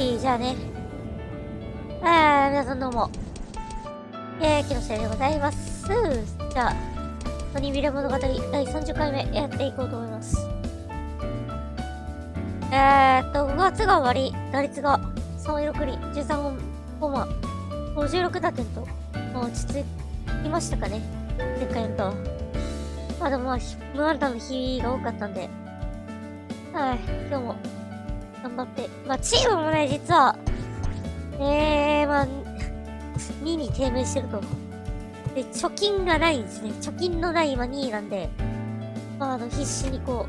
い、じゃあね。皆さんどうも。木下でございます。じゃあ、トニー・ウィリアム物語第30回目やっていこうと思います。5月が終わり、打率が3割6厘、13ホーマー、56打点と、落ち着きましたかね。前回のと。まあでも無安打の日が多かったんで、はい、今日も頑張って。まあチームもね、実は、まあ、2位に低迷してると。で、貯金がないんですね。貯金のない今2位なんで、まあ必死にこ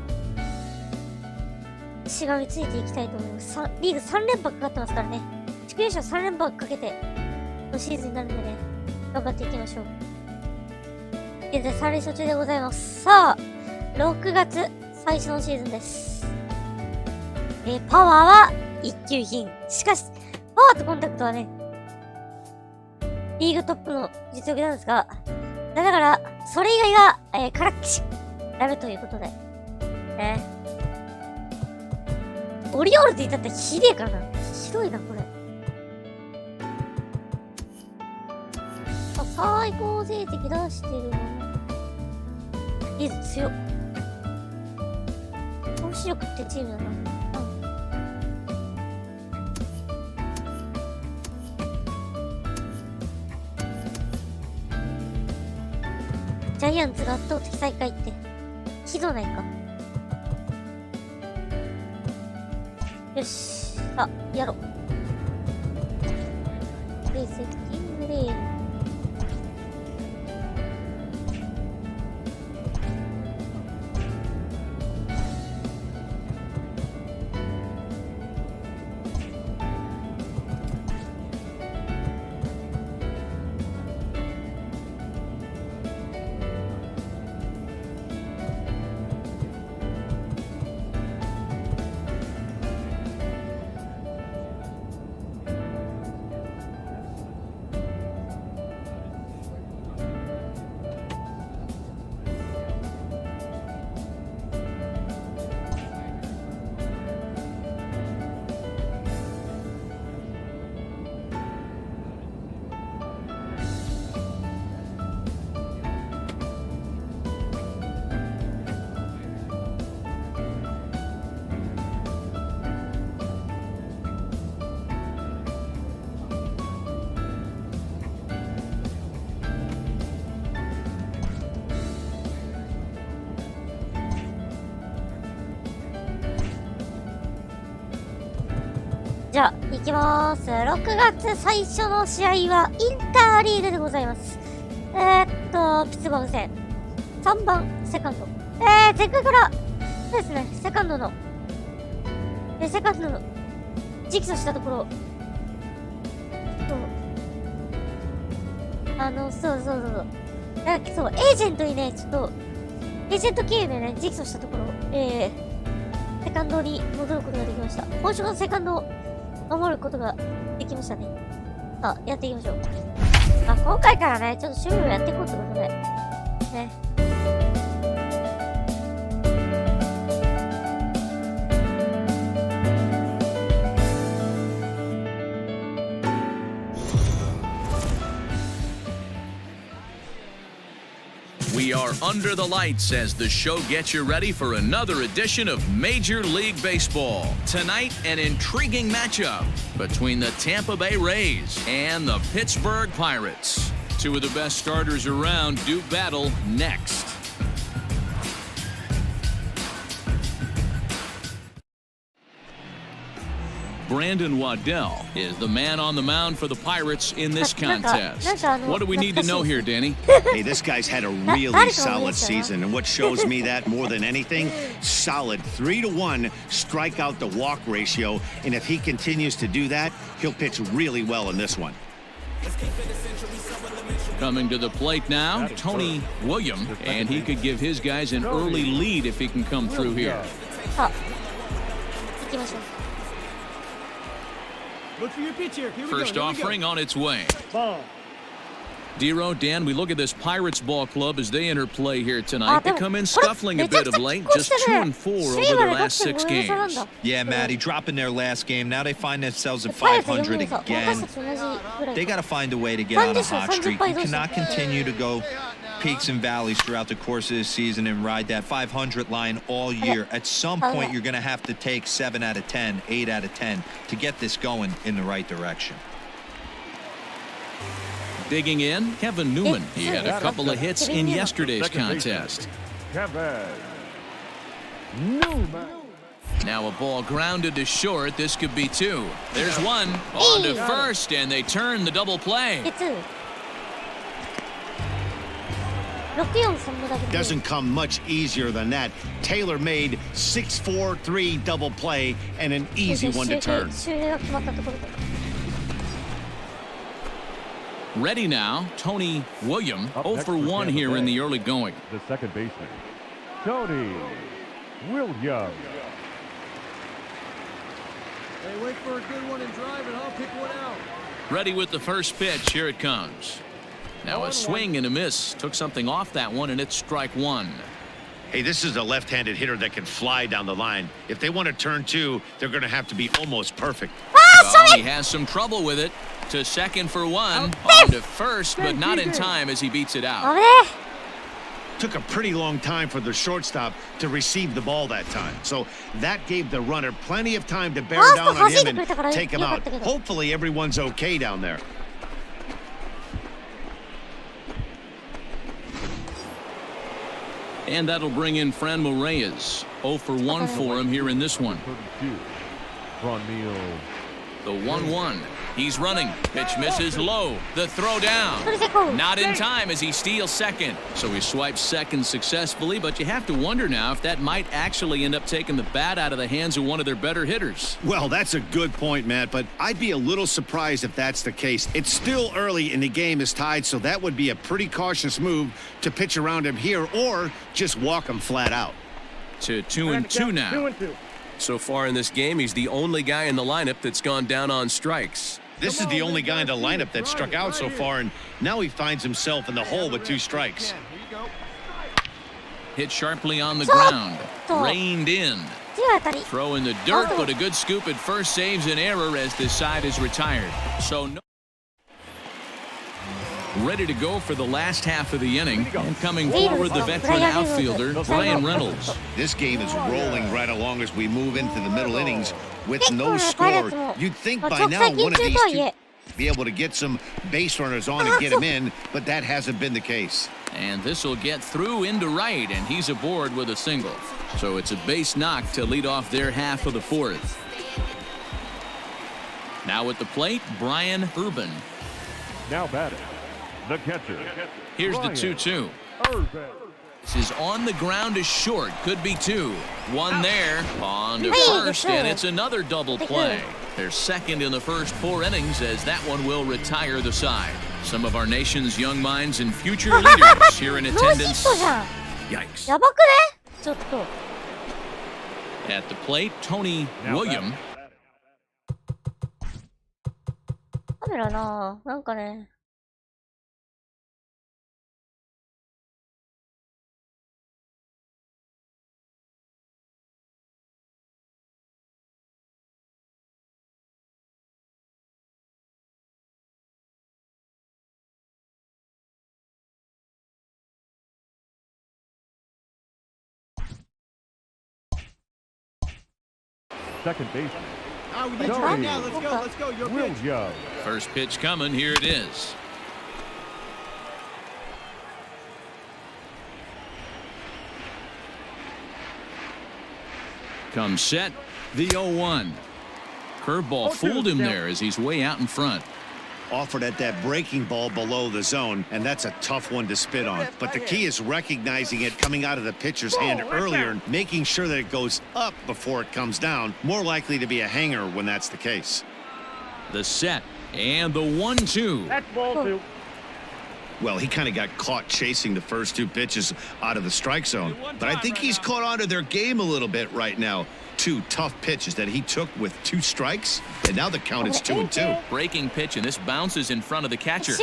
う、しがみついていきたいと思います。リーグ3連覇かかってますからね。地区優勝3連覇かけてのシーズンになるんでね、頑張っていきましょう。現在3連勝中でございます。さあ、6月最初のシーズンです。パワーは一級品。しかし、パワーとコンタクトはね、リーグトップの実力なんですが、だから、それ以外が、からっきし、ダメということで。オリオールって言ったってひでえからな。ひどいな、これ。最高成績出してるの。リーズ強っ。投手力ってチームだな。ジャイアンツが圧倒的最下位ってひどないか。よし、やろう。セッティングでじゃあ、行きまーす。6月最初の試合は、インターリーグでございます。ピッツバーグ戦。3番、セカンド。前回から、そうですね、セカンドの、直訴したところ、そう、エージェントにね、ちょっと、エージェント経由でね、直訴したところ、セカンドに戻ることができました。今週のセカンドを守ることができましたね。さあ、やっていきましょう。今回からね、ちょっと守備をやっていこうということで。ね。We are under the lights as the show gets you ready for another edition of Major League Baseball. Tonight, an intriguing matchup between the Tampa Bay Rays and the Pittsburgh Pirates. Two of the best starters around do battle next. Brandon Waddell is the man on the mound for the Pirates in this contest. What do we need to know here, Danny? Hey, this guy's had a really solid season, and what shows me that more than anything, solid 3-1 strikeout to walk ratio, and if he continues to do that, he'll pitch really well in this one. Coming to the plate now, Tony William, and he could give his guys an early lead if he can come through here. Look for your pitch here. Here we First go. offering on its way. Ball. Dero, Dan, we look at this Pirates ball club as they enter play here tonight. They come in scuffling a bit of late, just 2-4 over their last 6 games. Yeah, Maddie, dropping their last game. Now they find themselves at 500 again. They got to find a way to get on a hot streak. You cannot continue to go peaks and valleys throughout the course of the season and ride that 500 line all year. At some point, you're going to have to take 7 out of 10, 8 out of 10 to get this going in the right direction. Digging in, Kevin Newman. He had a couple of hits in yesterday's contest. Kevin Newman. Now a ball grounded to short. This could be 2. There's 1. On to first, and they turn the double play. Doesn't come much easier than that. Tailor-made 6-4-3 double play and an easy one to turn. Ready now, Tony William, 0 for 1 here in the early going. The second baseman, Tony William. Hey, wait for a good one and drive it. I'll pick one out. Ready with the first pitch. Here it comes. Now a swing and a miss. Took something off that one, and it's strike 1. Hey, this is a left-handed hitter that can fly down the line. If they want to turn 2, they're going to have to be almost perfect. Well, he has some trouble with it. To second for 1. On to first, but not in time as he beats it out. Took a pretty long time for the shortstop to receive the ball that time. So that gave the runner plenty of time to bear down on him and take him out. Hopefully everyone's okay down there. And that'll bring in Franmil Reyes. 0 for 1 for him here in this one. 32. Franmil. The 1-1. He's running. Pitch misses low. The throw down. Not in time as he steals second. So he swipes second successfully, but you have to wonder now if that might actually end up taking the bat out of the hands of one of their better hitters. Well, that's a good point, Matt, but I'd be a little surprised if that's the case. It's still early and the game is tied, so that would be a pretty cautious move to pitch around him here or just walk him flat out. To 2-2 now. 2-2. So far in this game, he's the only guy in the lineup that's gone down on strikes. This is the only guy in the lineup that struck out so far, and now he finds himself in the hole with 2 strikes. Hit sharply on the ground. Reined in. Throw in the dirt, but a good scoop at first saves an error as this side is retired. So no. Ready to go for the last half of the inning. And coming forward, the veteran outfielder, Brian Reynolds. This game is rolling right along as we move into the middle innings with no score. You'd think by now one of these two be able to get some base runners on and get him in, but that hasn't been the case. And this will get through into right, and he's aboard with a single. So it's a base knock to lead off their half of the 4th. Now at the plate, Brian Urban. Now batting, the catcher. Here's the 2-2. This is on the ground to short. Could be 2. 1 there. On to first, and it's another double play. They're second in the first 4 innings as that one will retire the side. Some of our nation's young minds and future leaders here in attendance. Yikes. At the plate, Tony William. カメラなぁ、なんかね。Second baseman, We need you right now. Let's go. Let's go. Your pitch. William. First pitch coming. Here it is. Comes set. The 0-1. Curveball fooled him there as he's way out in front. Offered at that breaking ball below the zone, and that's a tough one to spit on. But the key is recognizing it coming out of the pitcher's hand earlier and making sure that it goes up before it comes down. More likely to be a hanger when that's the case. The set and the 1-2. That's ball 2. Well, he kind of got caught chasing the first two pitches out of the strike zone. But I think he's caught on to their game a little bit right now. Two tough pitches that he took with 2 strikes, and now the count is 2-2. Breaking pitch, and this bounces in front of the catcher.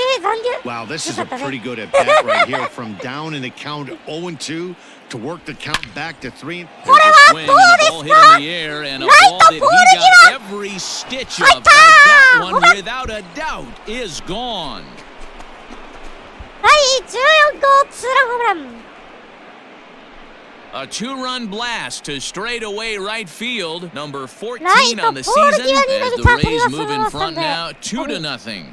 Wow, this is a pretty good at bat right here. From down in the count 0-2 to work the count back to 3. There's a swing and a ball hit in the air, and a ball that he got every stitch of. As that one, without a doubt, is gone. はい、14号ツーランホームラン。 A 2-run blast to straightaway right field, number 14 on the season, as the Rays move in front now, 2-0.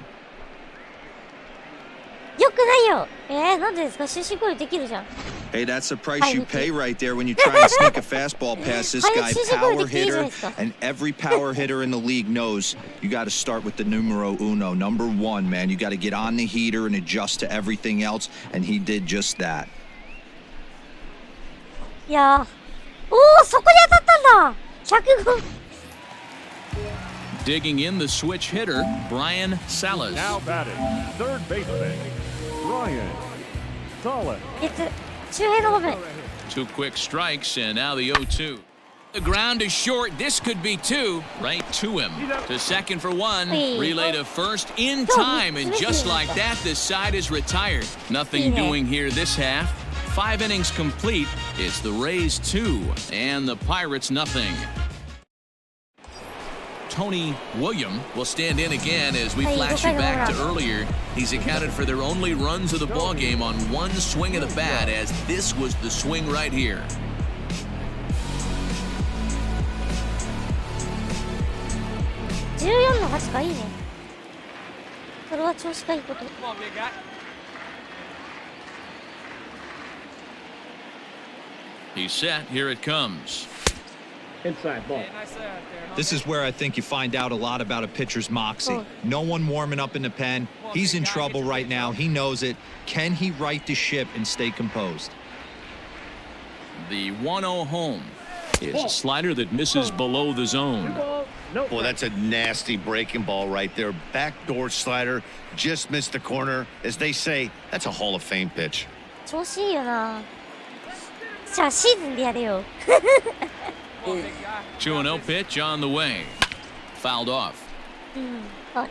よくないよ。なんでですか？終止攻撃できるじゃん。 Hey, that's the price you pay right there when you try and sneak a fastball past this guy. Power hitter, and every power hitter in the league knows you got to start with the numero uno, number 1, man. You got to get on the heater and adjust to everything else, and he did just that. いやー、おお、そこに当たったんだ。105。 Digging in the switch hitter, Brian Salas. Now batting, third baseman, Brian Salas. 周平の場面。 2 quick strikes, and now the 0-2. The ground is short. This could be 2. Right to him. To second for 1. Relay to first in time, and just like that, the side is retired. Nothing doing here this half. 5 innings complete. It's the Rays 2 and the Pirates nothing. Tony William will stand in again as we flash you back to earlier. He's accounted for their only runs of the ball game on 1 swing of the bat, as this was the swing right here. 14の8か、いいね。それは調子がいいこと。 He's set. Here it comes. Inside ball. This is where I think you find out a lot about a pitcher's moxie. No one warming up in the pen. He's in trouble right now. He knows it. Can he right the ship and stay composed? The 1-0 home is a slider that misses below the zone. Boy, that's a nasty breaking ball right there. Backdoor slider, just missed the corner. As they say, that's a Hall of Fame pitch. 調子いいよな。じゃあシーズンでやれよ。 2-0 pitch on the way. Fouled off. はい。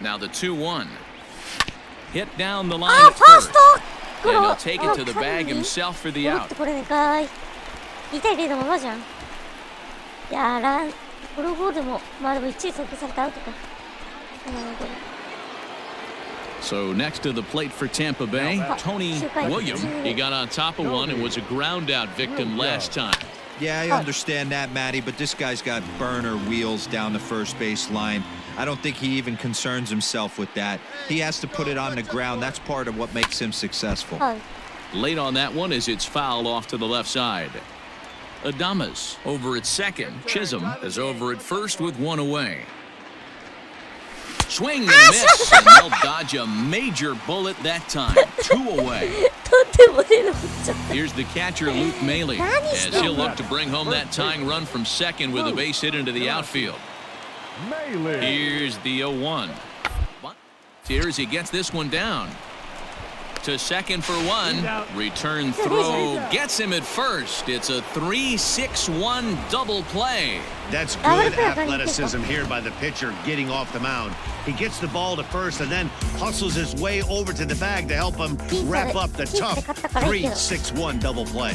Now the 2-1. Hit down the line at first. And he'll take it to the bag himself for the out. これでかい。2対0のままじゃん。いやー、ゴロゴーでも、まあでも一位送球されたアウトか。So next to the plate for Tampa Bay, Tony William. He got on top of one and was a ground out victim last time. Yeah, I understand that, Matty, but this guy's got burner wheels down the first base line. I don't think he even concerns himself with that. He has to put it on the ground. That's part of what makes him successful. Late on that one as it's fouled off to the left side. Adames over at second. Chisholm is over at first with 1 away. Swing and a miss, and they'll dodge a major bullet that time. 2 away. Here's the catcher, Luke Maley, as he'll look to bring home that tying run from second with a base hit into the outfield. Here's the 0-1. Here as he gets this one down. To second for 1. Return throw gets him at first. It's a 3-6-1 double play. That's good athleticism here by the pitcher getting off the mound. He gets the ball to first and then hustles his way over to the bag to help him wrap up the tough 3-6-1 double play.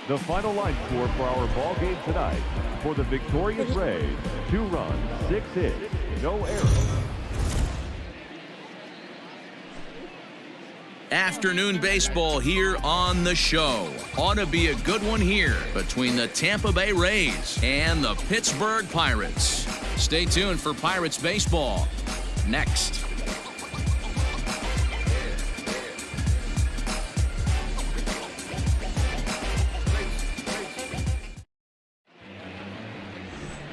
The final line score for our ball game tonight: for the victorious Rays, 2 runs, 6 hits, no errors. Afternoon baseball here on the show. Ought to be a good one here between the Tampa Bay Rays and the Pittsburgh Pirates. Stay tuned for Pirates baseball next.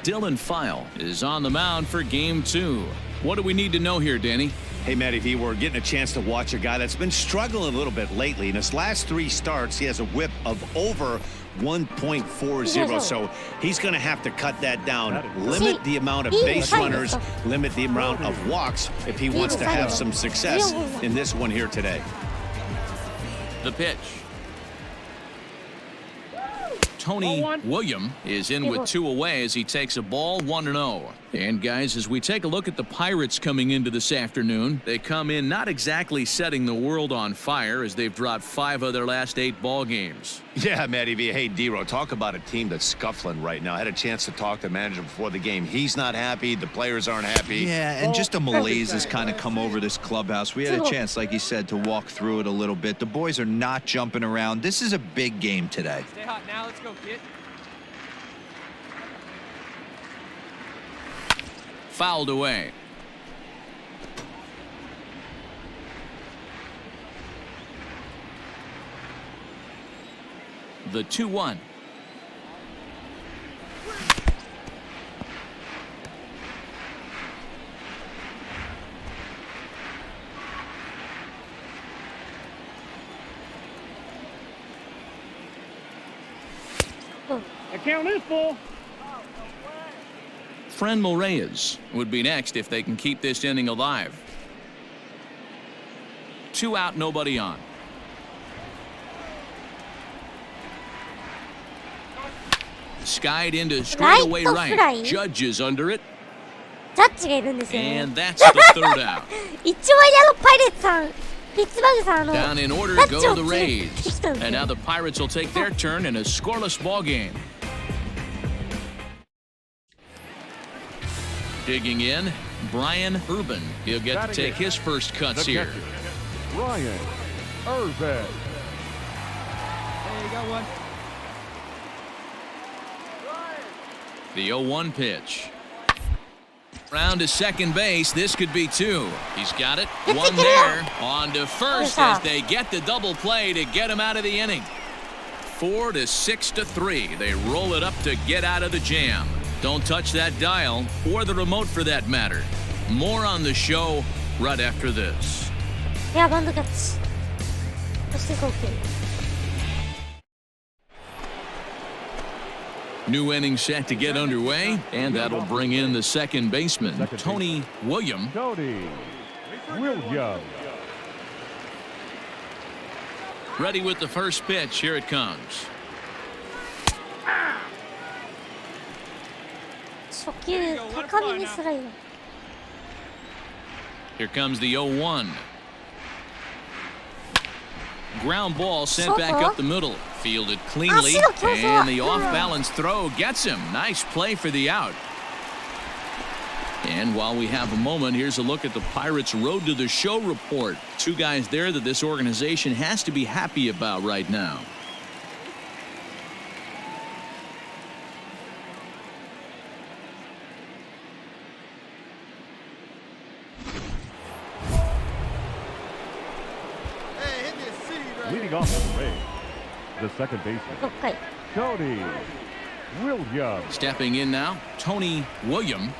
Dylan File is on the mound for Game 2. What do we need to know here, Danny? Hey, Matty V, we're getting a chance to watch a guy that's been struggling a little bit lately. In his last 3 starts, he has a whip of over 1.40, so he's going to have to cut that down, limit the amount of base runners, limit the amount of walks if he wants to have some success in this one here today. The pitch. Tony William is in with 2 away as he takes a ball 1-0. And guys, as we take a look at the Pirates coming into this afternoon, they come in not exactly setting the world on fire as they've dropped 5 of their last 8 ball games. Yeah, Matty V. Hey, D-Ro, talk about a team that's scuffling right now. I had a chance to talk to the manager before the game. He's not happy. The players aren't happy. Yeah, and just a malaise has kind of come over this clubhouse. We had a chance, like you said, to walk through it a little bit. The boys are not jumping around. This is a big game today. Stay hot now. Let's go, kid. Fouled away. The 2-1. Account is full. Frenmel Reyes would be next if they can keep this inning alive. 2 out, nobody on. Skied into straightaway right. Judge is under it. ジャッジがいるんですよね。 And that's the third out. 一応パイレーツさん、ピッツバーグさんDown in order ジャッ go ジを the 連れて Rays. きたんです And よ now the Pirates will take their turn in a scoreless ball game. Digging in, Brian Urban. He'll get to take his first cuts The here. catcher, Brian Urban. Hey, you got one. The 0-1 pitch. Round to second base. This could be 2. He's got it. 1 there. On to first as they get the double play to get him out of the inning. 4 to 6 to 3. They roll it up to get out of the jam. Don't touch that dial or the remote for that matter. More on the show right after this. いや、バンドキャッチ。そして合計。New inning set to get underway, and that'll bring in the second baseman, Tony William. Tony William. Ready with the first pitch. Here it comes. 初球、高めにスライダー。 Here comes the 0-1. Ground ball sent back up the middle. Fielded cleanly, and the off-balance throw gets him. Nice play for the out. And while we have a moment, here's a look at the Pirates' Road to the Show report. 2 guys there that this organization has to be happy about right now. Leading off the Rays, the second baseman, 6回。 Tony William. Stepping in now, Tony William.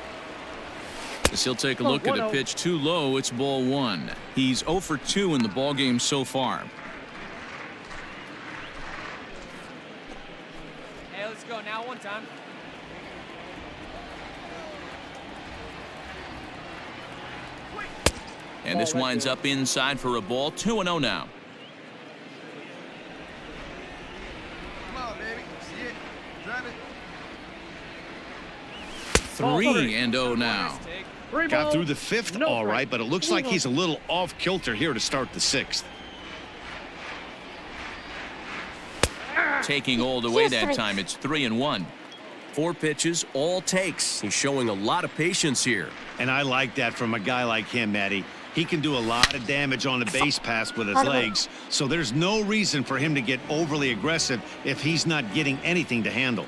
As he'll take a look at a pitch too low, it's ball 1. He's 0 for 2 in the ball game so far. Hey, let's go now. One time. And this winds up inside for a ball. 2-0 now. Come on, baby. See it. Drive it. 3-0 now. Got through the 5th all right, but it looks like he's a little off kilter here to start the 6th. Taking all the way that time, it's 3-1. 4 pitches, all takes. He's showing a lot of patience here. And I like that from a guy like him, Matty. He can do a lot of damage on the base pass with his legs, so there's no reason for him to get overly aggressive if he's not getting anything to handle.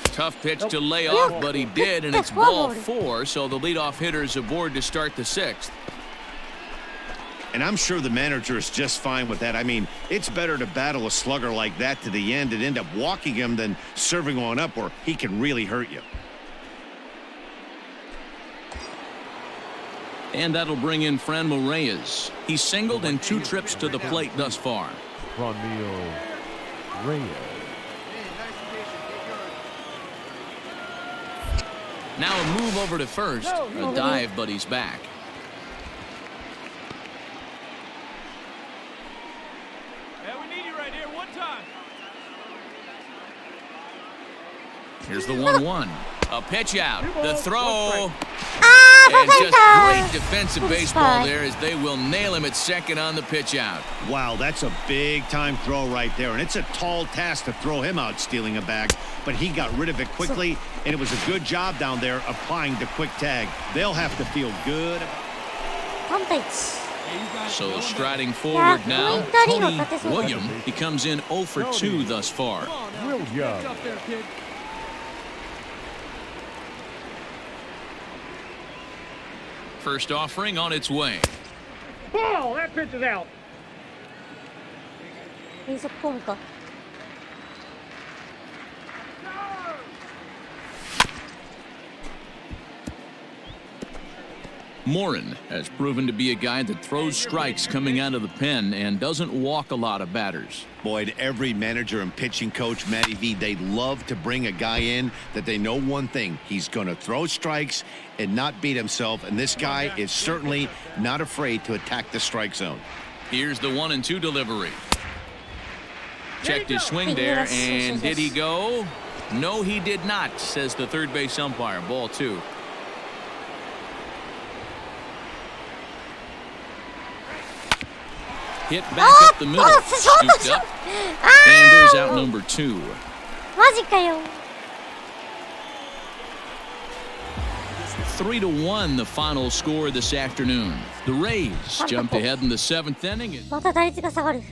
Tough pitch to lay off, but he did, and it's ball 4, so the leadoff hitter is aboard to start the 6th. And I'm sure the manager is just fine with that. I mean, it's better to battle a slugger like that to the end and end up walking him than serving on up where he can really hurt you. And that'll bring in Franmil Reyes. He's singled in 2 trips to the plate thus far. Franmil Reyes. Now a move over to first. A dive, but he's back. Here's the 1-1. A pitch out. The throw. And just great defensive baseball there as they will nail him at second on the pitch out. Wow, that's a big-time throw right there. And it's a tall task to throw him out stealing a bag. But he got rid of it quickly, and it was a good job down there applying the quick tag. They'll have to feel good. So striding forward now, Tony William. He comes in 0 for 2 thus far. William. First offering on its way. Ball! That pitch is out. Morin has proven to be a guy that throws strikes coming out of the pen and doesn't walk a lot of batters. Boyd, every manager and pitching coach, Matty V, they love to bring a guy in that they know one thing. He's going to throw strikes and not beat himself, and this guy is certainly not afraid to attack the strike zone. Here's the 1-2 delivery. Checked his swing there, and did he go? No, he did not, says the third base umpire. Ball 2. Hit back up the middle, scooped up, and there's out number 2. 3-1 the final score this afternoon. The Rays jumped ahead in the 7th inning. また打率が下がる。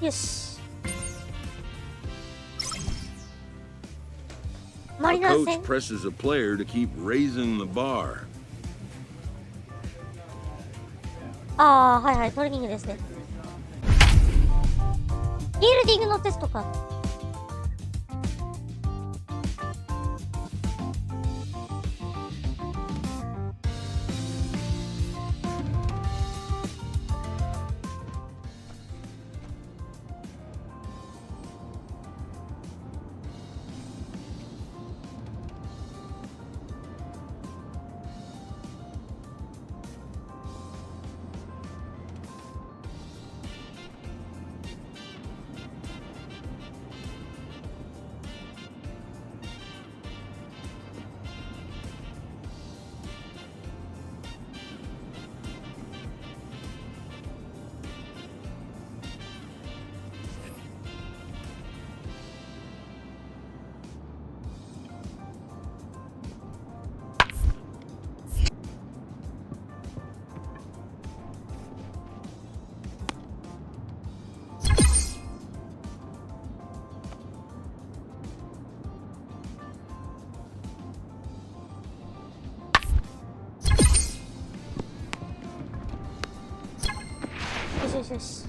よし。マリナーズ戦。 coach presses a player to keep raising the bar. ああ、はいはい、トレーニングですね。フィールディングのテストか。よしよし。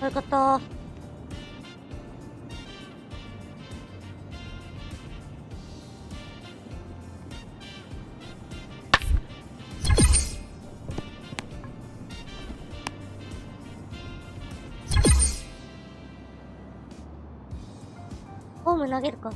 よかった。ホーム投げるか。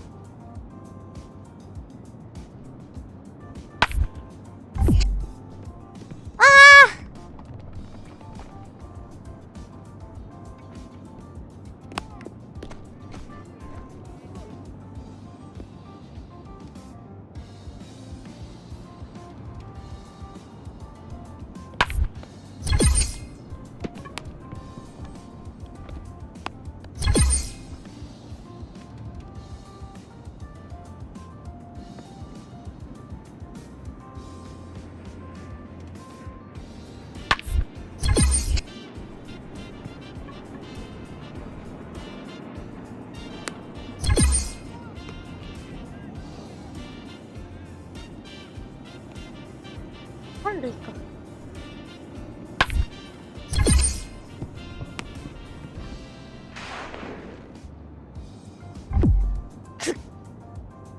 三塁か。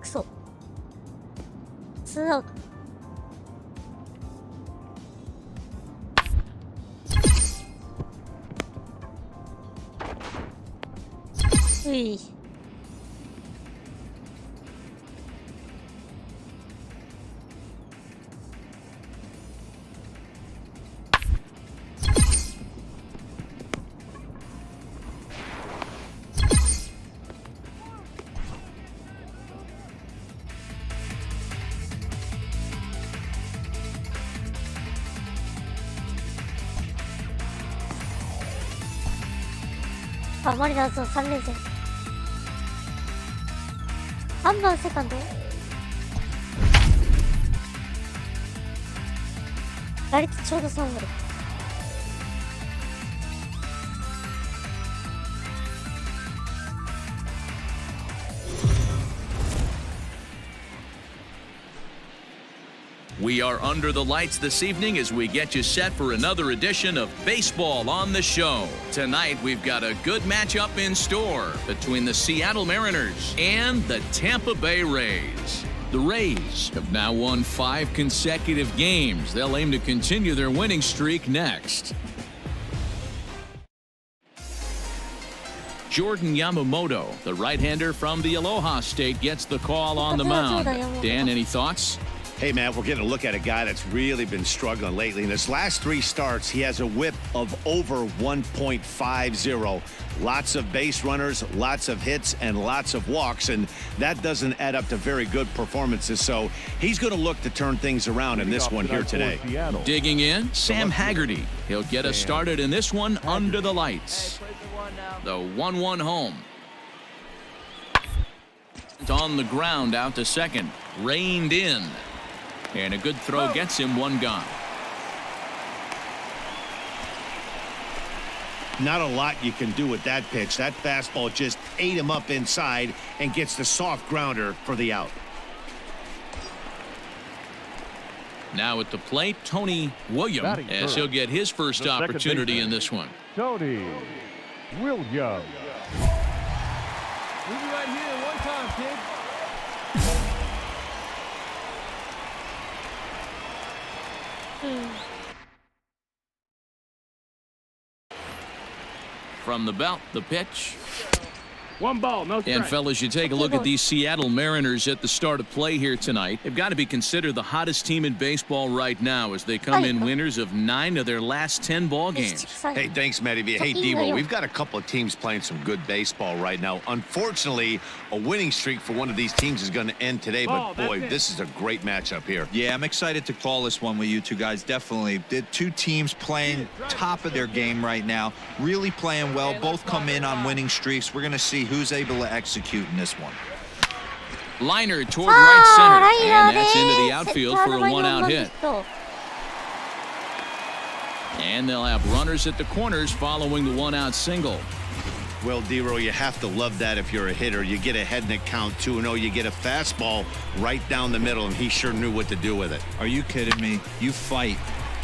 くそ。ツーアウト。うい。あ、マリナーズの3連戦。3番セカンド。打率ちょうど3割。We are under the lights this evening as we get you set for another edition of Baseball on the Show. Tonight, we've got a good matchup in store between the Seattle Mariners and the Tampa Bay Rays. The Rays have now won 5 consecutive games. They'll aim to continue their winning streak next. Jordan Yamamoto, the right-hander from the Aloha State, gets the call on the mound. Dan, any thoughts? Hey, man, we're getting a look at a guy that's really been struggling lately. In his last 3 starts, he has a whip of over 1.50. Lots of base runners, lots of hits, and lots of walks, and that doesn't add up to very good performances. So he's going to look to turn things around in this one here today. Digging in, Sam Haggerty. He'll get us started in this one under the lights. The 1-1 home. On the ground out to second. Reined in. And a good throw gets him 1 gone. Not a lot you can do with that pitch. That fastball just ate him up inside and gets the soft grounder for the out. Now at the plate, Tony Williams, as he'll get his first opportunity in this one. Tony Williams. Move it right here one time, kid. From the belt, the pitch. 1 ball, no strike. And fellas, you take a look at these Seattle Mariners at the start of play here tonight. They've got to be considered the hottest team in baseball right now as they come in winners of 9 of their last 10 ball games. Hey, thanks, Matty. Hey, Devo, we've got a couple of teams playing some good baseball right now. Unfortunately, a winning streak for one of these teams is going to end today, but boy, this is a great matchup here. Yeah, I'm excited to call this one with you two guys. Definitely. The 2 teams playing top of their game right now, really playing well. Both come in on winning streaks. We're going to see who's able to execute in this one. Liner toward right center, and that's into the outfield for a 1-out hit. And they'll have runners at the corners following the one-out single. Well, D-Row, you have to love that if you're a hitter. You get ahead in the count 2-0. You get a fastball right down the middle, and he sure knew what to do with it. Are you kidding me? You fight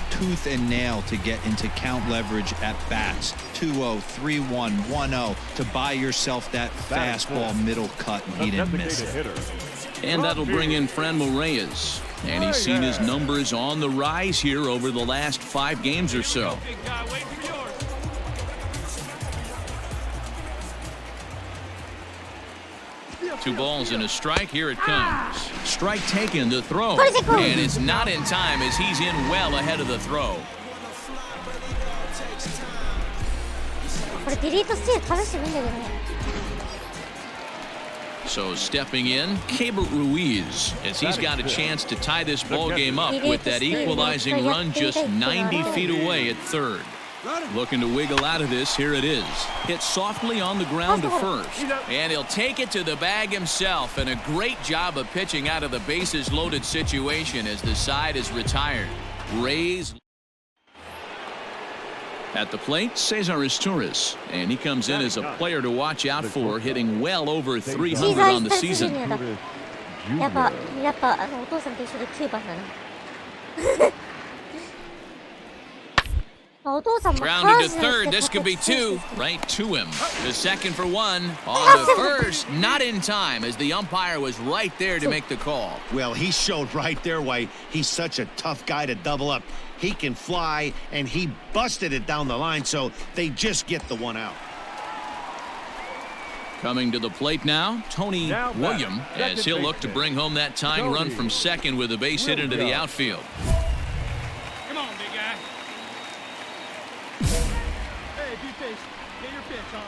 tooth and nail to get into count leverage at bats. 2-0, 3-1, 1-0 to buy yourself that fastball middle cut, and he didn't miss it. And that'll bring in Franmil Reyes. And he's seen his numbers on the rise here over the last 5 games or so. Two balls and a strike. Here it comes. Strike taken, the throw. And it's not in time as he's in well ahead of the throw. So stepping in, Keibert Ruiz, as he's got a chance to tie this ball game up with that equalizing run just 90 feet away at third. Looking to wiggle out of this. Here it is. Hit softly on the ground to first. And he'll take it to the bag himself. And a great job of pitching out of the bases loaded situation as the side is retired. Rays at the plate, Cesar Izturis. And he comes in as a player to watch out for, hitting well over 300 on the season. Grounded to third. This could be 2. Right to him. The second for 1. On the first. Not in time as the umpire was right there to make the call. Well, he showed right there why he's such a tough guy to double up. He can fly, and he busted it down the line, so they just get the 1 out. Coming to the plate now, Tony William, as he'll look to bring home that tying run from second with a base hit into the outfield. Come on, big guy. Hey, be patient. Get your pitch, huh?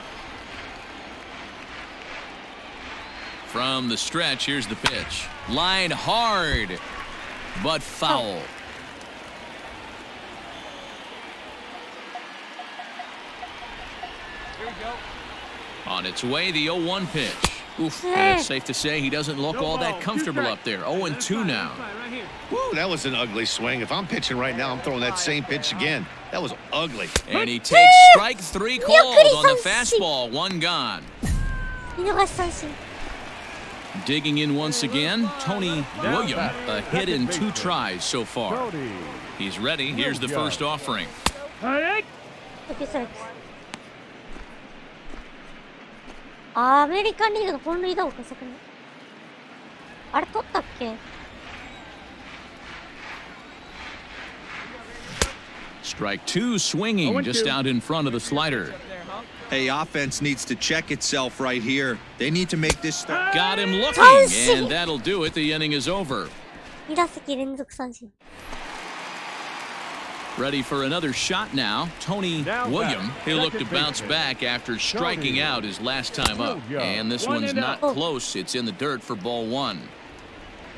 From the stretch, here's the pitch. Line hard, but foul. Here we go. On its way, the 0-1 pitch. Oof, and it's safe to say he doesn't look all that comfortable up there. 0-2 now. Woo, that was an ugly swing. If I'm pitching right now, I'm throwing that same pitch again. That was ugly. And he takes strike 3 called on the fastball. 1 gone. Digging in once again, Tony William, a hit in 2 tries so far. He's ready. Here's the first offering. Strike 2 swinging just out in front of the slider. Hey, offense needs to check itself right here. They need to make this start. Got him looking, and that'll do it. The inning is over. Ready for another shot now. Tony William, he'll look to bounce back after striking out his last time up. And this one's not close. It's in the dirt for ball 1.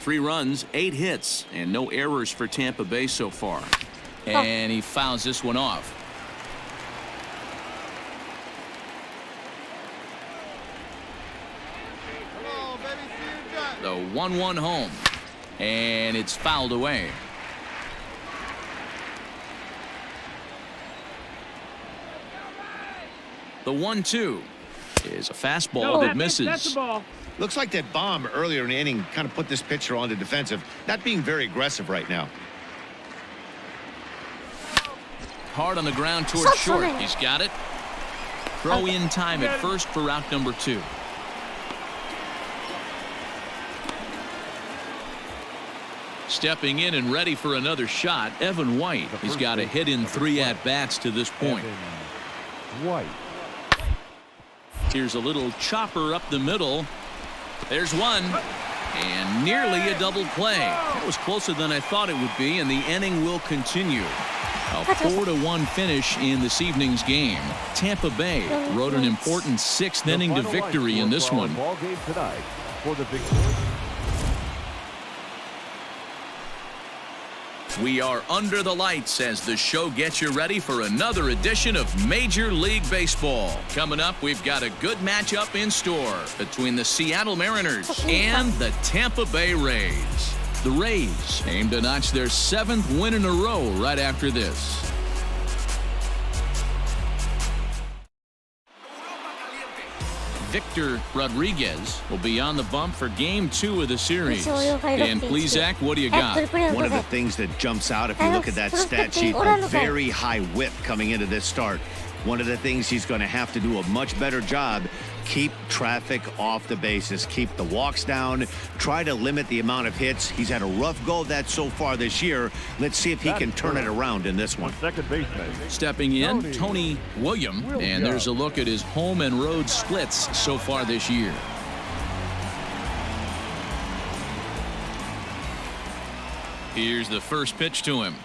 3 runs, 8 hits, and no errors for Tampa Bay so far. And he fouls this one off. The 1-1 home. And it's fouled away. The 1-2 is a fastball that misses. Looks like that bomb earlier in the inning kind of put this pitcher on the defensive, not being very aggressive right now. Hard on the ground towards short. He's got it. Throw in time at first for route number 2. Stepping in and ready for another shot, Evan White. He's got a hit in 3 at-bats to this point. White. Here's a little chopper up the middle. There's one. And nearly a double play. That was closer than I thought it would be, and the inning will continue. A 4-1 finish in this evening's game. Tampa Bay rode an important 6th inning to victory in this one. Ball game tonight for the victorious. We are under the lights as the show gets you ready for another edition of Major League Baseball. Coming up, we've got a good matchup in store between the Seattle Mariners and the Tampa Bay Rays. The Rays aim to notch their 7th win in a row right after this. Victor Rodriguez will be on the bump for Game 2 of the series. And please, Zach, what do you got? One of the things that jumps out, if you look at that stat sheet, a very high whip coming into this start. One of the things he's going to have to do a much better job, keep traffic off the bases, keep the walks down, try to limit the amount of hits. He's had a rough go of that so far this year. Let's see if he can turn it around in this one. Second baseman. Stepping in, Tony William, and there's a look at his home and road splits so far this year. Here's the first pitch to him.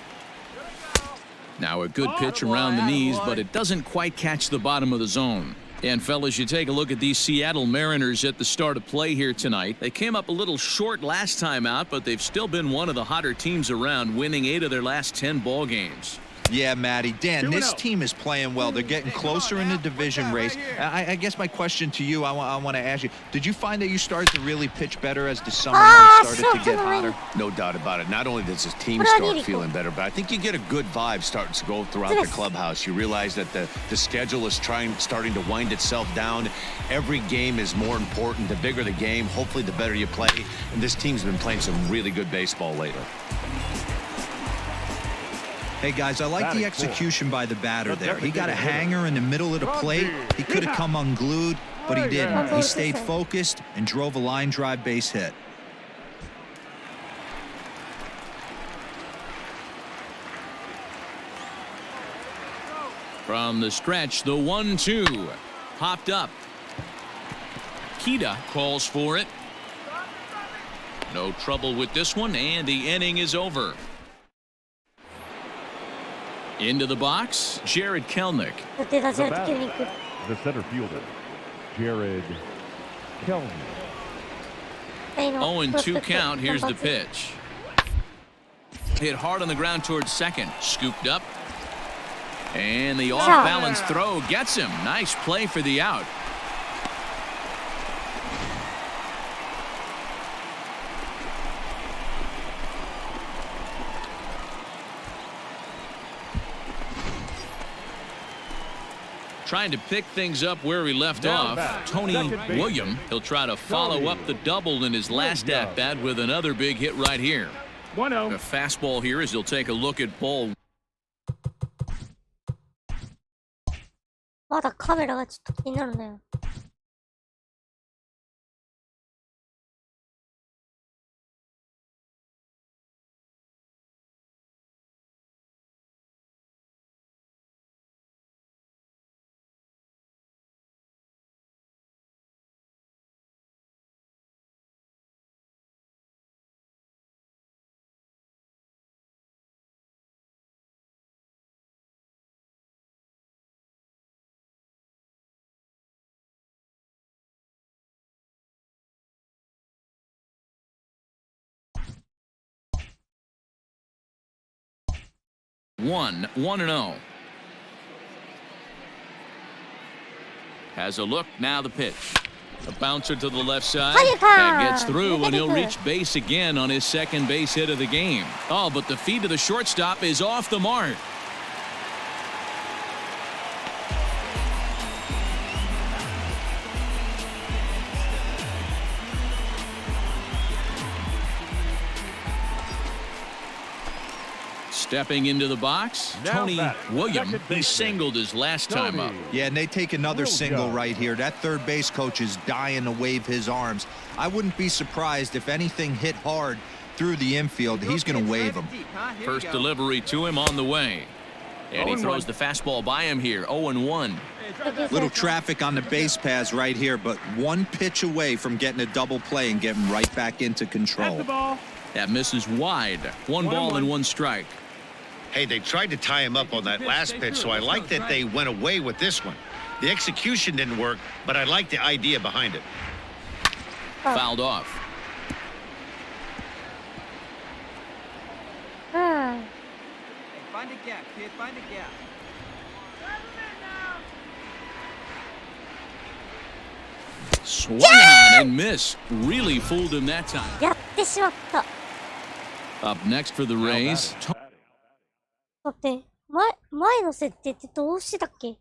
Now a good pitch around the knees, but it doesn't quite catch the bottom of the zone. And fellas, you take a look at these Seattle Mariners at the start of play here tonight. They came up a little short last time out, but they've still been one of the hotter teams around, winning 8 of their last 10 ball games. Yeah, Matty. Dan, this team is playing well. They're getting closer in the division race. I guess my question to you, I want to ask you, did you find that you started to really pitch better as the summer months started to get hotter? No doubt about it. Not only does his team start feeling better, but I think you get a good vibe starting to go throughout the clubhouse. You realize that the schedule is starting to wind itself down. Every game is more important. The bigger the game, hopefully the better you play. And this team's been playing some really good baseball lately. Hey, guys, I like the execution by the batter there. He got a hanger in the middle of the plate. He could have come unglued, but he didn't. He stayed focused and drove a line drive base hit. From the stretch, the 1-2 popped up. Kita calls for it. No trouble with this one, and the inning is over. Into the box, Jared Kelnick. The center fielder, Jared Kelnick. 0-2 count. Here's the pitch. Hit hard on the ground towards second. Scooped up. And the off-balance throw gets him. Nice play for the out. Trying to pick things up where he left off. Tony William, he'll try to follow up the double in his last at-bat with another big hit right here. 1-0. The fastball here as he'll take a look at ball. まだカメラがちょっと気になるんだよ。1-0. Has a look, now the pitch. A bouncer to the left side. That gets through, and he'll reach base again on his second base hit of the game. Oh, but the feed to the shortstop is off the mark. Stepping into the box, Tony William. He singled his last time up. Yeah, and they take another single right here. That third base coach is dying to wave his arms. I wouldn't be surprised if anything hit hard through the infield. He's going to wave them. First delivery to him on the way. And he throws the fastball by him here, 0-1. Little traffic on the base paths right here, but one pitch away from getting a double play and getting right back into control. That misses wide. 1 ball and 1 strike. Hey, they tried to tie him up on that last pitch, so I like that they went away with this one. The execution didn't work, but I like the idea behind it. Fouled off. Find a gap, kid. Find a gap. Swung on and missed. Really fooled him that time. やってしまった。 Up next for the Rays. 待って、前の設定ってどうしてたっけ？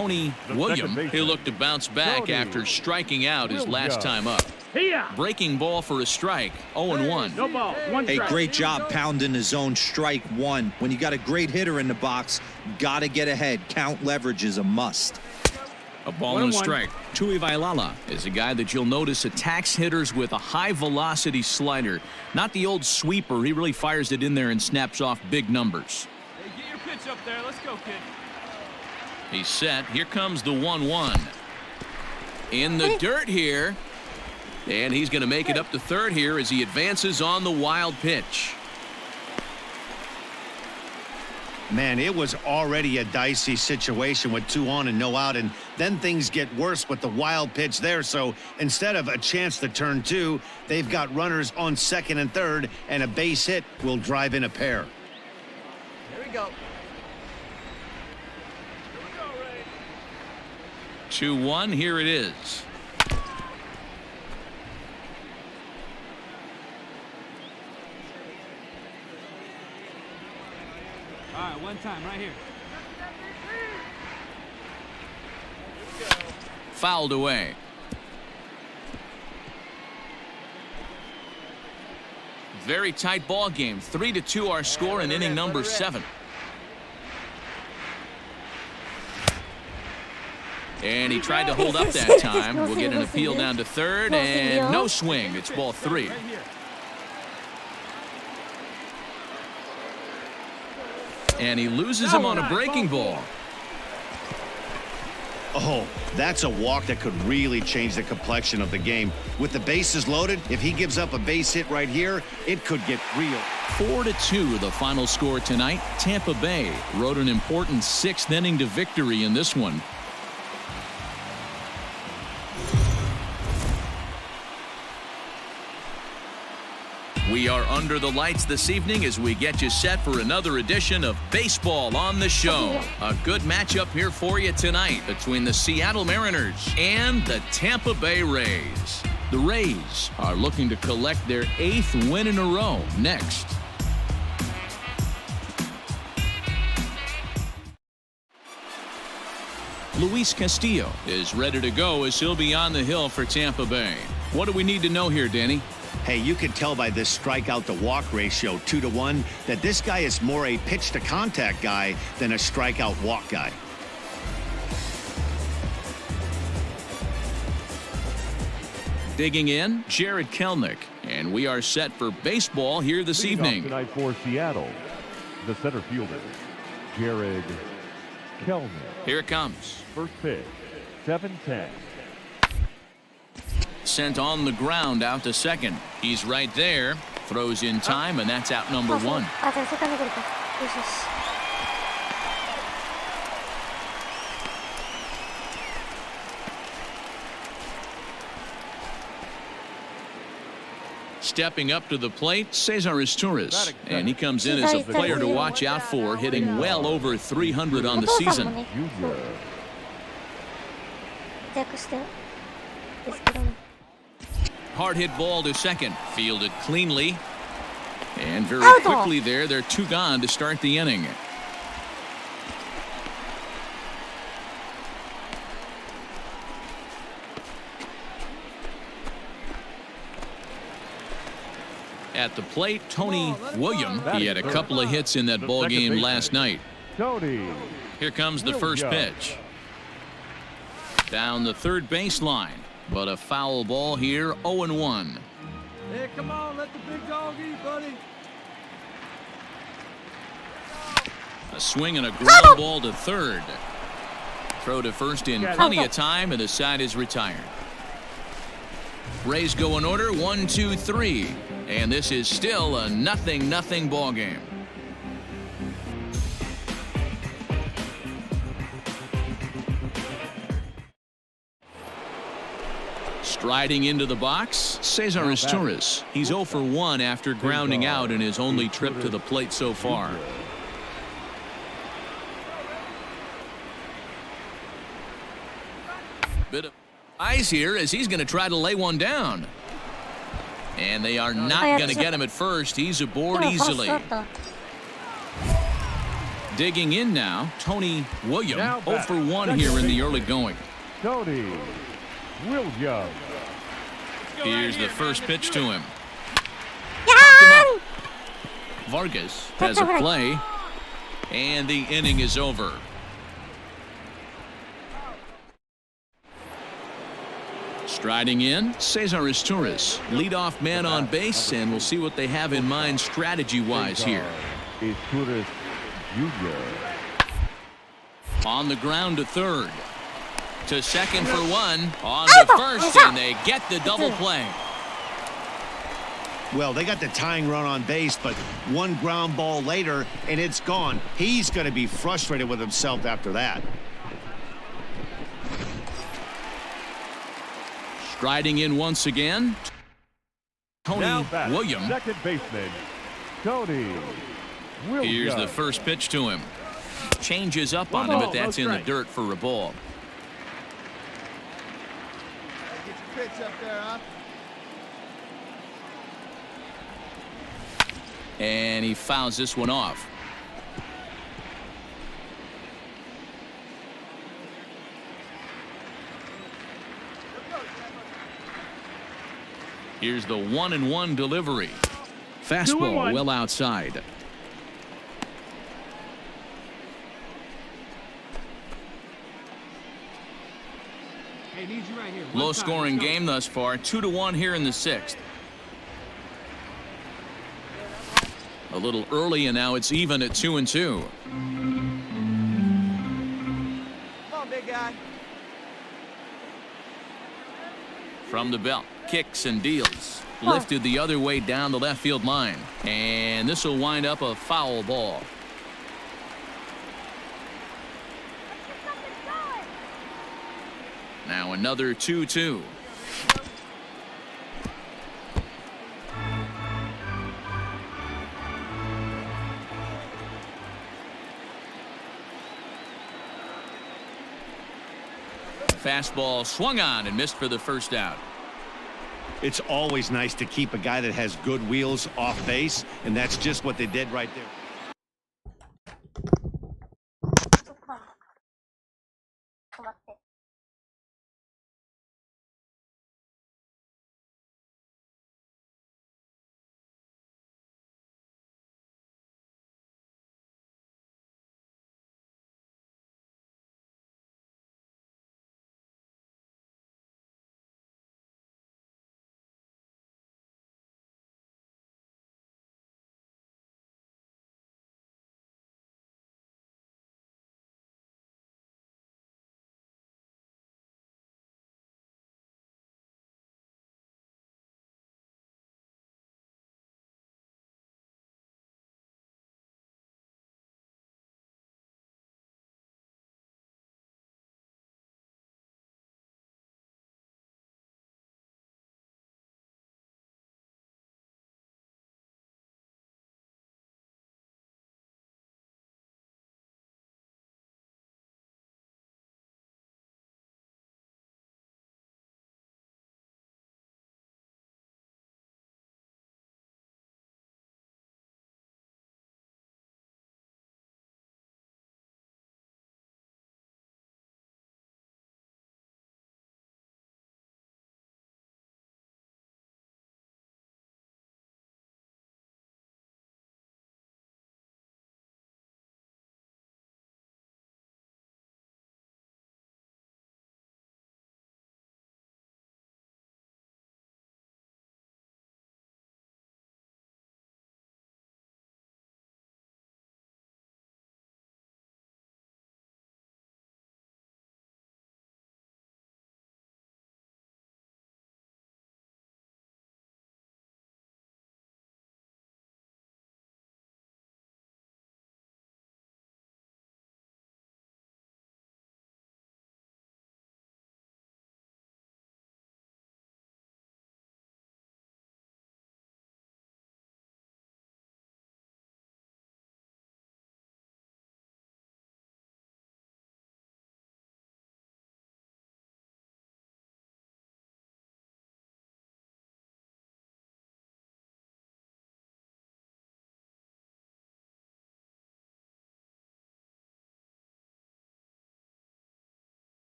Tony William, he'll look to bounce back after striking out his last time up. Breaking ball for a strike, 0-1. Hey, great job pounding the zone, strike one. When you got a great hitter in the box, got to get ahead. Count leverage is a must. A ball and a strike. Tuivailala is a guy that you'll notice attacks hitters with a high-velocity slider. Not the old sweeper. He really fires it in there and snaps off big numbers. Hey, get your pitch up there. Let's go, kid. He's set. Here comes the 1-1. In the dirt here. And he's going to make it up to third here as he advances on the wild pitch. Man, it was already a dicey situation with 2 on and no out, and then things get worse with the wild pitch there. So instead of a chance to turn 2, they've got runners on second and third, and a base hit will drive in a pair. Here we go. 2-1, here it is. All right, one time right here. Fouled away. Very tight ball game. 3-2 our score in inning number 7. And he tried to hold up that time. We'll get an appeal down to third, and no swing. It's ball 3. And he loses him on a breaking ball. Oh, that's a walk that could really change the complexion of the game. With the bases loaded, if he gives up a base hit right here, it could get real. 4-2 the final score tonight. Tampa Bay rode an important 6th inning to victory in this one. We are under the lights this evening as we get you set for another edition of Baseball on the Show. A good matchup here for you tonight between the Seattle Mariners and the Tampa Bay Rays. The Rays are looking to collect their 8th win in a row next. Luis Castillo is ready to go as he'll be on the hill for Tampa Bay. What do we need to know here, Danny? Hey, you can tell by this strikeout to walk ratio 2-1 that this guy is more a pitch to contact guy than a strikeout walk guy. Digging in, Jared Kelenic, and we are set for baseball here this evening. Tonight for Seattle, the center fielder, Jared Kelenic. Here it comes. First pitch, 7-10. Sent on the ground out to second. He's right there. Throws in time, and that's out number 1. Stepping up to the plate, Cesar Izturis, and he comes in as a player to watch out for, hitting well over 300 on the season. Hard hit ball to second, fielded cleanly, and very quickly there, they're 2 gone to start the inning. At the plate, Tony William. He had a couple of hits in that ball game last night. Here comes the first pitch. Down the third baseline, but a foul ball here, 0-1. Hey, come on, let the big dog eat, buddy. A swing and a ground ball to third. Throw to first in plenty of time, and the side is retired. Rays go in order, 1, 2, 3. And this is still a 0-0 ball game. Striding into the box, Cesar Izturis. He's 0 for 1 after grounding out in his only trip to the plate so far. Bit of eyes here as he's going to try to lay one down. And they are not going to get him at first. He's aboard easily. Digging in now, Tony William. Now 0 for 1 here in the early going. Tony Williams. Here's the first pitch to him. Yan! Vargas has a play, and the inning is over. Striding in, Cesar Izturis, leadoff man on base, and we'll see what they have in mind strategy-wise here. Izturis Jr. On the ground to third. To second for one. On to first, and they get the double play. Well, they got the tying run on base, but one ground ball later, and it's gone. He's going to be frustrated with himself after that. Striding in once again, Tony Williams. Second baseman, Tony Williams. Here's the first pitch to him. Changes up on him, but that's in the dirt for a ball. Get your pitch up there, huh? And he fouls this one off. Here's the 1-1 delivery. Fastball well outside. Hey, need you right here. Low scoring game thus far. 2-1 here in the 6th. A little early, and now it's even at 2-2. Come on, big guy. From the belt, kicks and deals. Lifted the other way down the left field line. And this will wind up a foul ball. Now another 2-2. Fastball swung on and missed for the first out. It's always nice to keep a guy that has good wheels off base, and that's just what they did right there.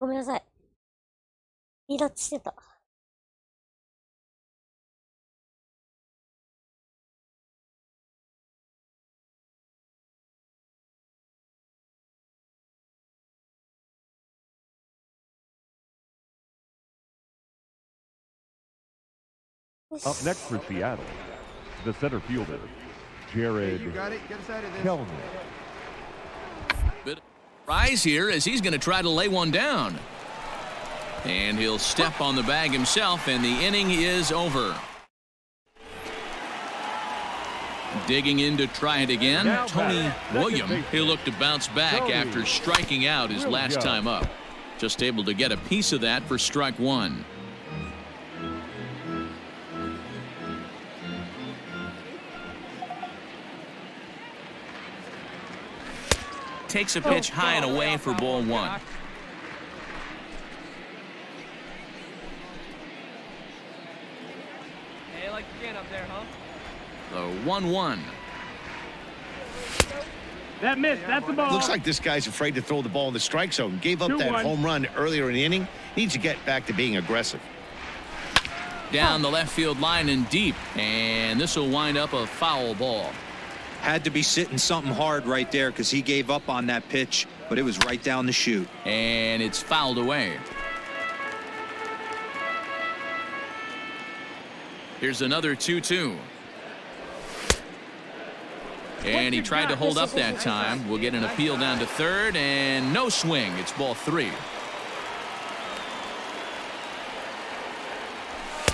ごめんなさい。離脱してた。Up next for Seattle, the center fielder, Jared Kelman. Bit of rise here as he's going to try to lay one down. And he'll step on the bag himself, and the inning is over. Digging in to try it again, Tony William. He'll look to bounce back after striking out his last time up. Just able to get a piece of that for strike one. Takes a pitch high and away for ball one. Hey, like your chin up there, huh? The 1-1. That missed. That's the ball. Looks like this guy's afraid to throw the ball in the strike zone. Gave up that home run earlier in the inning. Needs to get back to being aggressive. Down the left field line and deep. And this will wind up a foul ball. Had to be sitting something hard right there because he gave up on that pitch, but it was right down the chute. And it's fouled away. Here's another 2-2. And he tried to hold up that time. We'll get an appeal down to third, and no swing. It's ball three.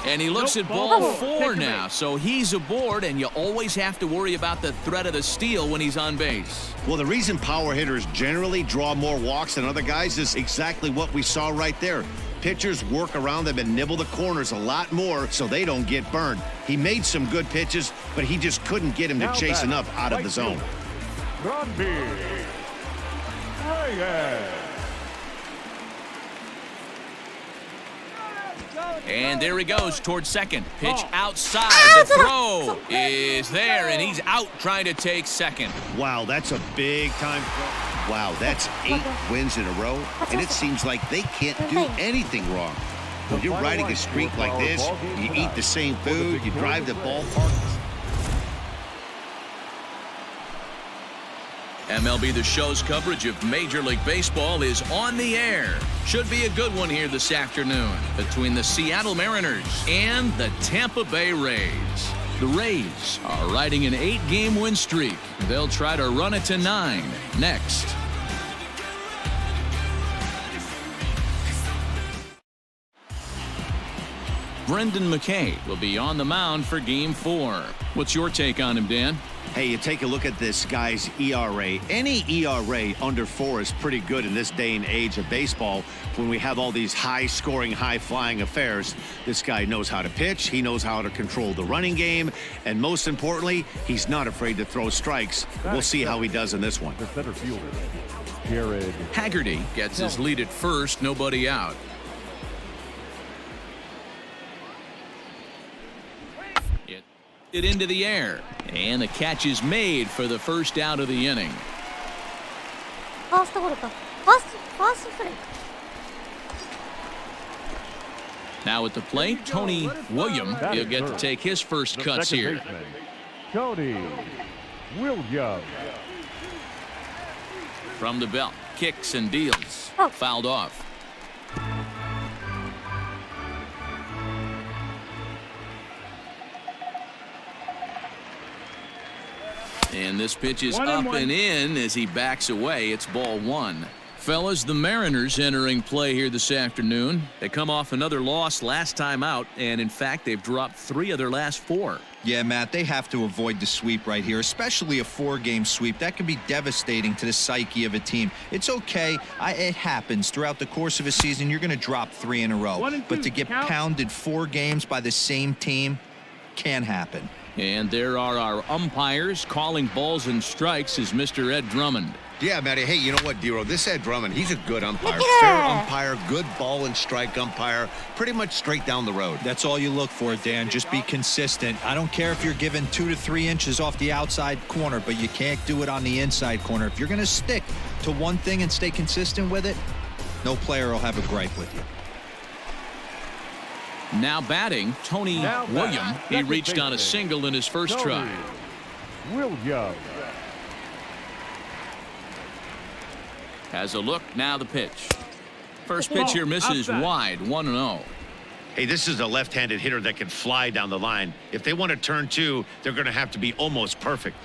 And he looks at ball four now, so he's aboard, and you always have to worry about the threat of the steal when he's on base. Well, the reason power hitters generally draw more walks than other guys is exactly what we saw right there. Pitchers work around them and nibble the corners a lot more so they don't get burned. He made some good pitches, but he just couldn't get him to chase enough out of the zone. And there he goes towards second. Pitch outside. The throw is there, and he's out trying to take second. Wow, that's a big time throw. Wow, that's 8 wins in a row, and it seems like they can't do anything wrong. When you're riding a streak like this, you eat the same food, you drive the ballpark. MLB The Show's coverage of Major League Baseball is on the air. Should be a good one here this afternoon between the Seattle Mariners and the Tampa Bay Rays. The Rays are riding an 8-game win streak. They'll try to run it to 9 next. Brendan McKay will be on the mound for Game 4. What's your take on him, Dan? Hey, you take a look at this guy's ERA. Any ERA under 4 is pretty good in this day and age of baseball when we have all these high-scoring, high-flying affairs. This guy knows how to pitch. He knows how to control the running game. And most importantly, he's not afraid to throw strikes. We'll see how he does in this one. The center fielder, Jared Haggerty gets his lead at first, nobody out. It into the air, and the catch is made for the first out of the inning. Now at the plate, Tony William. He'll get to take his first cuts here. Tony William. From the belt, kicks and deals. Fouled off. And this pitch is up and in as he backs away. It's ball one. Fellas, the Mariners entering play here this afternoon. They come off another loss last time out, and in fact, they've dropped 3 of their last 4. Yeah, Matt, they have to avoid the sweep right here, especially a 4-game sweep. That can be devastating to the psyche of a team. It's okay. It happens. Throughout the course of a season, you're going to drop 3 in a row. But to get pounded 4 games by the same team can happen. And there are our umpires calling balls and strikes is Mr. Ed Drummond. Yeah, Matty. Hey, you know what, Dero? This Ed Drummond, he's a good umpire. Fair umpire, good ball and strike umpire. Pretty much straight down the road. That's all you look for, Dan. Just be consistent. I don't care if you're given 2 to 3 inches off the outside corner, but you can't do it on the inside corner. If you're going to stick to one thing and stay consistent with it, No player will have a gripe with you. Now batting, Tony William. He reached on a single in his first try. William. Has a look, now the pitch. First pitch here misses wide, 1-0. Hey, this is a left-handed hitter that can fly down the line. If they want to turn two, they're going to have to be almost perfect.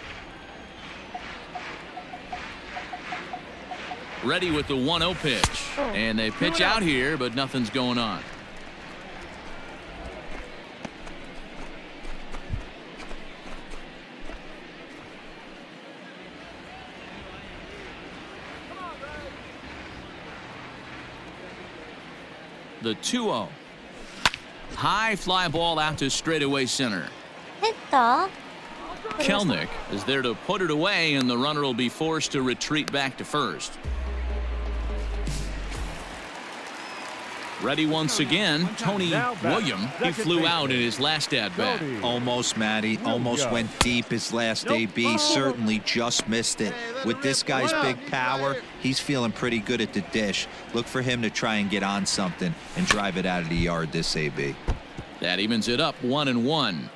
Ready with the 1-0 pitch. And they pitch out here, but nothing's going on. The 2-0. High fly ball out to straightaway center. ヒッター Kelnick is there to put it away, and the runner will be forced to retreat back to first. Ready once again, Tony William. He flew out in his last at-bat. Almost, Matty. Almost went deep his last AB. Certainly just missed it. With this guy's big power, he's feeling pretty good at the dish. Look for him to try and get on something and drive it out of the yard this AB. That evens it up 1-1.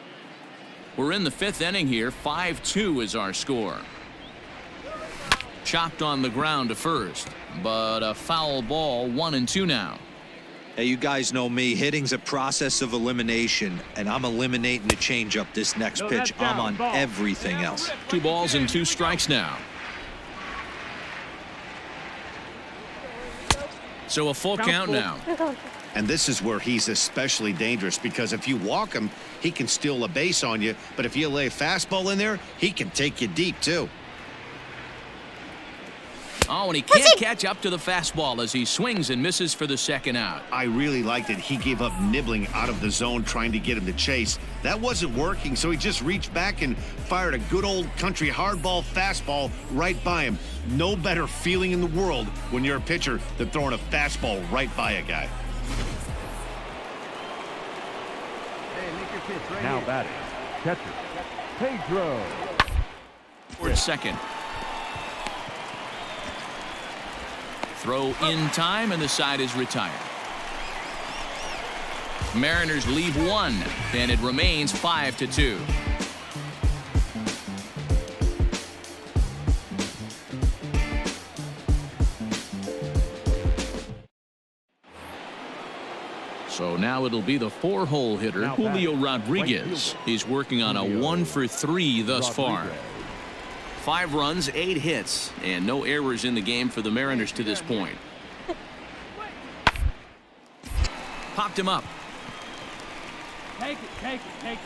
We're in the fifth inning here. 5-2 is our score. Chopped on the ground to first, but a foul ball. 1-2 now. Hey, you guys know me. Hitting's a process of elimination, and I'm eliminating the changeup this next pitch. I'm on everything else. 2 balls and 2 strikes now. So a full count now. And this is where he's especially dangerous, because if you walk him, he can steal a base on you. But if you lay a fastball in there, he can take you deep, too. Oh, and he can't catch up to the fastball as he swings and misses for the second out. I really liked it. He gave up nibbling out of the zone trying to get him to chase. That wasn't working, so he just reached back and fired a good old country hardball fastball right by him. No better feeling in the world when you're a pitcher than throwing a fastball right by a guy. Now batting, catcher, Pedro. Towards second. Throw in time, and the side is retired. Mariners leave 1, and it remains 5-2. So now it'll be the 4-hole hitter, Julio Rodriguez. He's working on a 1-for-3 thus far. 5 runs, 8 hits, and no errors in the game for the Mariners to this point. Popped him up. Take it.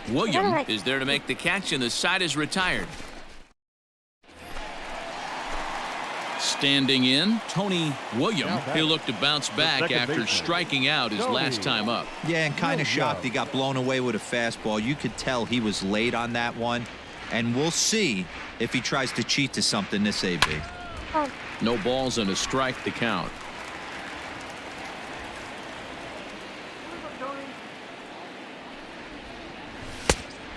William is there to make the catch, and the side is retired. Standing in, Tony William. He'll look to bounce back after striking out his last time up. Yeah, and kind of shocked he got blown away with a fastball. You could tell he was late on that one. And we'll see if he tries to cheat to something this AB. No balls and a strike to count.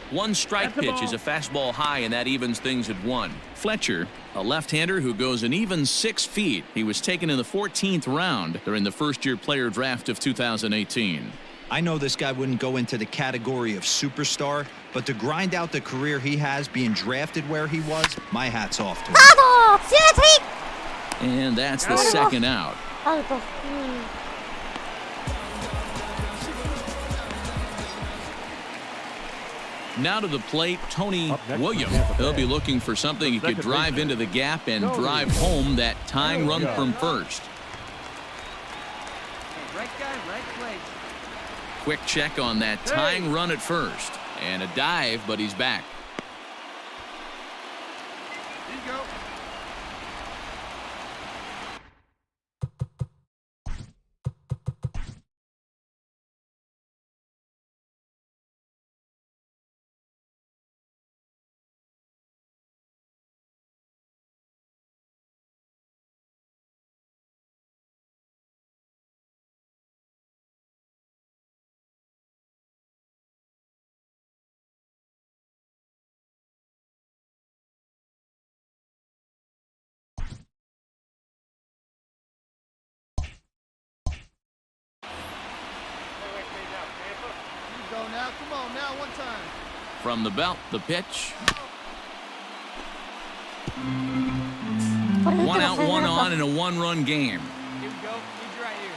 One strike pitch is a fastball high, and that evens things at 1. Fletcher, a left-hander who goes an even 6 feet. He was taken in the 14th round during the first-year player draft of 2018. I know this guy wouldn't go into the category of superstar, but to grind out the career he has being drafted where he was, my hat's off to him. And that's the second out. Now to the plate, Tony William. He'll be looking for something he could drive into the gap and drive home that tying run from first. Right guy, right place. Quick check on that tying run at first. And a dive, but he's back. Come on, now one time. From the belt, the pitch. これ打てば One out, サヨ one ナラ on in a one-run game. Here we go. He's right here.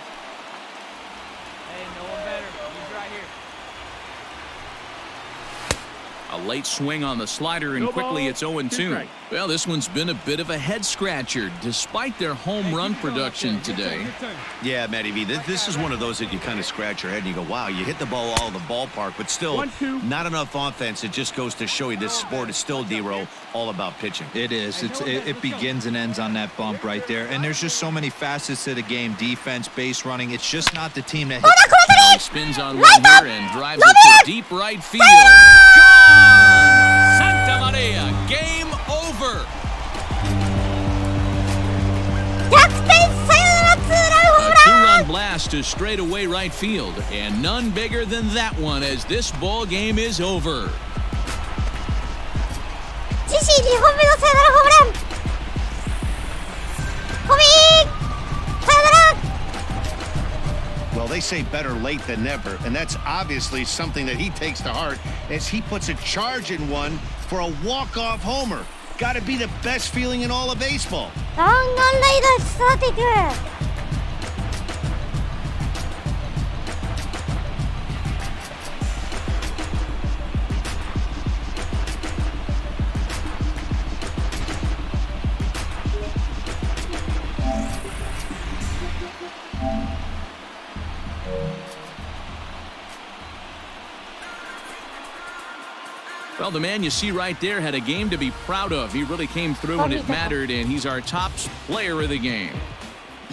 Hey, no one better. He's right here. A late swing on the slider, and quickly it's 0-2. Well, this one's been a bit of a head-scratcher, despite their home run production today. Yeah, Matty V, this is one of those that you kind of scratch your head and you go, wow, you hit the ball all the ballpark, but still not enough offense. It just goes to show you this sport is still, D-Row, all about pitching. It is. It begins and ends on that bump right there. And there's just so many facets to the game. Defense, base running. It's just not the team that hits. He spins on one here and drives it to deep right field. Gone! Santa Maria, game over. 逆転サヨナラツーランホーム A ラン two-run blast to straightaway right field, and none bigger than that one as this ball game is over. 自身2本目のサヨナラホームランコミーサヨナラ Well, they say better late than never, and that's obviously something that he takes to heart as he puts a charge in one for a walk-off homer. Got to be the best feeling in all of baseball. 弾丸ライダースタートいく Well, the man you see right there had a game to be proud of. He really came through when it mattered, and he's our top player of the game.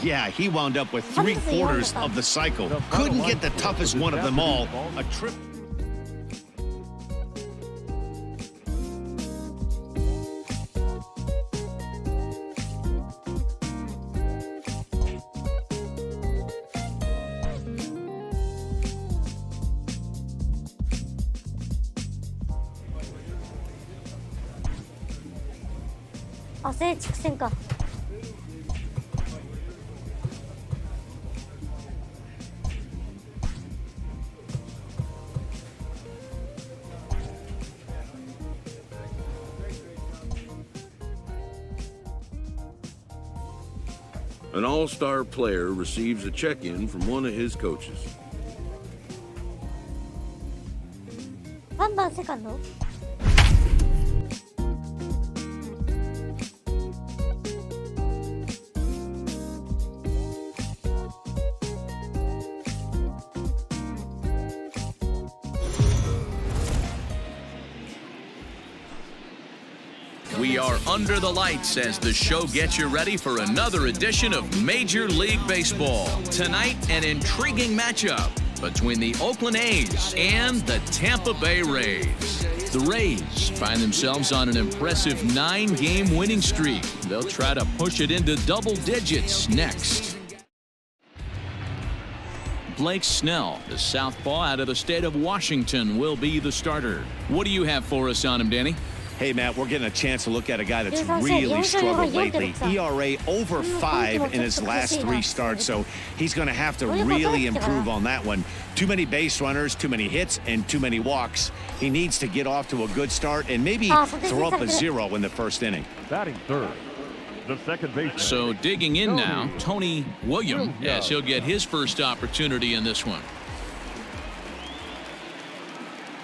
Yeah, he wound up with 3/4 of the cycle. Couldn't get the toughest one of them all. A trip.亜生畜戦か An all-star player receives a check-in from one of his coaches. 3番セカンド We are under the lights as the show gets you ready for another edition of Major League Baseball. Tonight, an intriguing matchup between the Oakland A's and the Tampa Bay Rays. The Rays find themselves on an impressive 9-game winning streak. They'll try to push it into double digits next. Blake Snell, the southpaw out of the state of Washington, will be the starter. What do you have for us on him, Danny? Hey, Matt, we're getting a chance to look at a guy that's really struggled lately. ERA over 5 in his last 3 starts, so he's going to have to really improve on that one. Too many base runners, too many hits, and too many walks. He needs to get off to a good start and maybe throw up a 0 in the first inning. Batting third, the second baseman. So digging in now, Tony Williams, as he'll get his first opportunity in this one.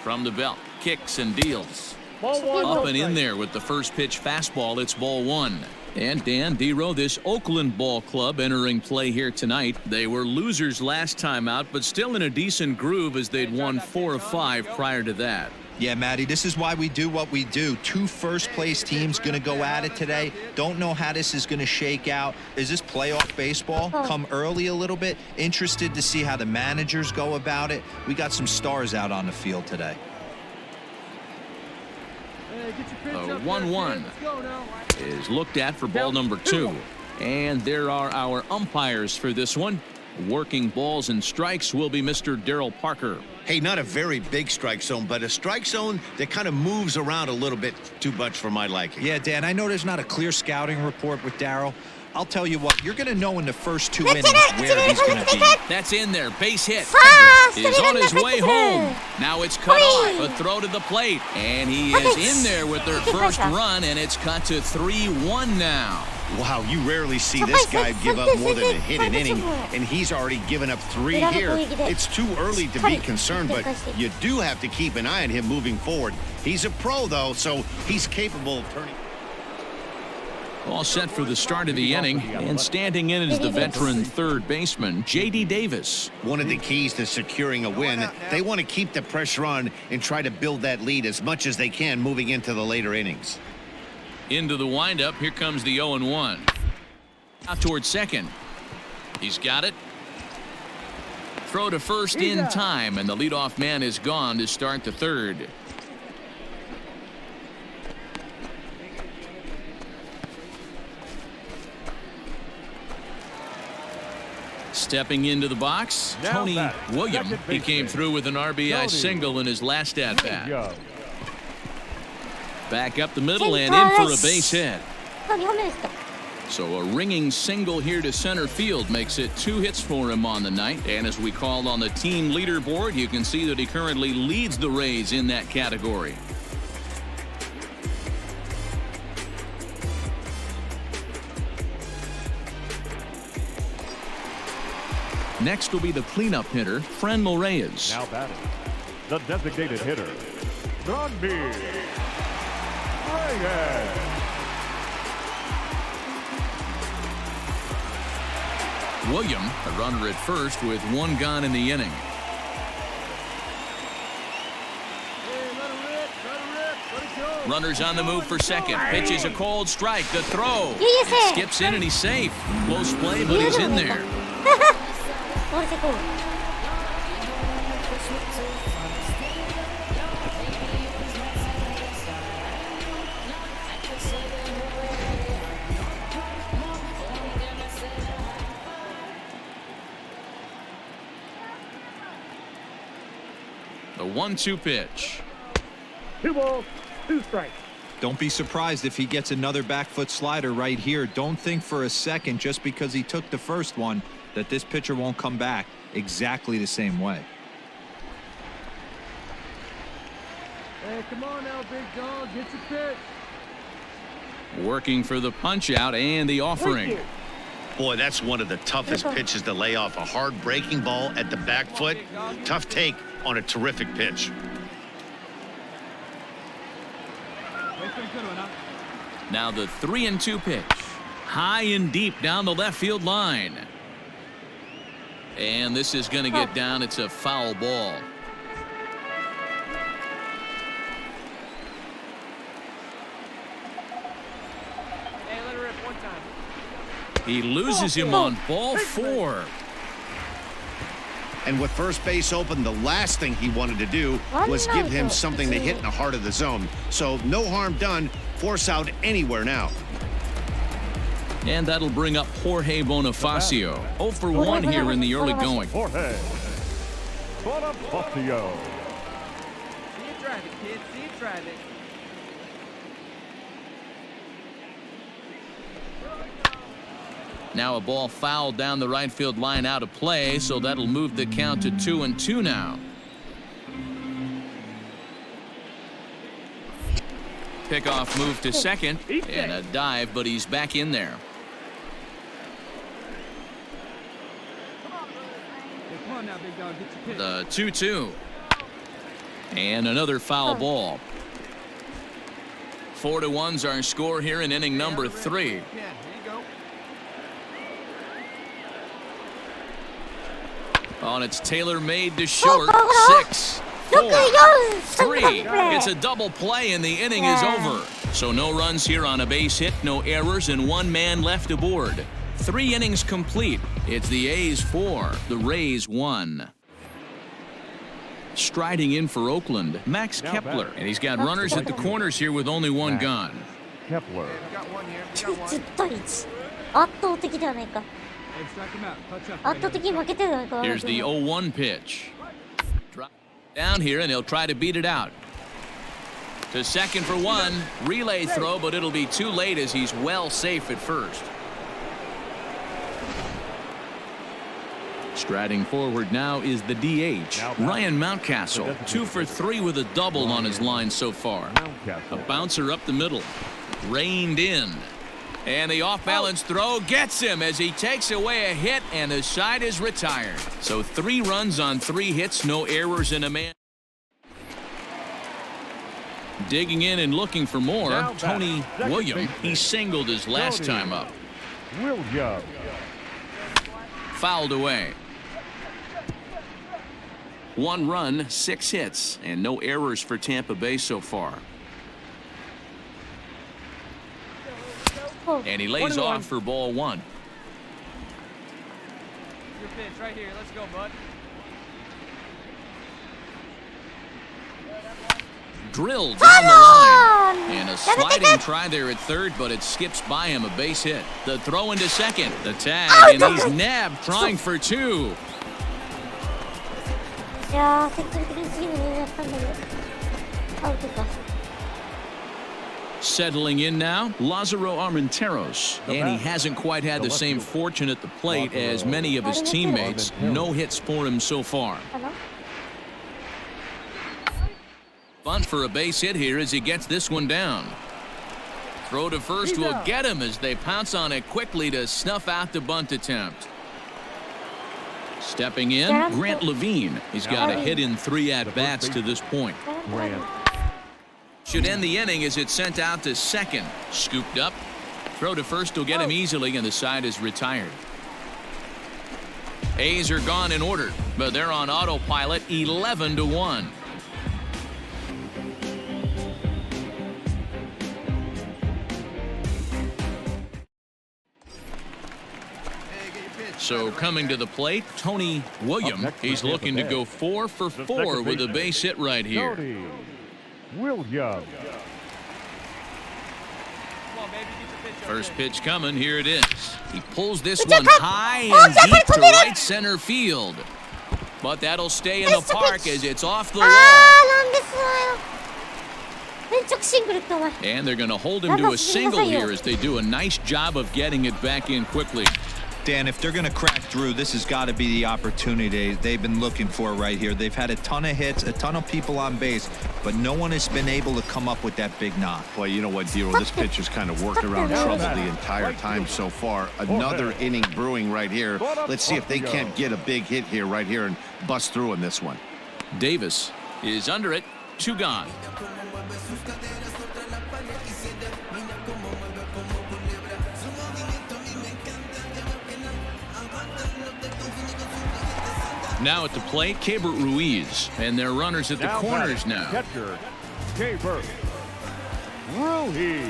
From the belt, kicks and deals. Up and in there with the first pitch fastball. It's ball 1. And Dan Dero, this Oakland ball club entering play here tonight. They were losers last time out, but still in a decent groove as they'd won 4 of 5 prior to that. Yeah, Matty, this is why we do what we do. 2 first-place teams going to go at it today. Don't know how this is going to shake out. Is this playoff baseball? Come early a little bit. Interested to see how the managers go about it. We got some stars out on the field today. The 1-1 is looked at for ball number 2. And there are our umpires for this one. Working balls and strikes will be Mr. Darryl Parker. Hey, not a very big strike zone, but a strike zone that kind of moves around a little bit too much for my liking. Yeah, Dan, I know there's not a clear scouting report with Darryl, I'll tell you what, you're going to know in the first 2 innings where he's going to be. That's in there. Base hit. さあ、 Is on his way home. Now it's cut off. A throw to the plate. And he is in there with their first run, and it's cut to 3-1 now. Wow, you rarely see this guy give up more than a hit an inning, and he's already given up 3 here. It's too early to be concerned, but you do have to keep an eye on him moving forward. He's a pro, though, so he's capable of turning. All set for the start of the inning, and standing in is the veteran third baseman, J.D. Davis. One of the keys to securing a win, they want to keep the pressure on and try to build that lead as much as they can moving into the later innings. Into the windup, here comes the 0-1. Out towards second. He's got it. Throw to first in time, and the leadoff man is gone to start the third. Stepping into the box, Tony William. He came through with an RBI single in his last at-bat. Back up the middle and in for a base hit. So a ringing single here to center field makes it 2 hits for him on the night. And as we call on the team leaderboard, you can see that he currently leads the Rays in that category. Next will be the cleanup hitter, Franmil Reyes. Now batting, the designated hitter, Franmil Reyes. William, a runner at first with 1 gone in the inning. Runners on the move for second. Pitches a cold strike. The throw. It skips in and he's safe. Close play, but he's in there. The 1-2 pitch. 2 balls, 2 strikes. Don't be surprised if he gets another back foot slider right here. Don't think for a second, just because he took the first one, that this pitcher won't come back exactly the same way. Hey, come on now, big dog. Get your pitch. Working for the punch out and the offering. Boy, that's one of the toughest pitches to lay off. A hard breaking ball at the back foot. Tough take on a terrific pitch. Now the 3-2 pitch. High and deep down the left field line. And this is going to get down. It's a foul ball. Hey, let her rip one time. He loses him on ball 4. And with first base open, the last thing he wanted to do was give him something to hit in the heart of the zone. So no harm done. Force out anywhere now. And that'll bring up Jorge Bonifacio. 0 for 1 here in the early going. Jorge Bonifacio. See you drive it, kid. See you drive it. Now a ball fouled down the right field line out of play, so that'll move the count to 2-2 now. Pickoff move to second and a dive, but he's back in there. Come on now, big dog. Get your pitch. The 2-2. And another foul ball. 4-1's our score here in inning number 3. Yeah, here you go. Oh, and it's tailor-made to short. 6, 4, 3. It's a double play, and the inning is over. So no runs here on a base hit, no errors, and 1 man left aboard. 3 innings complete. It's the A's 4, the Rays 1. Striding in for Oakland, Max Kepler, and he's got runners at the corners here with only 1 gone. Kepler. We got one here. We got one. 10対1。圧倒的ではないか。 Hey, strike him out. Touch up. 圧倒的に負けてるじゃないか。 Here's the 0-1 pitch. Drop down here, and he'll try to beat it out. To second for 1. Relay throw, but it'll be too late as he's well safe at first. Striding forward now is the DH, Ryan Mountcastle. 2 for 3 with a double on his line so far. A bouncer up the middle. Reined in. And the off-balance throw gets him as he takes away a hit, and the side is retired. So 3 runs on 3 hits, no errors, and a man. Digging in and looking for more, Tony William. He singled his last time up. Fouled away. 1 run, 6 hits, and no errors for Tampa Bay so far. And he lays off for ball 1. Your pitch right here. Let's go, bud. Drilled down the line. And a sliding try there at third, but it skips by him, a base hit. The throw into second. The tag, and he's nabbed, trying for 2. いやー、積極的に次の狙ったんだけど、アウトか。Settling in now, Lázaro Armenteros. And he hasn't quite had the same fortune at the plate as many of his teammates. No hits for him so far. Bunt for a base hit here as he gets this one down. Throw to first will get him as they pounce on it quickly to snuff out the bunt attempt. Stepping in, Grant Levine. He's got a hit in 3 at-bats to this point. Should end the inning as it's sent out to second. Scooped up. Throw to first will get him easily, and the side is retired. A's are gone in order, but they're on autopilot 11-1. So coming to the plate, Tony William. He's looking to go 4 for 4 with a base hit right here. First pitch coming. Here it is. He pulls this one high and deep to right center field. But that'll stay in the park as it's off the wall. And they're going to hold him to a single here as they do a nice job of getting it back in quickly. Dan, if they're going to crack through, this has got to be the opportunity they've been looking for right here. They've had a ton of hits, a ton of people on base, but no one has been able to come up with that big knock. Well, you know what, Zero? This pitch has kind of worked around trouble the entire time so far. Another inning brewing right here. Let's see if they can't get a big hit here, right here, and bust through in this one. Davis is under it. 2 gone. Now at the plate, Keibert Ruiz, and their runners at the corners now. Catcher, Keibert Ruiz.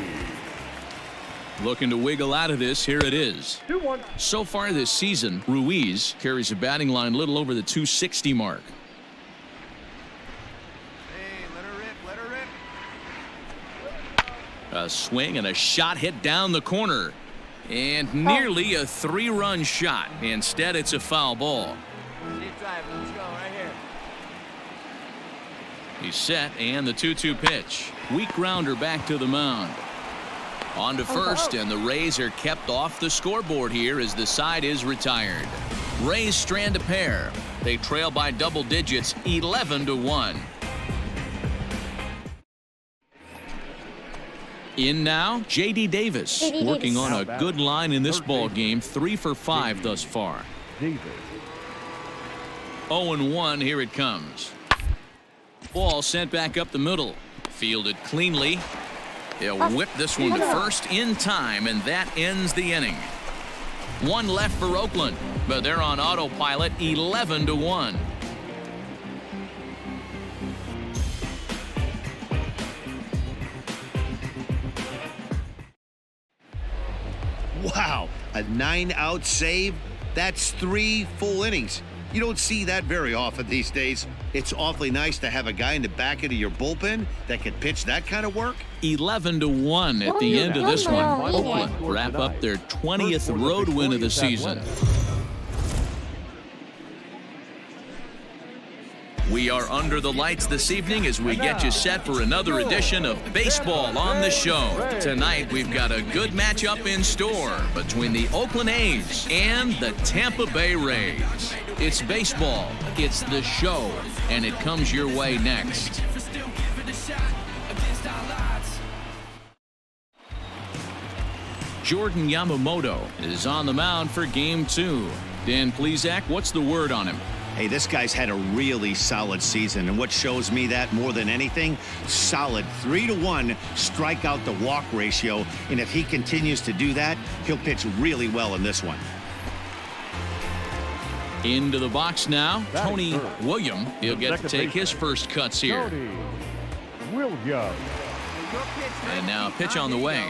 Looking to wiggle out of this, here it is. 2-1. So far this season, Ruiz carries a batting line little over the 260 mark. Hey, let her rip, let her rip. A swing and a shot hit down the corner. And nearly a 3-run shot. Instead, it's a foul ball. Deep drive, let's go, right here. He's set, and the 2-2 pitch. Weak grounder back to the mound. On to first, and the Rays are kept off the scoreboard here as the side is retired. Rays strand a pair. They trail by double digits, 11-1. In now, J.D. Davis, working on a good line in this ball game, 3 for 5 thus far. 0-1, here it comes. Ball sent back up the middle. Fielded cleanly. He'll whip this one to first in time, and that ends the inning. 1 left for Oakland, but they're on autopilot 11-1. Wow, a 9-out save? That's 3 full innings. You don't see that very often these days. It's awfully nice to have a guy in the back end of your bullpen that can pitch that kind of work. 11-1 at the end of this one. Oakland wrap up their 20th road win of the season. We are under the lights this evening as we get you set for another edition of Baseball on the Show. Tonight, we've got a good matchup in store between the Oakland A's and the Tampa Bay Rays. It's baseball, it's the show, and it comes your way next. Jordan Yamamoto is on the mound for Game 2. Dan Plesac, what's the word on him? Hey, this guy's had a really solid season, and what shows me that more than anything, solid 3-to-1 strikeout to walk ratio, and if he continues to do that, he'll pitch really well in this one. Into the box now, Tony William. He'll get to take his first cuts here. Tony Williams. And now pitch on the way.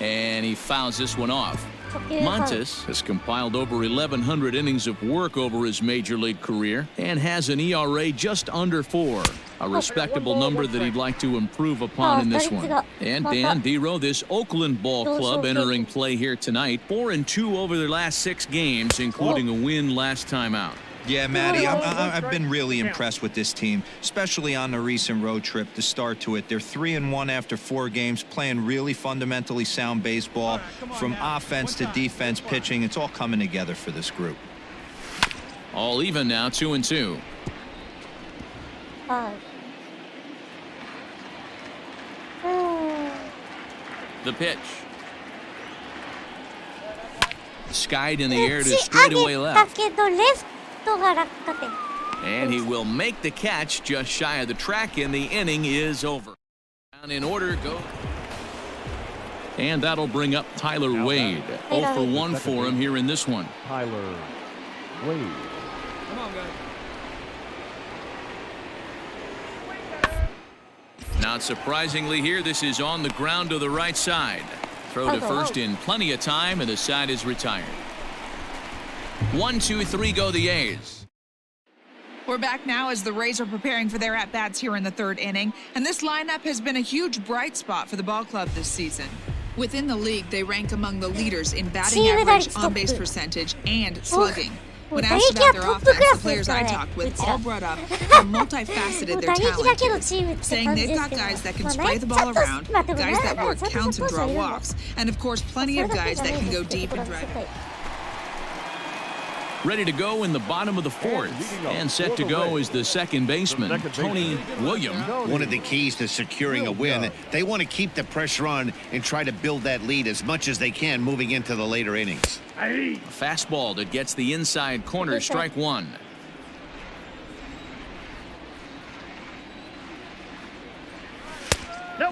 And he fouls this one off. Montes has compiled over 1,100 innings of work over his major league career and has an ERA just under 4, a respectable number that he'd like to improve upon in this one. And Dan Dero, this Oakland ball club entering play here tonight, 4-2 over their last 6 games, including a win last time out. Yeah, Matty, I've been really impressed with this team, especially on the recent road trip. The start to it, they're 3-1 after 4 games, playing really fundamentally sound baseball. From offense to defense, pitching, it's all coming together for this group. All even now, 2-2. The pitch. Skied in the air to straightaway left. And he will make the catch just shy of the track, and the inning is over. Down in order, go. And that'll bring up Tyler Wade. 0 for 1 for him here in this one. Tyler Wade. Come on, guys. Not surprisingly here, this is on the ground to the right side. Throw to first in plenty of time, and the side is retired. 1, 2, 3 go the A's. We're back now as the Rays are preparing for their at-bats here in the 3rd inning, and this lineup has been a huge bright spot for the ball club this season. Within the league, they rank among the leaders in batting average, on-base percentage, and slugging. When asked about their offense, the players I talked with all brought up how multifaceted their talent is, saying they've got guys that can spray the ball around, guys that work counts and draw walks, and of course plenty of guys that can go deep and drive. Ready to go in the bottom of the 4th, and set to go is the second baseman, Tony William. One of the keys to securing a win, they want to keep the pressure on and try to build that lead as much as they can moving into the later innings. A fastball that gets the inside corner, strike 1.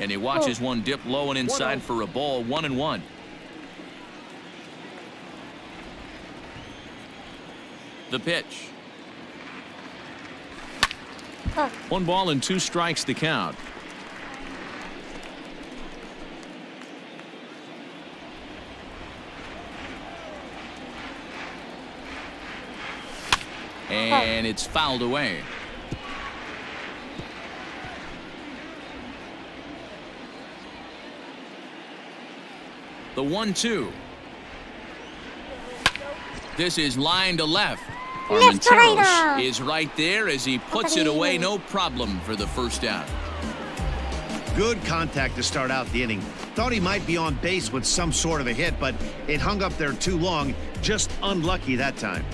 And he watches one dip low and inside for a ball, 1-1. The pitch. 1 ball and 2 strikes to count. And it's fouled away. The 1-2. This is line to left. Armenteros is right there as he puts it away, no problem for the first out. Good contact to start out the inning. Thought he might be on base with some sort of a hit, but it hung up there too long. Just unlucky that time.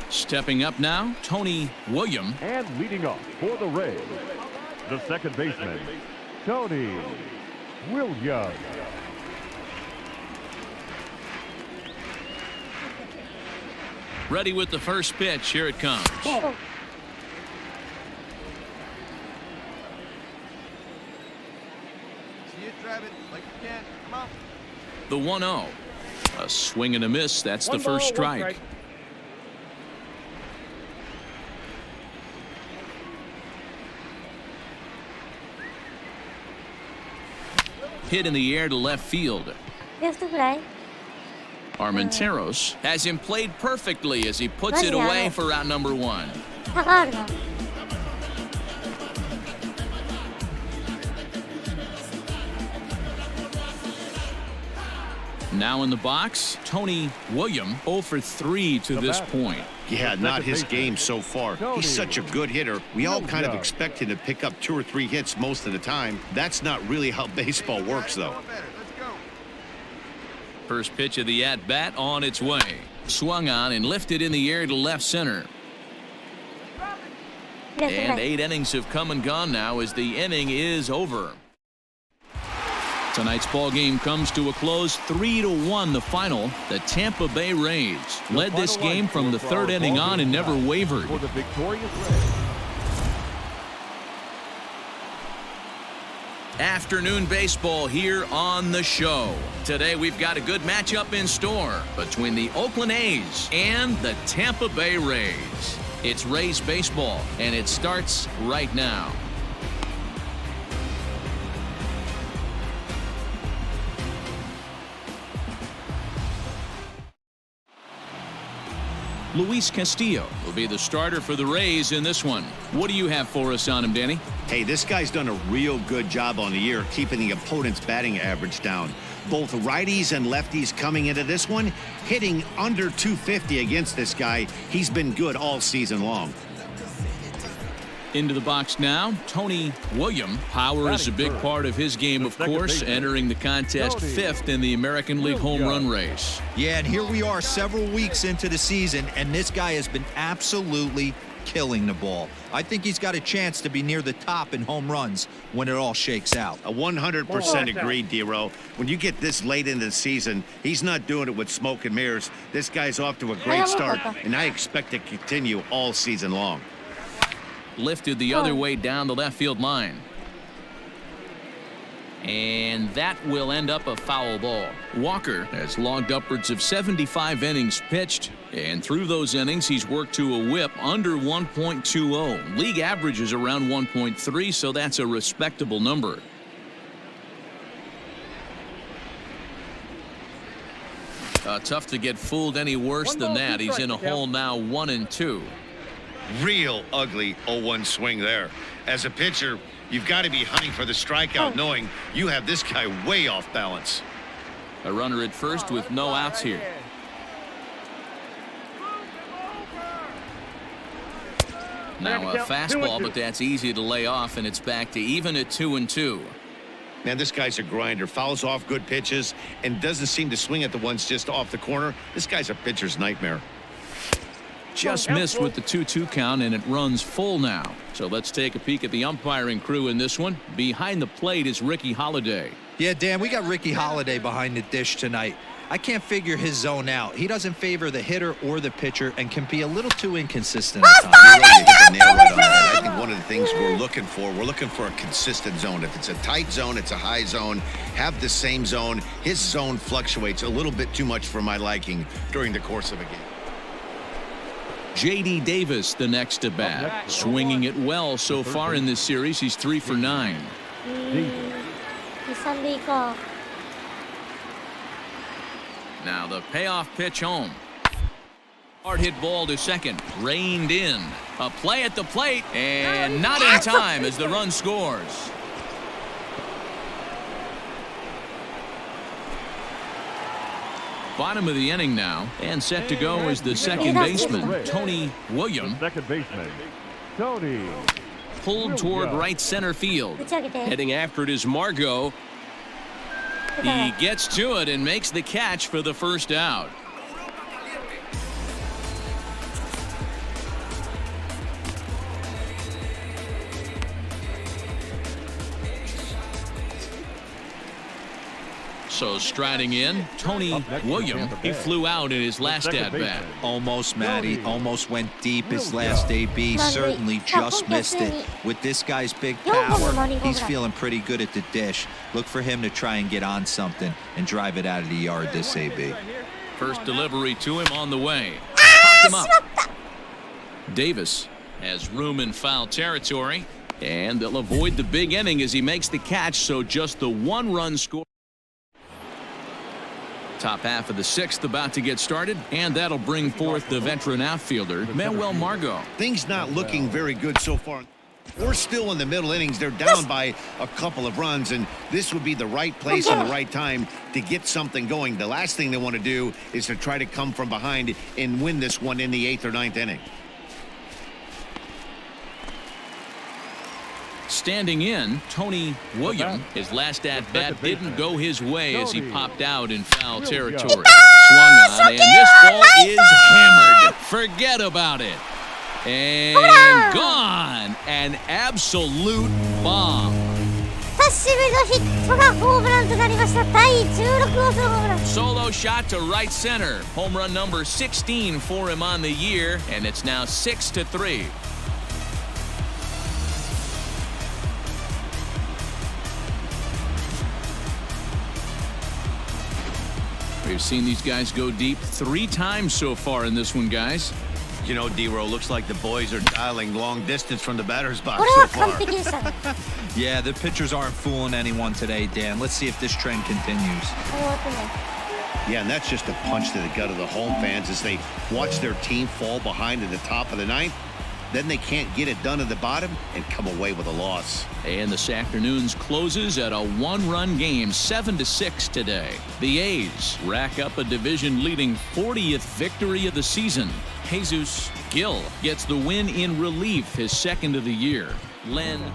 Stepping up now, Tony William. And leading off for the Rays, the second baseman, Tony Williams. Ready with the first pitch. Here it comes. Oh. See it, drive it like you can. Come on. The 1-0. A swing and a miss. That's the first strike. Hit in the air to left field. Armenteros has him played perfectly as he puts it away for out number 1. Now in the box, Tony William, 0 for 3 to this point. Yeah, not his game so far. He's such a good hitter. We all kind of expect him to pick up 2 or 3 hits most of the time. That's not really how baseball works, though. First pitch of the at-bat on its way. Swung on and lifted in the air to left center. And 8 innings have come and gone now as the inning is over. Tonight's ball game comes to a close, 3-1 the final. The Tampa Bay Rays led this game from the 3rd inning on and never wavered. For the victorious Rays. Afternoon baseball here on the show. Today we've got a good matchup in store between the Oakland A's and the Tampa Bay Rays. It's Rays baseball, and it starts right now. Luis Castillo will be the starter for the Rays in this one. What do you have for us on him, Danny? Hey, this guy's done a real good job on the year keeping the opponent's batting average down. Both righties and lefties coming into this one, hitting under 250 against this guy. He's been good all season long. Into the box now, Tony Williams. Power is a big part of his game, of course, entering the contest 5th in the American League home run race. Yeah, and here we are several weeks into the season, and this guy has been absolutely killing the ball. I think he's got a chance to be near the top in home runs when it all shakes out. A 100% agreed, D-Row. When you get this late into the season, he's not doing it with smoke and mirrors. This guy's off to a great start, and I expect to continue all season long. Lifted the other way down the left field line. And that will end up a foul ball. Walker has logged upwards of 75 innings pitched, and through those innings he's worked to a whip under 1.20. League average is around 1.3, so that's a respectable number. Tough to get fooled any worse than that. He's in a hole now, 1-2. Real ugly 0-1 swing there. As a pitcher, you've got to be hunting for the strikeout, knowing you have this guy way off balance. A runner at first with no outs here. Now a fastball, but that's easy to lay off, and it's back to even at 2-2. Man, this guy's a grinder. Fouls off good pitches and doesn't seem to swing at the ones just off the corner. This guy's a pitcher's nightmare. Just missed with the 2-2 count, and it runs full now. So let's take a peek at the umpiring crew in this one. Behind the plate is Ricky Holiday. Yeah, Dan, we got Ricky Holiday behind the dish tonight. I can't figure his zone out. He doesn't favor the hitter or the pitcher and can be a little too inconsistent at times. You're right, you hit the nail right on that. I think one of the things we're looking for a consistent zone. If it's a tight zone, it's a high zone. Have the same zone. His zone fluctuates a little bit too much for my liking during the course of a game. J.D. Davis, the next at bat. Swinging it well so far in this series. He's 3 for 9. Now the payoff pitch home. Hard hit ball to second. Reined in. A play at the plate, and not in time as the run scores. Bottom of the inning now, and set to go is the second baseman, Tony Williams. Second baseman, Tony. Pulled toward right center field. Heading after it is Margot. He gets to it and makes the catch for the first out. So striding in, Tony Williams. He flew out in his last at-bat. Almost, Matty. Almost went deep his last AB. Certainly just missed it. With this guy's big power, he's feeling pretty good at the dish. Look for him to try and get on something and drive it out of the yard this AB. First delivery to him on the way. Popped him up. Davis has room in foul territory, and they'll avoid the big inning as he makes the catch, so just the one-run score. Top half of the 6th about to get started, and that'll bring forth the veteran outfielder, Manuel Margot. Things not looking very good so far. We're still in the middle innings. They're down by a couple of runs, and this would be the right place and the right time to get something going. The last thing they want to do is to try to come from behind and win this one in the 8th or 9th inning. standing in, Tony William. His last at-bat didn't go his way as he popped out in foul territory. Swung on, and this ball is hammered. Forget about it. And gone. An absolute bomb. 久しぶりのヒットがホームランとなりました。第16号ソロホームラン。 Solo shot to right center. Home run number 16 for him on the year, and it's now 6-3. We've seen these guys go deep 3 times so far in this one, guys. You know, D-Row, looks like the boys are dialing long distance from the batter's box so far. Yeah, the pitchers aren't fooling anyone today, Dan. Let's see if this trend continues. Yeah, and that's just a punch to the gut of the home fans as they watch their team fall behind in the top of the ninth. Then they can't get it done at the bottom and come away with a loss. And this afternoon's closes at a 1-run game, 7-6 today. The A's rack up a division-leading 40th victory of the season. Jesus Gil gets the win in relief, his second of the year. Len.3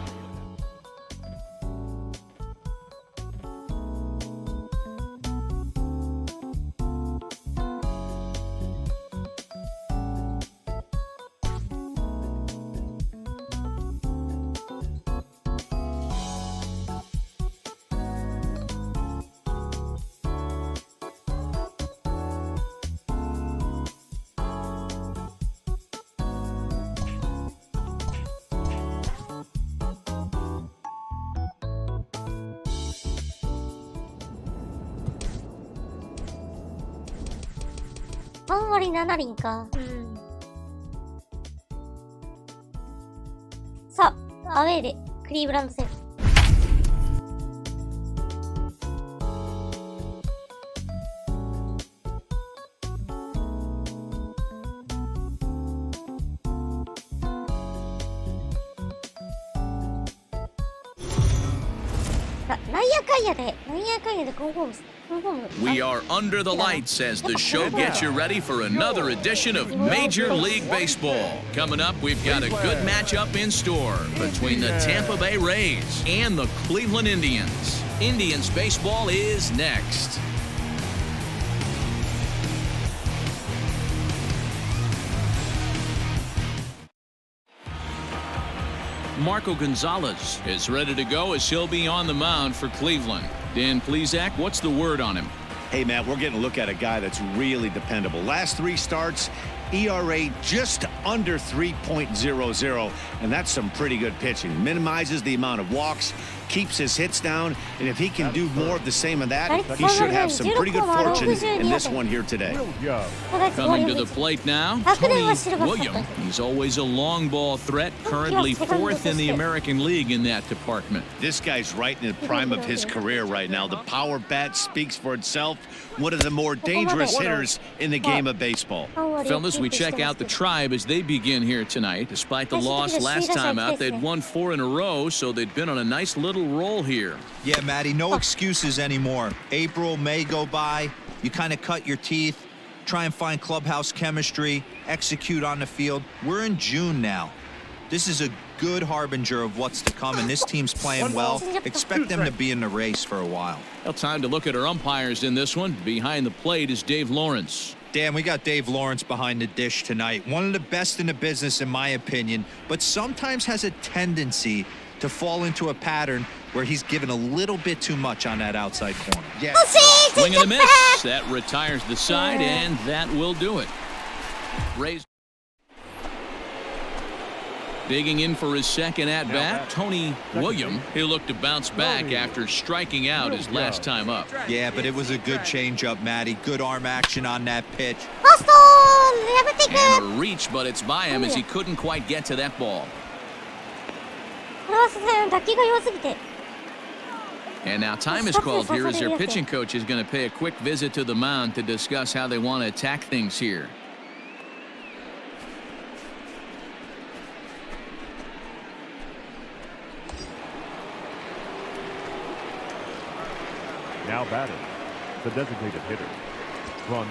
割7厘か。さあ、アウェーでクリーブランド戦。なんやかんやでコンフォーム。We are under the lights as the show gets you ready for another edition of Major League Baseball. Coming up, we've got a good matchup in store between the Tampa Bay Rays and the Cleveland Indians. Indians baseball is next. Marco Gonzalez is ready to go as he'll be on the mound for Cleveland. Dan Plesac, what's the word on him? Hey, Matt, we're getting a look at a guy that's really dependable. Last 3 starts, ERA just under 3.00, and that's some pretty good pitching. Minimizes the amount of walks, keeps his hits down, and if he can do more of the same of that, he should have some pretty good fortune in this one here today. Coming to the plate now, Tony William. He's always a long ball threat, currently 4th in the American League in that department. This guy's right in the prime of his career right now. The power bat speaks for itself. One of the more dangerous hitters in the game of baseball. Fellas, we check out the Tribe as they begin here tonight. Despite the loss last time out, they'd won 4 in a row, so they'd been on a nice little roll here. Yeah, Matty, no excuses anymore. April, May go by. You kind of cut your teeth, try and find clubhouse chemistry, execute on the field. We're in June now. This is a good harbinger of what's to come, and this team's playing well. Expect them to be in the race for a while. Well, time to look at our umpires in this one. Behind the plate is Dave Lawrence. Dan, we got Dave Lawrence behind the dish tonight. One of the best in the business, in my opinion, but sometimes has a tendency to fall into a pattern where he's given a little bit too much on that outside corner. Yeah. Swing and a miss. That retires the side, and that will do it. Rays. Digging in for his second at-bat, Tony William. He looked to bounce back after striking out his last time up. Yeah, but it was a good changeup, Matty. Good arm action on that pitch. And a reach, but it's by him as he couldn't quite get to that ball. And now time is called here as their pitching coach is going to pay a quick visit to the mound to discuss how they want to attack things here. Now batting, the designated hitter,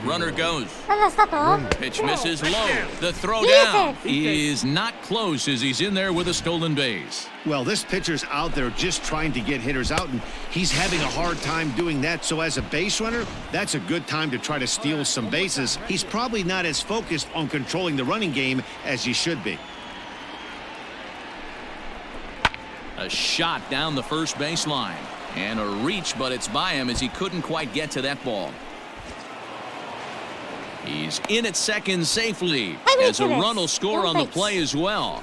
Runner goes. なんだスタート Pitch misses low. The throw down is not close as he's in there with a stolen base. Well, this pitcher's out there just trying to get hitters out, and he's having a hard time doing that. So as a base runner, that's a good time to try to steal some bases. He's probably not as focused on controlling the running game as he should be. A shot down the first baseline. And a reach, but it's by him as he couldn't quite get to that ball. He's in at second safely as a run will score on the play as well.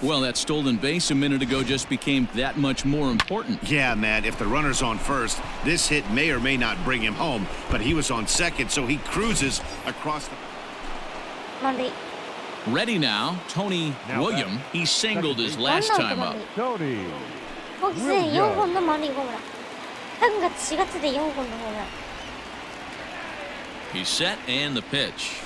Well, that stolen base a minute ago just became that much more important. Yeah, Matt, if the runner's on first, this hit may or may not bring him home, but he was on second, so he cruises across the... Monday. Ready now, Tony William. He singled his last time up. Tony. 今季すでに4本の満塁ホームラン。3月4月で4本のホームラン。 He's set and the pitch.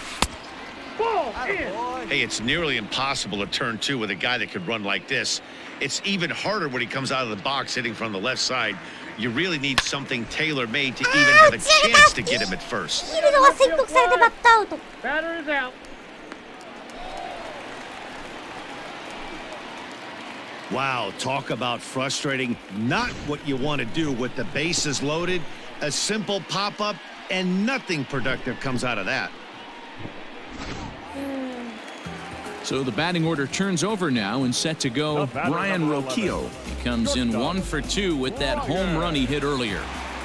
Hey, it's nearly impossible to turn two with a guy that could run like this. It's even harder when he comes out of the box hitting from the left side. You really need something tailor-made to even have a chance to get him at first. フィールドが宣告されてバッターアウト。 Batter is out. Wow, talk about frustrating. Not what you want to do with the bases loaded. A simple pop-up, and nothing productive comes out of that. So the batting order turns over now and set to go Brian Roquillo. He comes in 1 for 2 with that home run he hit earlier.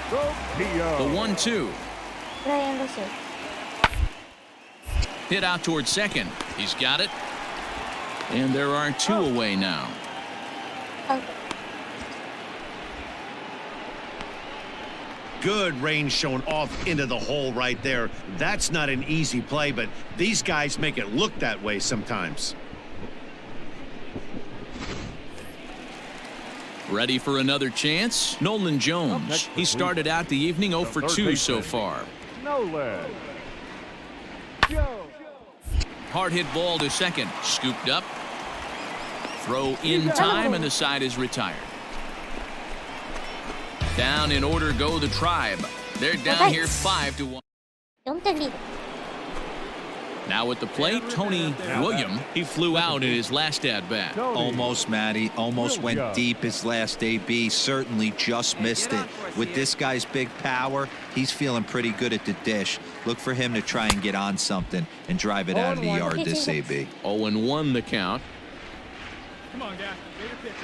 The 1-2. Hit out towards second. He's got it. And there are 2 away now. Good range shown off into the hole right there. That's not an easy play, but these guys make it look that way sometimes. Ready for another chance? Nolan Jones. He started out the evening 0 for 2 so far. Nolan. Hard hit ball to second. Scooped up. Throw in time, and the side is retired. Down in order go the Tribe. They're down here 5-1. 4点リード。 Now at the plate, Tony William. He flew out in his last at-bat. Almost, Matty. Almost went deep his last AB. Certainly just missed it. With this guy's big power, he's feeling pretty good at the dish. Look for him to try and get on something and drive it out of the yard this AB. 0-1 the count. Come on, guy. Get your pitch up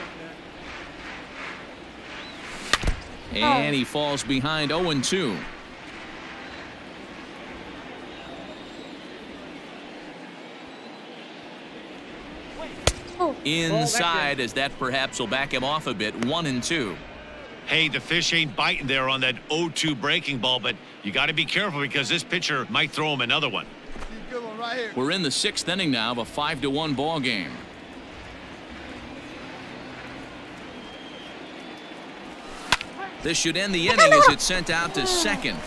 there. And he falls behind 0-2. Inside, as that perhaps will back him off a bit. 1-2. Hey, the fish ain't biting there on that 0-2 breaking ball, but you got to be careful because this pitcher might throw him another one. Good one right here. We're in the 6th inning now of a 5-1 ball game. This should end the inning as it's sent out to second.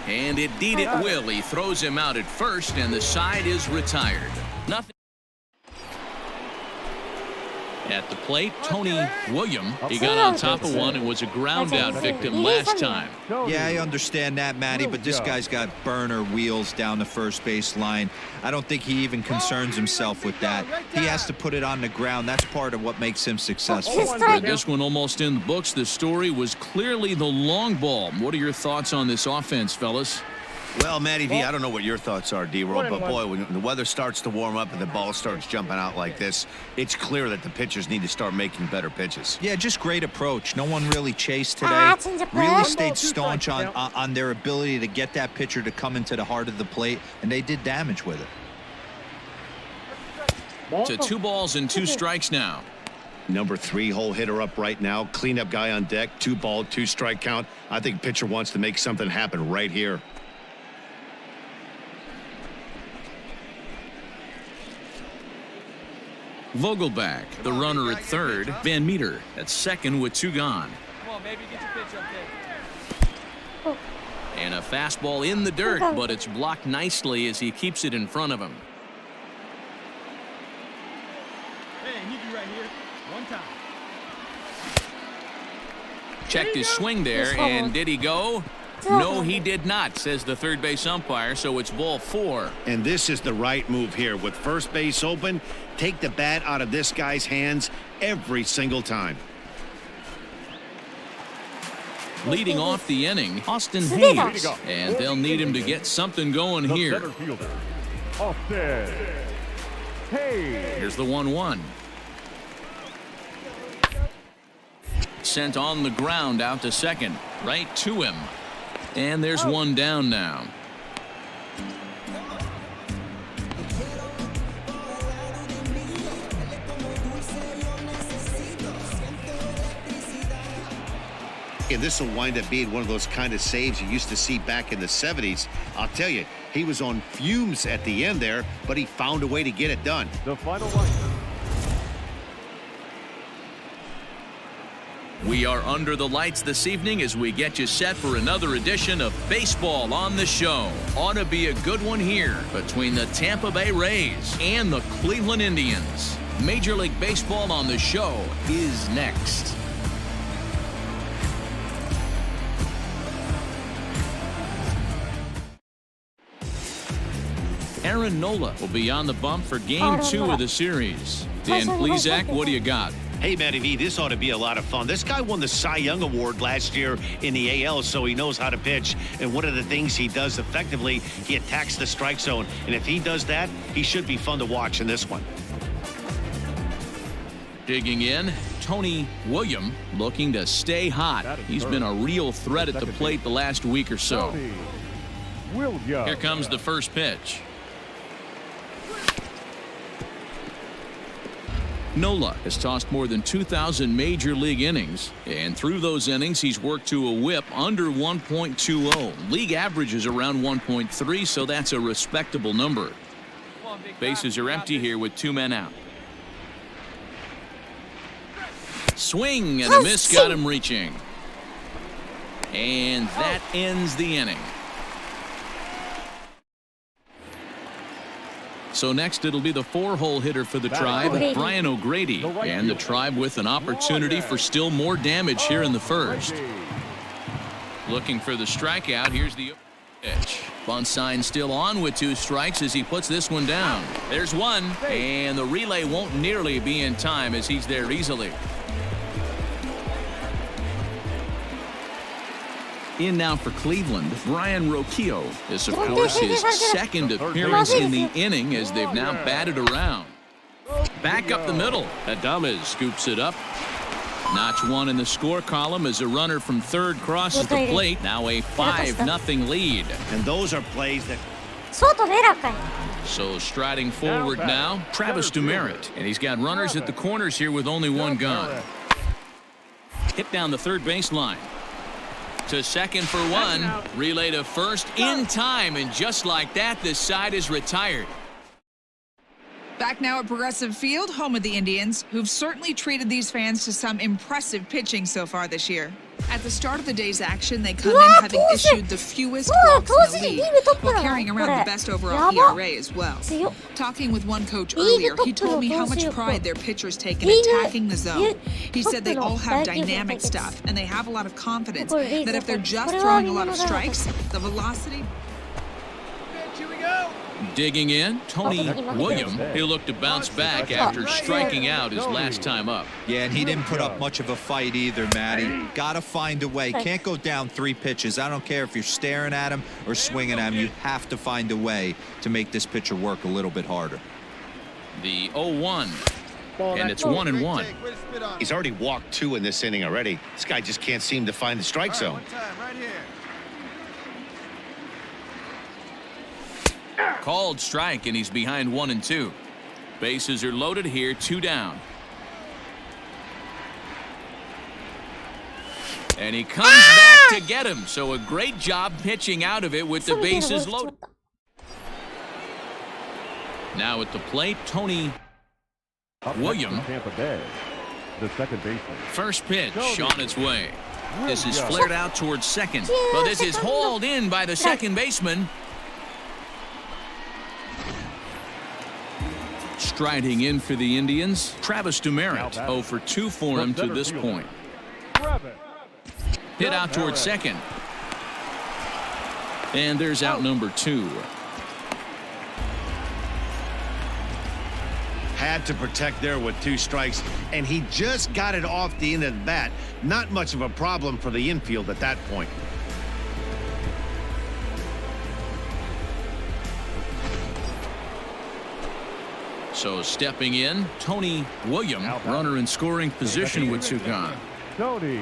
And indeed it will. He throws him out at first, and the side is retired. Nothing. At the plate, Tony William. He got on top of one and was a ground out victim last time. Yeah, I understand that, Matty, but this guy's got burner wheels down the first base line. I don't think he even concerns himself with that. He has to put it on the ground. That's part of what makes him successful. With this one almost in the books, the story was clearly the long ball. What are your thoughts on this offense, fellas? Well, Matty V, I don't know what your thoughts are, D-Roll, but boy, when the weather starts to warm up and the ball starts jumping out like this, it's clear that the pitchers need to start making better pitches. Yeah, just great approach. No one really chased today. Really stayed staunch on their ability to get that pitcher to come into the heart of the plate, and they did damage with it. To 2 balls and 2 strikes now. Number 3 hole hitter up right now. Cleanup guy on deck. 2 ball, 2 strike count. I think pitcher wants to make something happen right here. Vogelback, the runner at third. Van Meter at second with 2 gone. Come on, baby, get your pitch up there. And a fastball in the dirt, but it's blocked nicely as he keeps it in front of him. Hey, you be right here. One time. Checked his swing there, and did he go? No, he did not, says the third base umpire, so it's ball 4. And this is the right move here. With first base open, take the bat out of this guy's hands every single time. Leading off the inning, Austin Hayes. And they'll need him to get something going here. Center fielder, Austin Hayes. Here's the 1-1. Sent on the ground out to second, right to him. And there's one down now. And this will wind up being one of those kind of saves you used to see back in the 70s. I'll tell you, he was on fumes at the end there, but he found a way to get it done. The final line. We are under the lights this evening as we get you set for another edition of Baseball on the Show. Ought to be a good one here between the Tampa Bay Rays and the Cleveland Indians. Major League Baseball on the Show is next. Aaron Nola will be on the bump for Game 2 of the series. Dan Plesac, what do you got? Hey, Matty V, this ought to be a lot of fun. This guy won the Cy Young Award last year in the AL, so he knows how to pitch. And one of the things he does effectively, he attacks the strike zone. And if he does that, he should be fun to watch in this one. Digging in, Tony William looking to stay hot. He's been a real threat at the plate the last week or so. Here comes the first pitch. Nola has tossed more than 2,000 major league innings, and through those innings he's worked to a whip under 1.20. League average is around 1.3, so that's a respectable number. Bases are empty here with 2 men out. Swing and a miss got him reaching. And that ends the inning. So next it'll be the 4-hole hitter for the Tribe, Brian O'Grady, and the Tribe with an opportunity for still more damage here in the first. Looking for the strikeout. Here's the pitch. Bunt sign still on with 2 strikes as he puts this one down. There's one, and the relay won't nearly be in time as he's there easily. In now for Cleveland, Brian Rocchio. This, of course, his second appearance in the inning as they've now batted around. Back up the middle. Adames scoops it up. Notch 1 in the score column as a runner from third crosses the plate. Now a 5-0 lead. And those are plays that... So striding forward now, Travis Demerit. And he's got runners at the corners here with only 1 gone. Hit down the third baseline. To second for 1, relay to first in time, and just like that, this side is retired. Back now at Progressive Field, home of the Indians, who've certainly treated these fans to some impressive pitching so far this year. At the start of the day's action, they come in having issued the fewest walks in the league, while carrying around the best overall ERA as well. Talking with one coach earlier, he told me how much pride their pitchers take in attacking the zone. He said they all have dynamic stuff, and they have a lot of confidence that if they're just throwing a lot of strikes, the velocity... Here we go. Digging in, Tony William. He'll look to bounce back after striking out his last time up. Yeah, and he didn't put up much of a fight either, Matty. Gotta find a way. Can't go down 3 pitches. I don't care if you're staring at him or swinging at him. You have to find a way to make this pitcher work a little bit harder. The 0-1. And it's 1-1. He's already walked 2 in this inning already. This guy just can't seem to find the strike zone. Called strike, and he's behind 1 and 2. Bases are loaded here, 2 down. And he comes back to get him. So a great job pitching out of it with the bases loaded. Now at the plate, Tony William. Tampa Bay, the second baseman. First pitch on its way. This is flared out towards second, but this is hauled in by the second baseman. Striding in for the Indians, Travis Demerit. 0 for 2 for him to this point. Hit out towards second. And there's out number 2. Had to protect there with 2 strikes, and he just got it off the end of the bat. Not much of a problem for the infield at that point. So stepping in, Tony William, runner in scoring position with 2 gone. Tony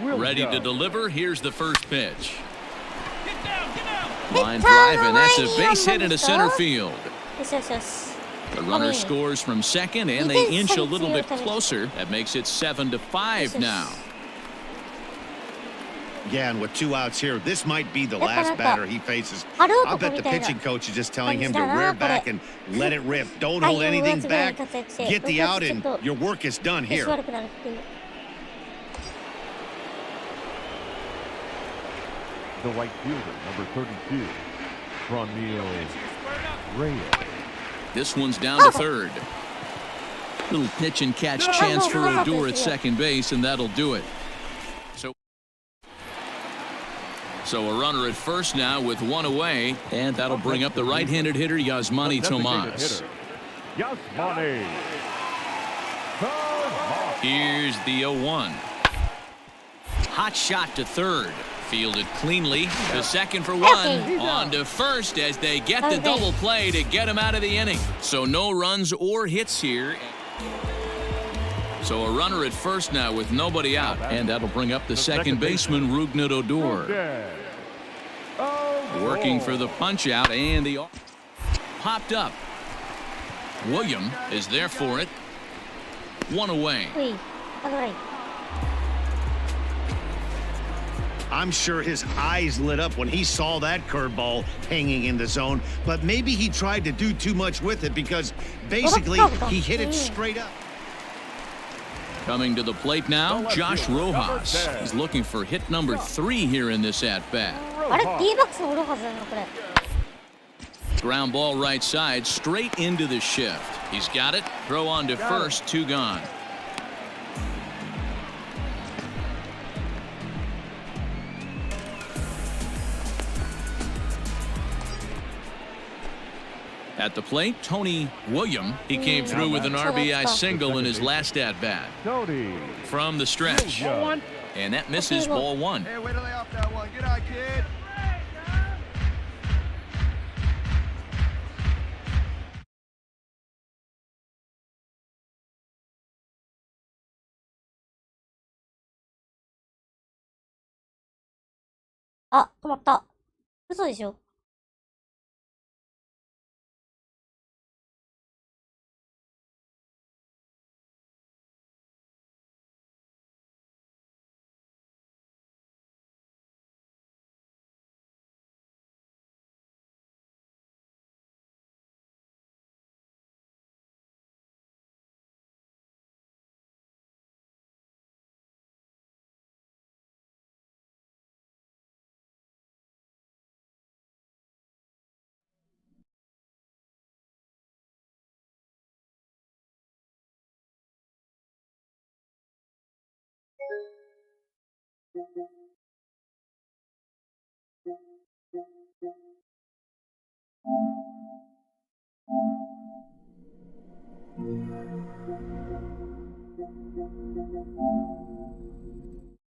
William. Ready to deliver. Here's the first pitch. Get down, get down. Line drive, and that's a base hit into center field. よしよしよし。 The runner scores from second, and they inch a little bit closer. That makes it 7-5 now. Yeah, and with 2 outs here, this might be the last batter he faces. I'll bet the pitching coach is just telling him to rear back and let it rip. Don't hold anything back. Get the out, and your work is done here. The right fielder, number 32, Ronnie Reyes. This one's down to third. Little pitch and catch chance for Odor at second base, and that'll do it. So a runner at first now with 1 away, and that'll bring up the right-handed hitter Yasmani Tomas. Yasmani. Here's the 0-1. Hot shot to third. Fielded cleanly. To second for 1. On to first as they get the double play to get him out of the inning. So no runs or hits here. So a runner at first now with nobody out. And that'll bring up the second baseman, Rougned Odor. Working for the punch out, and the popped up. William is there for it. 1 away. I'm sure his eyes lit up when he saw that curveball hanging in the zone, but maybe he tried to do too much with it because basically he hit it straight up. Coming to the plate now, Josh Rojas. He's looking for hit number 3 here in this at-bat. Ground ball right side, straight into the shift. He's got it. Throw on to first, 2 gone. At the plate, Tony William. He came through with an RBI single in his last at-bat. From the stretch. And that misses ball 1. Hey, wait till they off that one. Get out, kid. Ah, 止まった。嘘でしょ。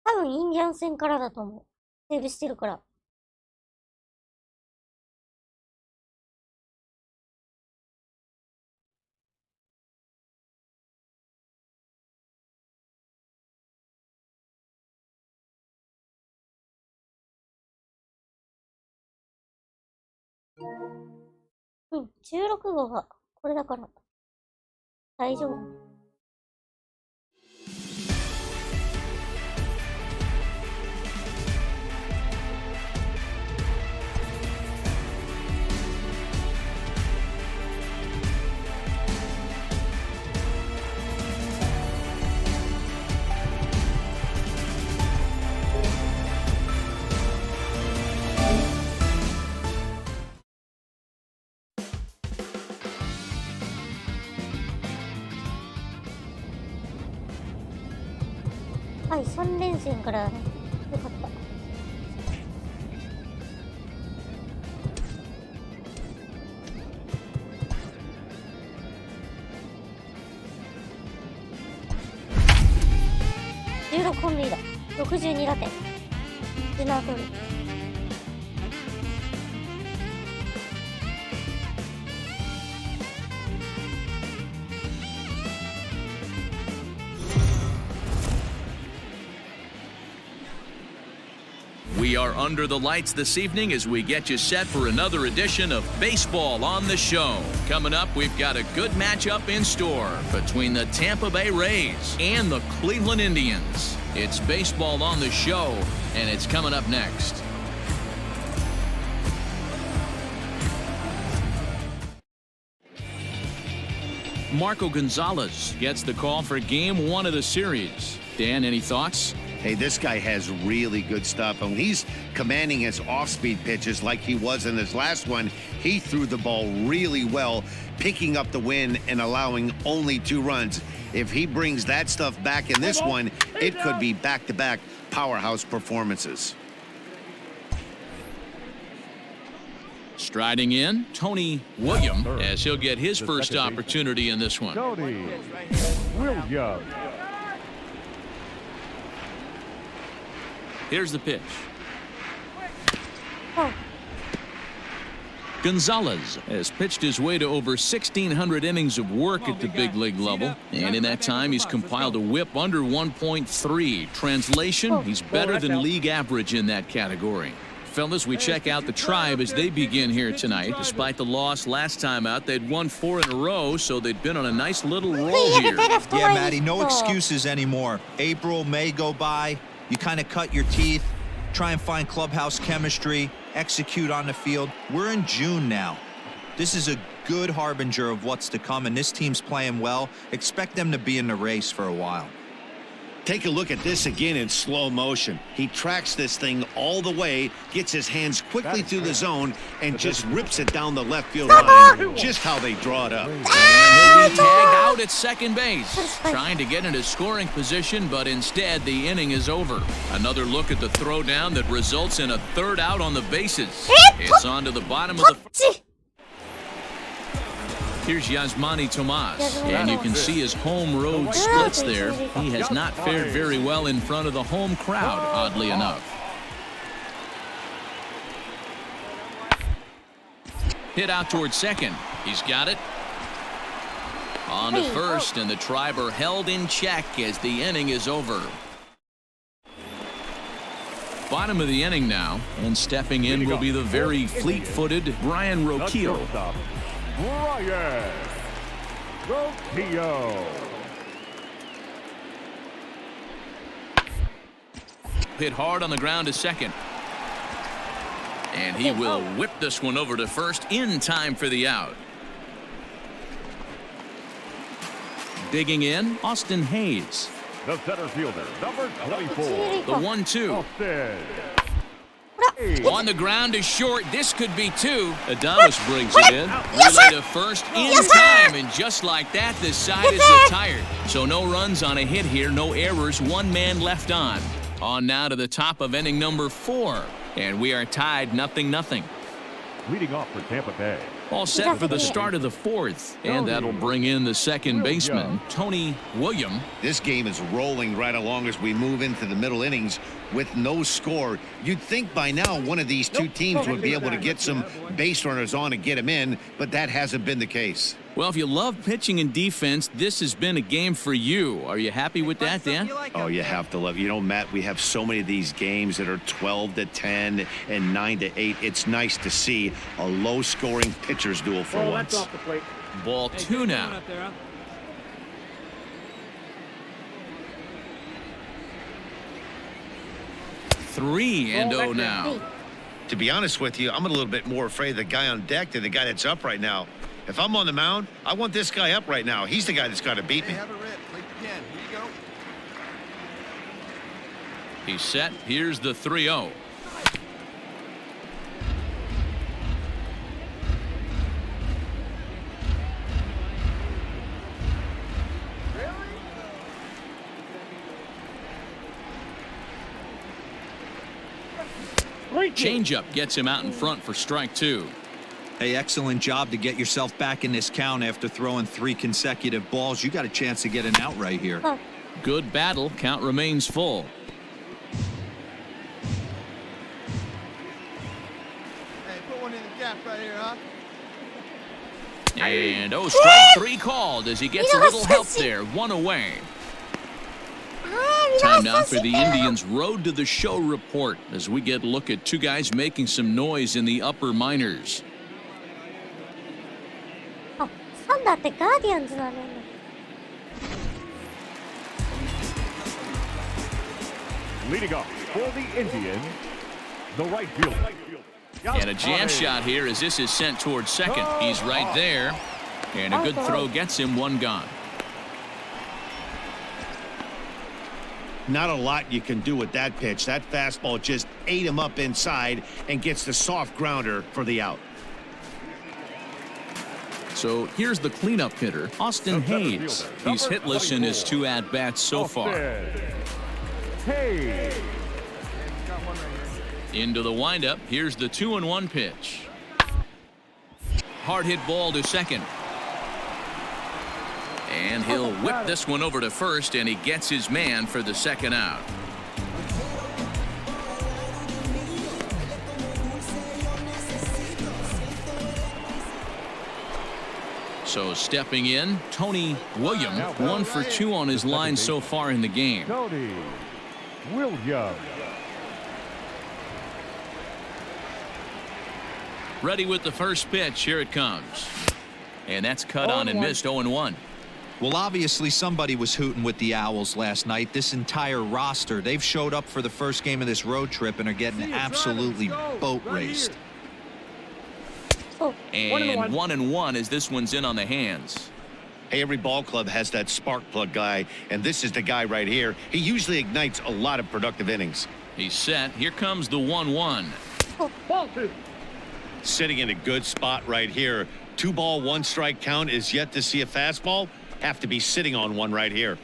多分インディアン戦からだと思う。セーブしてるから。うん、16号がこれだから大丈夫。はい、3連戦からだね。よかった。本塁打、62打点。17盗塁。We are under the lights this evening as we get you set for another edition of Baseball on the Show. Coming up, we've got a good matchup in store between the Tampa Bay Rays and the Cleveland Indians. It's Baseball on the Show, and it's coming up next. Marco Gonzalez gets the call for Game 1 of the series. Dan, any thoughts? Hey, this guy has really good stuff. And when he's commanding his off-speed pitches like he was in his last one, he threw the ball really well, picking up the win and allowing only 2 runs. If he brings that stuff back in this one, it could be back-to-back powerhouse performances. Striding in, Tony Williams, as he'll get his first opportunity in this one. Tony Williams. Here's the pitch. Oh. Gonzalez has pitched his way to over 1,600 innings of work at the big league level, and in that time he's compiled a whip under 1.3. Translation, he's better than league average in that category. Fellas, we check out the Tribe as they begin here tonight. Despite the loss last time out, they'd won 4 in a row, so they'd been on a nice little roll here. Yeah, Matty, no excuses anymore. April, May go by. You kind of cut your teeth, try and find clubhouse chemistry, execute on the field. We're in June now. This is a good harbinger of what's to come, and this team's playing well. Expect them to be in the race for a while. Take a look at this again in slow motion. He tracks this thing all the way, gets his hands quickly through the zone, and just rips it down the left field line. Just how they draw it up. And he'll be tagged out at second base, trying to get into scoring position, but instead the inning is over. Another look at the throwdown that results in a 3rd out on the bases. It's on to the bottom of the... Here's Yasmani Tomas, and you can see his home road splits there. He has not fared very well in front of the home crowd, oddly enough. Hit out towards second. He's got it. On to first, and the Tribe are held in check as the inning is over. Bottom of the inning now, and stepping in will be the very fleet-footed Brian Roquillo. Brian Roquillo. Hit hard on the ground to second. And he will whip this one over to first in time for the out. Digging in, Austin Hayes. The center fielder, number 24. The 1-2. On the ground is short. This could be 2. Adames brings it in. Relay to first in time, and just like that, the side is retired. So no runs on a hit here, no errors, 1 man left on. On now to the top of inning number 4, and we are tied 0-0. Leading off for Tampa Bay. All set for the start of the 4th, and that'll bring in the second baseman, Tony Williams. This game is rolling right along as we move into the middle innings with no score. You'd think by now one of these 2 teams would be able to get some base runners on and get them in, but that hasn't been the case. Well, if you love pitching and defense, this has been a game for you. Are you happy with that, Dan? Oh, you have to love. You know, Matt, we have so many of these games that are 12-10 and 9-8. It's nice to see a low-scoring pitcher's duel for once. Ball 2 now. Three and 0 now. To be honest with you, I'm a little bit more afraid of the guy on deck than the guy that's up right now. If I'm on the mound, I want this guy up right now. He's the guy that's got to beat me. He's set. Here's the 3-0. Changeup gets him out in front for strike 2. Hey, excellent job to get yourself back in this count after throwing 3 consecutive balls. You got a chance to get an out right here. Good battle. Count remains full. Hey, put one in the gap right here, huh? And strike 3 called as he gets a little help there. 1 away. Time now for the Indians' Road to the Show report as we get a look at 2 guys making some noise in the upper minors. あ、サンダーってガーディアンズなのね。Leading up for the Indians, the right fielder. And a jam shot here as this is sent towards second. He's right there. And a good throw gets him 1 gone. Not a lot you can do with that pitch. That fastball just ate him up inside and gets the soft grounder for the out. So here's the cleanup hitter, Austin Hayes. He's hitless in his 2 at-bats so far. Hey. Into the windup. Here's the 2-1 pitch. Hard hit ball to second. And he'll whip this one over to first, and he gets his man for the second out. So stepping in, Tony William, 1 for 2 on his line so far in the game. Tony William. Ready with the first pitch. Here it comes. And that's cut on and missed. 0-1. Well, obviously somebody was hooting with the Owls last night. This entire roster, they've showed up for the first game of this road trip and are getting absolutely boat raced. And 1-1 as this one's in on the hands. Hey, every ball club has that spark plug guy, and this is the guy right here. He usually ignites a lot of productive innings. He's set. Here comes the 1-1. Sitting in a good spot right here. 2 ball, 1 strike count is yet to see a fastball. Have to be sitting on one right here.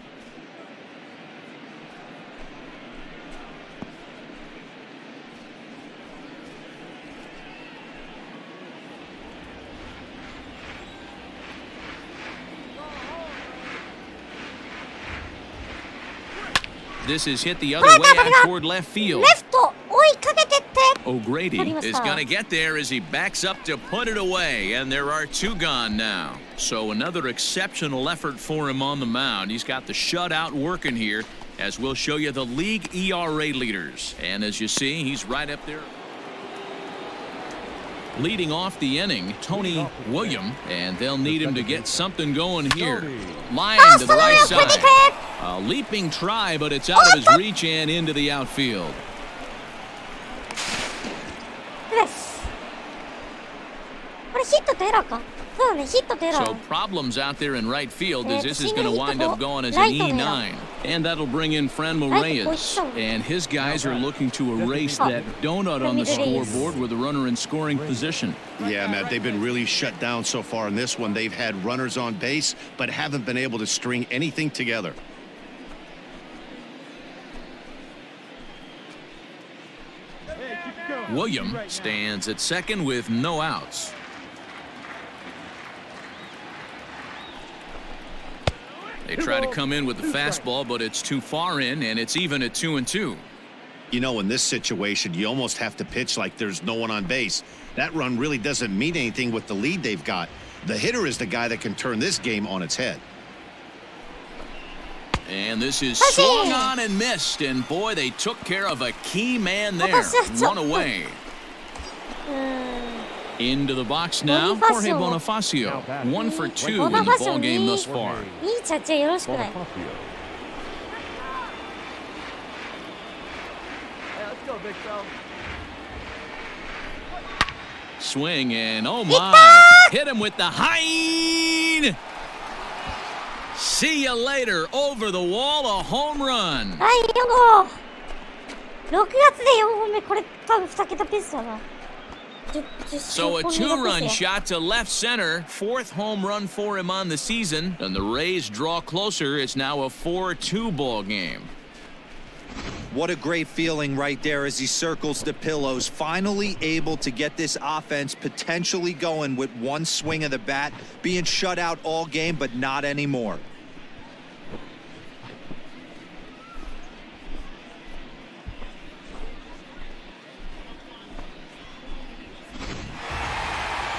This is hit the other way out toward left field. O'Grady is going to get there as he backs up to put it away, and there are 2 gone now. So another exceptional effort for him on the mound. He's got the shutout working here, as we'll show you the league ERA leaders. And as you see, he's right up there. Leading off the inning, Tony William, and they'll need him to get something going here. Line to the right side. A leaping try, but it's out of his reach and into the outfield. So problems out there in right field as this is going to wind up going as an E9. And that'll bring in Franmil Reyes. And his guys are looking to erase that donut on the scoreboard with a runner in scoring position. Yeah, Matt, they've been really shut down so far in this one. They've had runners on base, but haven't been able to string anything together. William stands at second with no outs. They try to come in with the fastball, but it's too far in, and it's even at 2-2. You know, in this situation, you almost have to pitch like there's no one on base. That run really doesn't mean anything with the lead they've got. The hitter is the guy that can turn this game on its head. And this is swung on and missed, and boy, they took care of a key man there. 1 away. Into the box now, Jorge Bonifacio. 1 for 2 in the ball game thus far. Swing and oh my! Hit him with the high. See you later. Over the wall, a home run. 6月で4本目、これ多分2桁ペースだな。So a 2-run shot to left center. 4th home run for him on the season. And the Rays draw closer. It's now a 4-2 ball game. What a great feeling right there as he circles the pillows. Finally able to get this offense potentially going with 1 swing of the bat. Being shut out all game, but not anymore.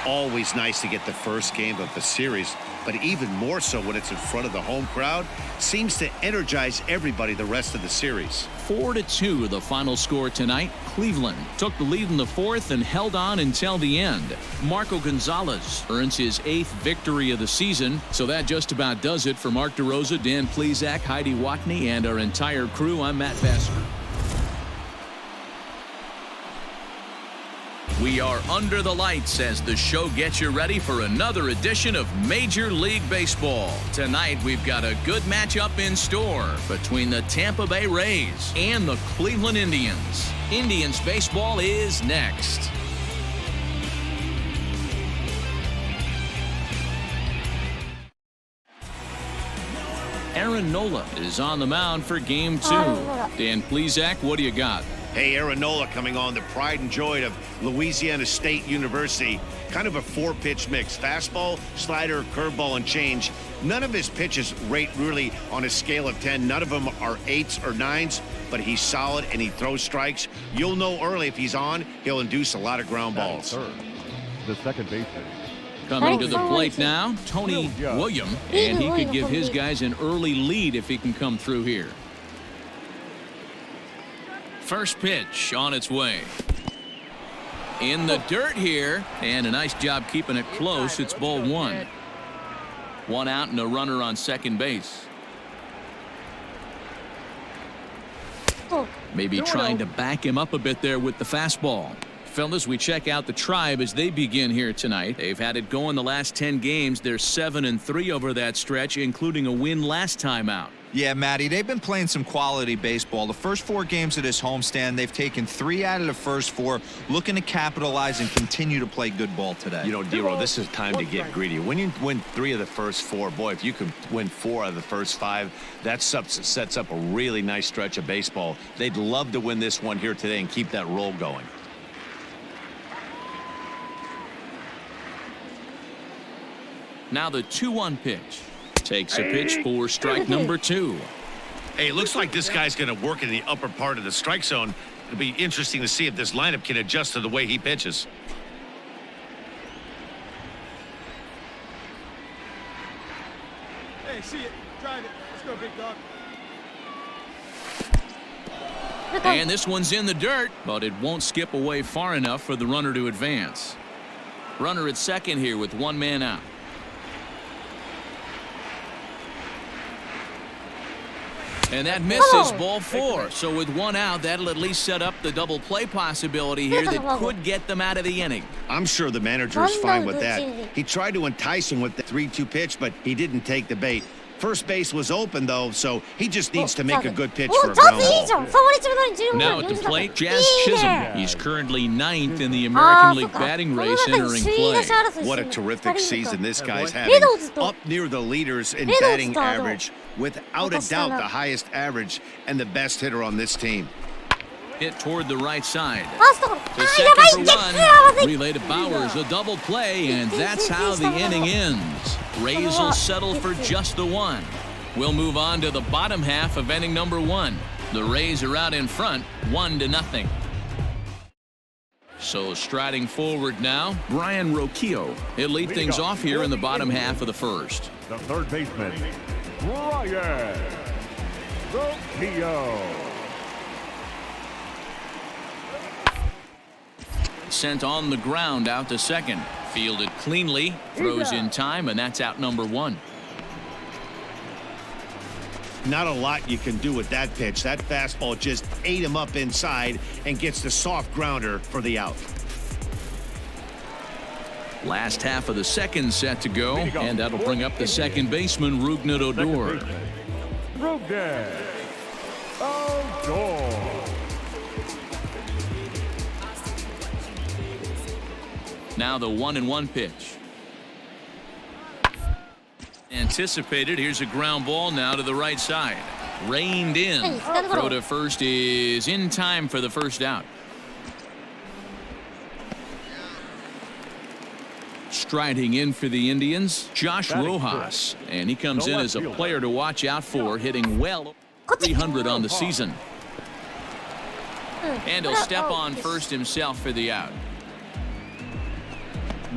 always nice to get the first game of the series, but even more so when it's in front of the home crowd. Seems to energize everybody the rest of the series. 4-2 the final score tonight. Cleveland took the lead in the fourth and held on until the end. Marco Gonzalez earns his 8th victory of the season. So that just about does it for Mark DeRosa, Dan Plesac, Heidi Watney, and our entire crew. I'm Matt Vassar. We are under the lights as the show gets you ready for another edition of Major League Baseball. Tonight, we've got a good matchup in store between the Tampa Bay Rays and the Cleveland Indians. Indians baseball is next. Aaron Nola is on the mound for Game 2. Dan Plesac, what do you got? Hey, Aaron Nola coming on, the pride and joy of Louisiana State University. Kind of a 4-pitch mix. Fastball, slider, curveball, and change. None of his pitches rate really on a scale of 10. None of them are 8s or 9s, but he's solid and he throws strikes. You'll know early if he's on, he'll induce a lot of ground balls. Third, the second baseman. Coming to the plate now, Tony William, and he could give his guys an early lead if he can come through here. First pitch on its way. In the dirt here, and a nice job keeping it close. It's ball 1. 1 out and a runner on second base. Maybe trying to back him up a bit there with the fastball. Fellas, we check out the Tribe as they begin here tonight. They've had it going the last 10 games. They're 7-3 over that stretch, including a win last time out. Yeah, Matty, they've been playing some quality baseball. The first 4 games of this homestand, they've taken 3 out of the first 4, looking to capitalize and continue to play good ball today. You know, Dero, this is time to get greedy. When you win 3 of the first 4, boy, if you can win 4 out of the first 5, that sets up a really nice stretch of baseball. They'd love to win this one here today and keep that roll going. Now the 2-1 pitch. Takes a pitch for strike number 2. Hey, it looks like this guy's going to work in the upper part of the strike zone. It'll be interesting to see if this lineup can adjust to the way he pitches. Hey, see it. Drive it. Let's go, big dog. And this one's in the dirt, but it won't skip away far enough for the runner to advance. Runner at second here with 1 man out. And that misses, ball 4. So with 1 out, that'll at least set up the double play possibility here that could get them out of the inning. I'm sure the manager is fine with that. He tried to entice him with the 3-2 pitch, but he didn't take the bait. First base was open, though, so he just needs to make a good pitch for a ground ball. Now at the plate, Jazz Chisholm. He's currently 9th in the American League batting race entering play. What a terrific season this guy's having. Up near the leaders in batting average. Without a doubt, the highest average and the best hitter on this team. Hit toward the right side. To second for 1. Relay to Bowers, a double play, and that's how the inning ends. Rays will settle for just the 1. We'll move on to the bottom half of inning number 1. The Rays are out in front, 1-0. So striding forward now, Brian Roquillo. He'll lead things off here in the bottom half of the first. The third baseman, Brian Roquillo. Sent on the ground out to second. Fielded cleanly, throws in time, and that's out number 1. Not a lot you can do with that pitch. That fastball just ate him up inside and gets the soft grounder for the out. Last half of the second set to go, and that'll bring up the second baseman, Rougned Odor. Rougned Odor. Now the 1-1 pitch. Anticipated. Here's a ground ball now to the right side. Reined in. Throw to first is in time for the first out. Striding in for the Indians, Josh Rojas, and he comes in as a player to watch out for, hitting well 300 on the season. And he'll step on first himself for the out.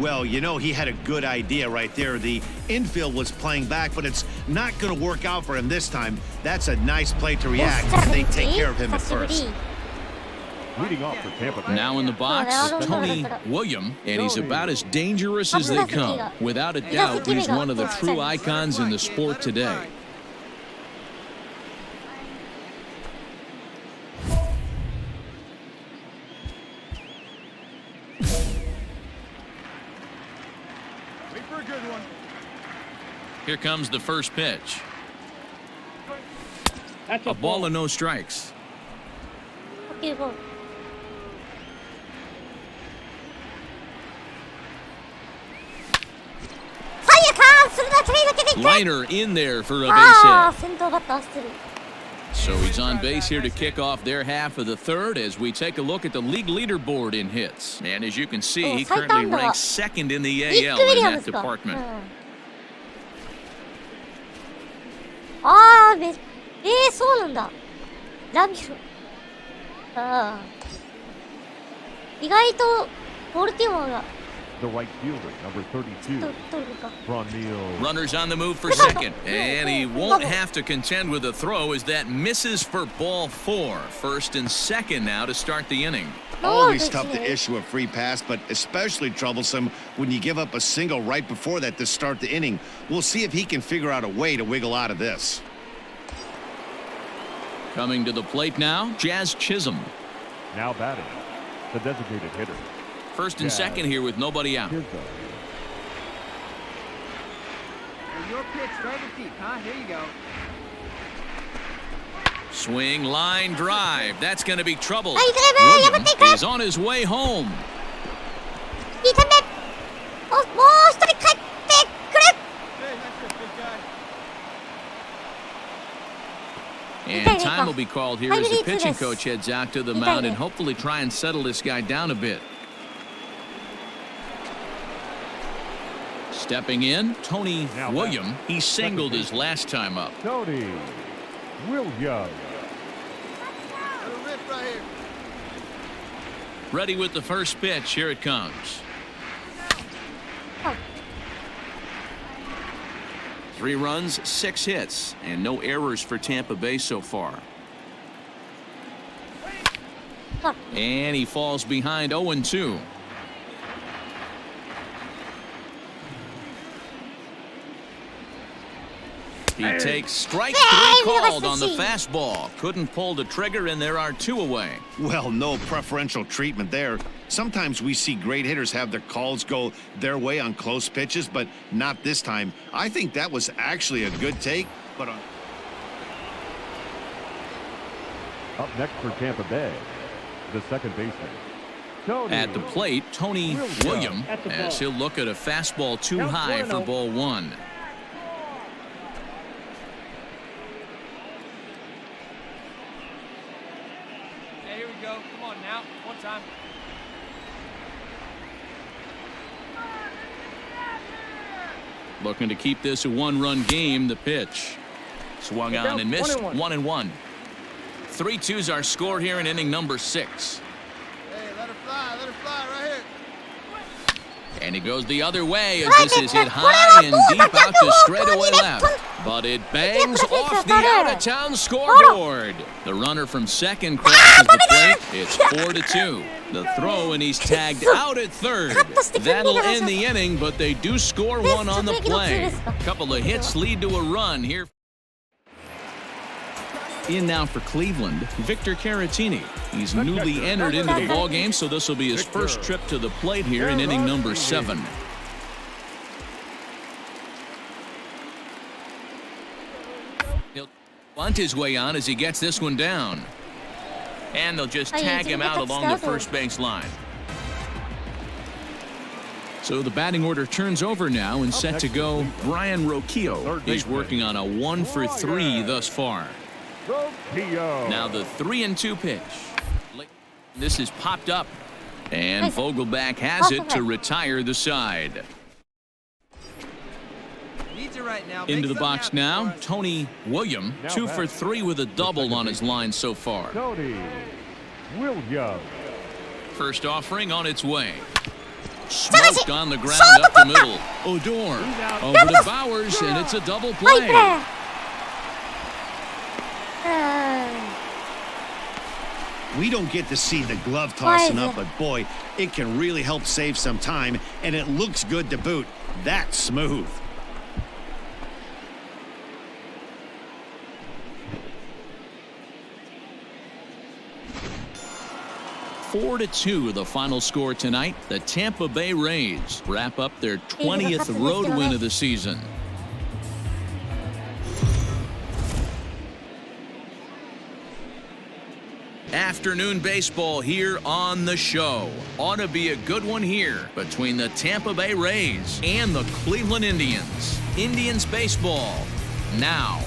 Well, you know, he had a good idea right there. The infield was playing back, but it's not going to work out for him this time. That's a nice play to react, and they take care of him at first. Leading off for Tampa Bay. Now in the box, Tony William, and he's about as dangerous as they come. Without a doubt, he's one of the true icons in the sport today. Wait for a good one. Here comes the first pitch. A ball and no strikes. Okay, go. Liner in there for a base hit. 先頭バッター出塁。 So he's on base here to kick off their half of the third as we take a look at the league leaderboard in hits. And as you can see, he currently ranks second in the AL in that department. ああ、そうなんだ。ラミロ。ああ。意外とボルティモアが。 The right fielder, number 32. Runners on the move for second, and he won't have to contend with a throw as that misses for ball 4. First and second now to start the inning. Always tough to issue a free pass, but especially troublesome when you give up a single right before that to start the inning. We'll see if he can figure out a way to wiggle out of this. Coming to the plate now, Jazz Chisholm. Now batting, the designated hitter. First and second here with nobody out. Your pitch, drive it deep, huh? Here you go. Swing, line, drive. That's going to be trouble. William is on his way home. And time will be called here as the pitching coach heads out to the mound and hopefully try and settle this guy down a bit. Stepping in, Tony William. He singled his last time up. Tony William. Ready with the first pitch. Here it comes. 3 runs, 6 hits, and no errors for Tampa Bay so far. And he falls behind 0-2. He takes strike 3 called on the fastball. Couldn't pull the trigger, and there are 2 away. Well, no preferential treatment there. Sometimes we see great hitters have their calls go their way on close pitches, but not this time. I think that was actually a good take, but Up next for Tampa Bay, the second baseman. Tony. At the plate, Tony William, as he'll look at a fastball too high for ball 1. Here we go. Come on now. One time. Looking to keep this a 1-run game. The pitch. Swung on and missed. 1-1. 3-2's our score here in inning number 6. Hey, let her fly right here. And he goes the other way as this is hit high and deep out to straightaway left. But it bangs off the out-of-town scoreboard. The runner from second crosses the plate. It's 4-2. The throw, and he's tagged out at third. That'll end the inning, but they do score 1 on the play. Couple of hits lead to a run here. In now for Cleveland, Victor Caratini. He's newly entered into the ballgame, so this will be his first trip to the plate here in inning number 7. He'll bunt his way on as he gets this one down. And they'll just tag him out along the first base line. So the batting order turns over now and set to go Brian Roquillo. He's working on a 1-for-3 thus far. Now the 3-2 pitch. This is popped up, and Vogelback has it to retire the side. Into the box now, Tony William, 2-for-3 with a double on his line so far. Tony William. First offering on its way. Smoked on the ground up the middle. Odor over to Bowers, and it's a double ファインプレ play. ー。We don't get to see the glove tossing Why is up, but boy, it can really help save some time, and it looks good to boot. That's smooth. 4-2, the final score tonight. The Tampa Bay Rays wrap up their 20th road win of the season. Afternoon baseball here on the show. Ought to be a good one here between the Tampa Bay Rays and the Cleveland Indians. Indians baseball now.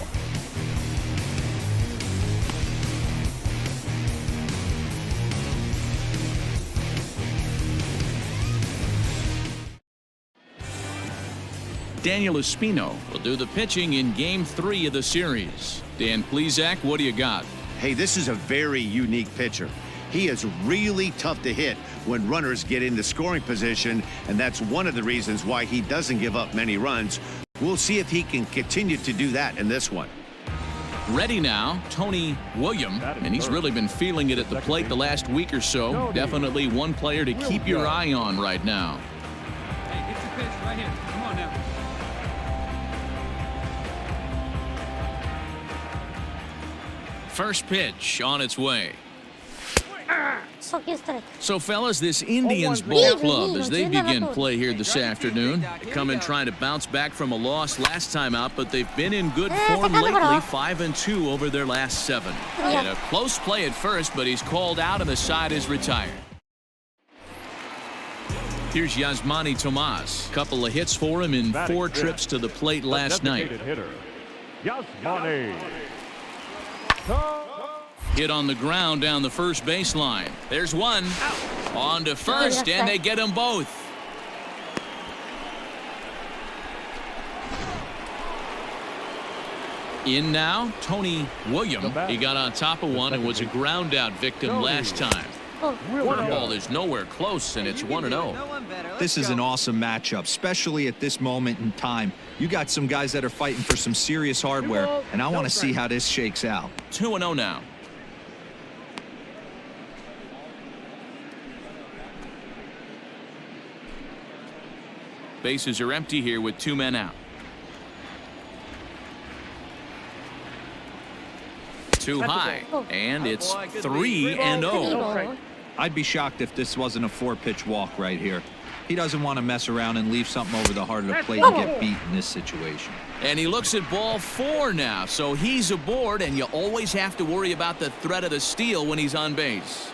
Daniel Espino will do the pitching in Game 3 of the series. Dan Plesac, what do you got? Hey, this is a very unique pitcher. He is really tough to hit when runners get into scoring position, and that's one of the reasons why he doesn't give up many runs. We'll see if he can continue to do that in this one. Ready now, Tony William, and he's really been feeling it at the plate the last week or so. Definitely one player to keep your eye on right now. Hey, get your pitch right here. Come on now. First pitch on its way. 初球ストライク。 So, fellas, this Indians ball club, as they begin play here this afternoon, come in trying to bounce back from a loss last time out, but they've been in good form lately, 5-2 over their last 7. And a close play at first, but he's called out and the side is retired. Here's Yasmani Tomas. Couple of hits for him in 4 trips to the plate last night. Yasmani. Hit on the ground down the first baseline. There's one. On to first, and they get them both. In now, Tony William. He got on top of one and was a ground out victim last time. Ball is nowhere close, and it's 1-0. This is an awesome matchup, especially at this moment in time. You got some guys that are fighting for some serious hardware, and I want to see how this shakes out. 2-0 now. Bases are empty here with 2 men out. 2 high, and it's 3-0. I'd be shocked if this wasn't a 4-pitch walk right here. He doesn't want to mess around and leave something over the heart of the plate and get beat in this situation. And he looks at ball 4 now, so he's aboard, and you always have to worry about the threat of the steal when he's on base.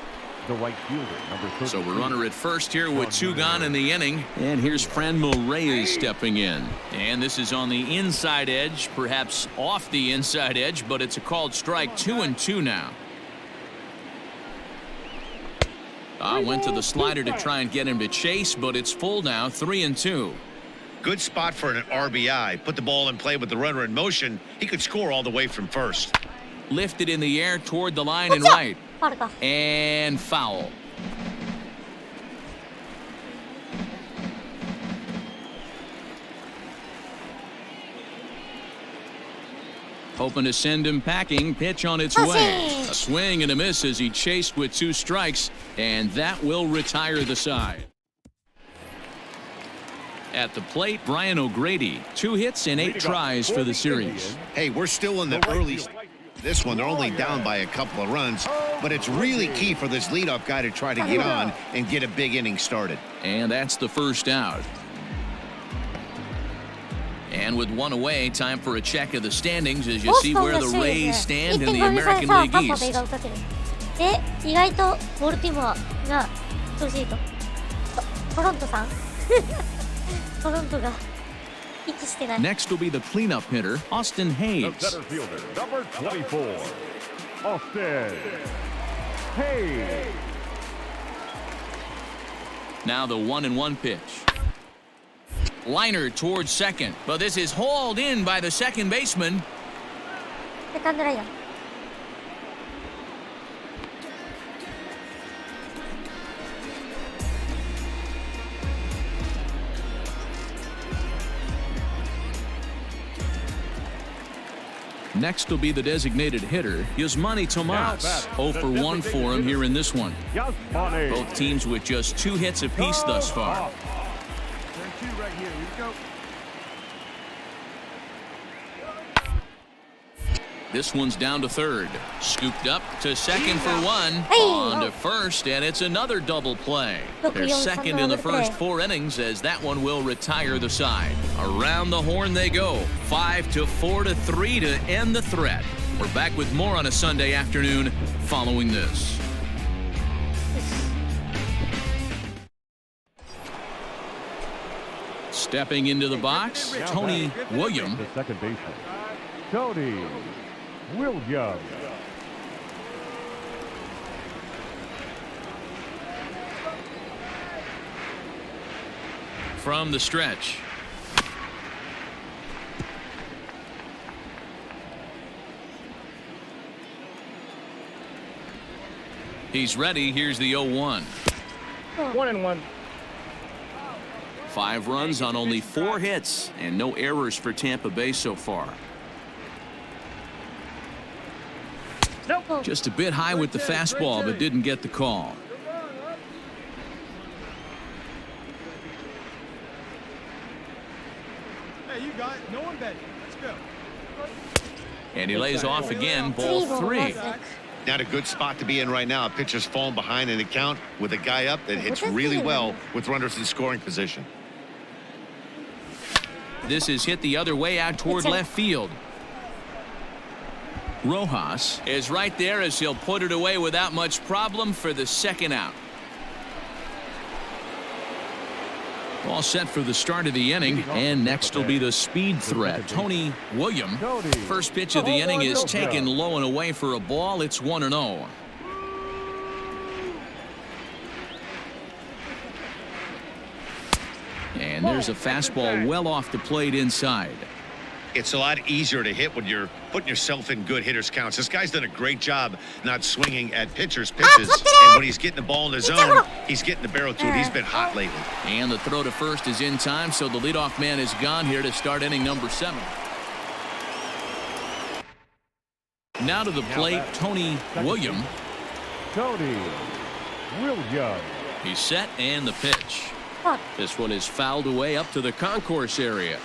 The right fielder, number 13. So we're runner at first here with 2 gone in the inning. And here's Franmil Reyes stepping in. And this is on the inside edge, perhaps off the inside edge, but it's a called strike. 2-2 now. Went to the slider to try and get him to chase, but it's full now. 3-2. Good spot for an RBI. Put the ball in play with the runner in motion. He could score all the way from first. Lifted in the air toward the line and right. And foul. Hoping to send him packing. Pitch on its way. A swing and a miss as he chased with 2 strikes, and that will retire the side. At the plate, Brian O'Grady. 2 hits and 8 tries for the series. Hey, we're still in the early this one. They're only down by a couple of runs, but it's really key for this leadoff guy to try to get on and get a big inning started. And that's the first out. And with 1 away, time for a check of the standings as you see where the Rays stand in the American League East. で、意外とボルティモアが調子いいと。トロントさんトロントが息してない。 Next will be the cleanup hitter, Austin Hayes. The center fielder, number 24, Austin Hayes. Now the 1-1 pitch. Liner towards second, but this is hauled in by the second baseman. セカンドライナー。Next will be the designated hitter, Yasmani Tomas. 0 for 1 for him here in this one. Both teams with just 2 hits apiece thus far. Turn 2 right here. Here we go. This one's down to third. Scooped up to second for 1. Hey. On to first, and it's another double play. They're second in the first 4 innings as that one will retire the side. Around the horn they go. 5 to 4 to 3 to end the threat. We're back with more on a Sunday afternoon following this. Stepping into the box, Tony William. The second baseman, Tony Williams. From the stretch. He's ready. Here's the 0-1. 1-1. 5 runs on only 4 hits and no errors for Tampa Bay so far. Nope. Just a bit high with the fastball, but didn't get the call. Hey, you got it. No one bet. Let's go. And he lays off again, ball 3. Not a good spot to be in right now. A pitcher's falling behind in the count with a guy up that hits really well with runners in scoring position. This is hit the other way out toward left field. Rojas is right there as he'll put it away without much problem for the second out. All set for the start of the inning, and next will be the speed threat, Tony William. First pitch of the inning is taken low and away for a ball. It's 1-0. And there's a fastball well off the plate inside. It's a lot easier to hit when you're putting yourself in good hitters counts. This guy's done a great job not swinging at pitchers' pitches. And when he's getting the ball in the zone, he's getting the barrel to it. He's been hot lately. And the throw to first is in time, so the leadoff man is gone here to start inning number 7. Now to the plate, Tony William. Tony Williams. He's set and the pitch. This one is fouled away up to the concourse area.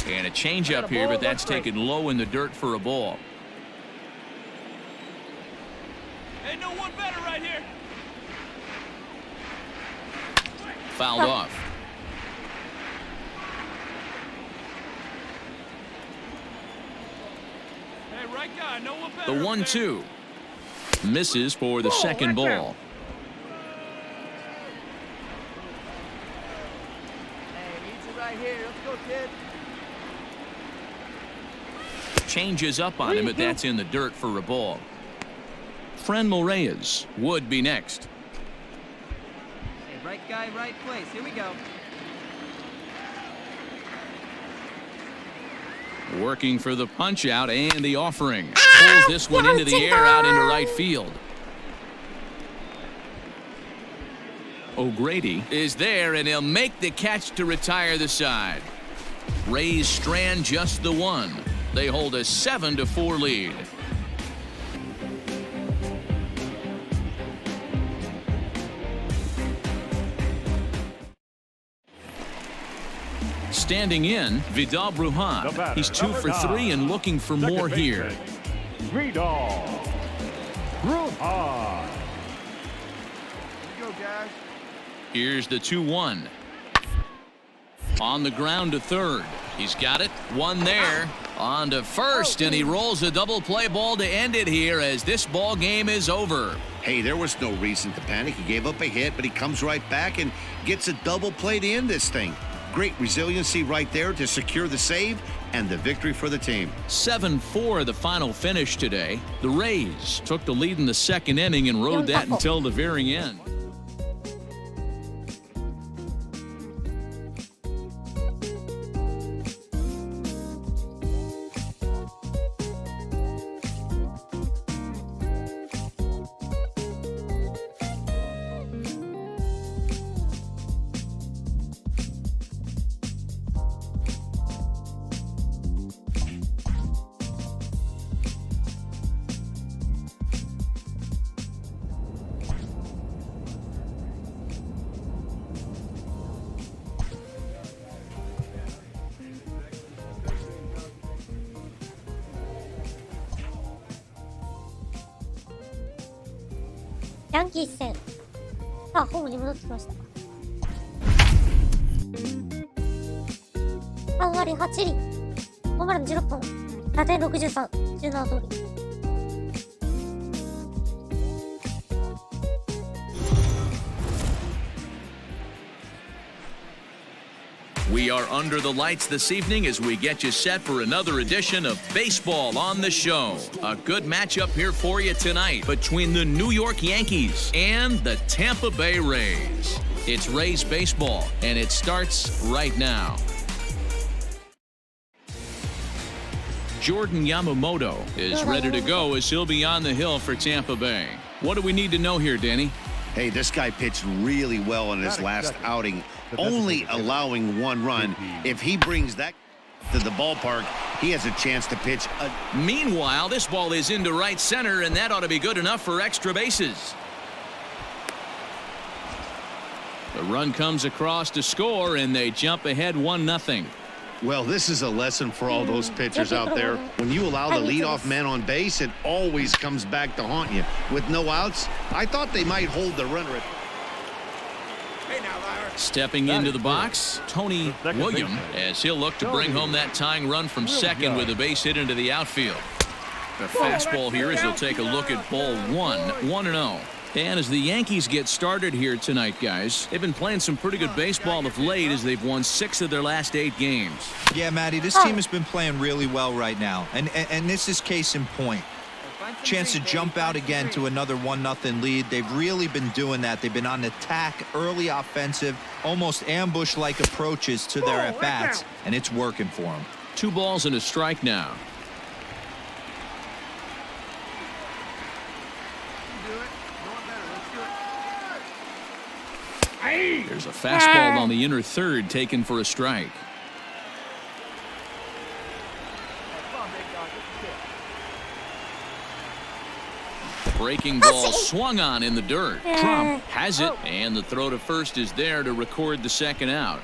And a changeup here, but that's taken low in the dirt for a ball. Ain't no one better right here. Fouled off. Hey, right guy, no one better. The 1-2 misses for the second ball. Hey, needs it right here. Let's go, kid. Changes up on him, but that's in the dirt for a ball. Fran Reyes would be next. Hey, right guy, right place. Here we go. Working for the punch out and the offering. Pulls this one into the air out into right field. O'Grady is there, and he'll make the catch to retire the side. Rays strand just the 1. They hold a 7-4 lead. Standing in, Vidal Brujan. He's 2 for 3 and looking for more here. Vidal Brujan. Go, guys. Here's the 2-1. On the ground to third. He's got it. 1 there. On to first, and he rolls a double play ball to end it here as this ball game is over. Hey, there was no reason to panic. He gave up a hit, but he comes right back and gets a double play to end this thing. Great resiliency right there to secure the save and the victory for the team. 7-4 the final finish today. The Rays took the lead in the second inning and rode that until the very end. ヤンキース戦。さあ、ホームに戻ってきました。3割8厘。ホームラン16本。打点63。17通り。We are under the lights this evening as we get you set for another edition of Baseball on the Show. A good matchup here for you tonight between the New York Yankees and the Tampa Bay Rays. It's Rays baseball, and it starts right now. Jordan Yamamoto is ready to go as he'll be on the hill for Tampa Bay. What do we need to know here, Danny? Hey, this guy pitched really well in his last outing, only allowing 1 run. If he brings that to the ballpark, he has a chance to pitch. Meanwhile, this ball is into right center, and that ought to be good enough for extra bases. The run comes across to score, and they jump ahead 1-0. Well, this is a lesson for all those pitchers out there. When you allow the leadoff man on base, it always comes back to haunt you. With no outs, I thought they might hold the runner. Stepping into the box, Tony Williams, as he'll look to bring home that tying run from second with a base hit into the outfield. The fastball here as he'll take a look at ball 1-0. And as the Yankees get started here tonight, guys, they've been playing some pretty good baseball of late as they've won 6 of their last 8 games. Yeah, Matty, this team has been playing really well right now. And this is case in point. Chance to jump out again to another 1-0 lead. They've really been doing that. They've been on attack, early offensive, almost ambush-like approaches to their at-bats, and it's working for them. 2 balls and a strike now. There's a fastball on the inner third taken for a strike. Breaking ball swung on in the dirt. Trump has it, and the throw to first is there to record the second out.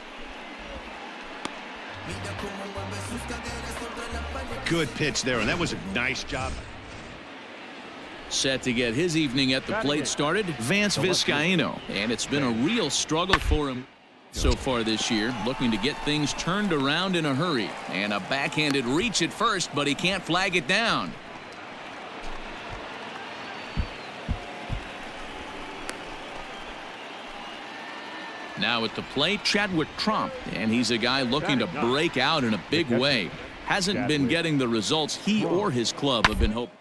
Good pitch there, and that was a nice job. Set to get his evening at the plate started, Vance Vizcaino, and it's been a real struggle for him so far this year, looking to get things turned around in a hurry. And a backhanded reach at first, but he can't flag it down. Now at the plate, Chadwick Trump, and he's a guy looking to break out in a big way. Hasn't been getting the results he or his club have been hoping.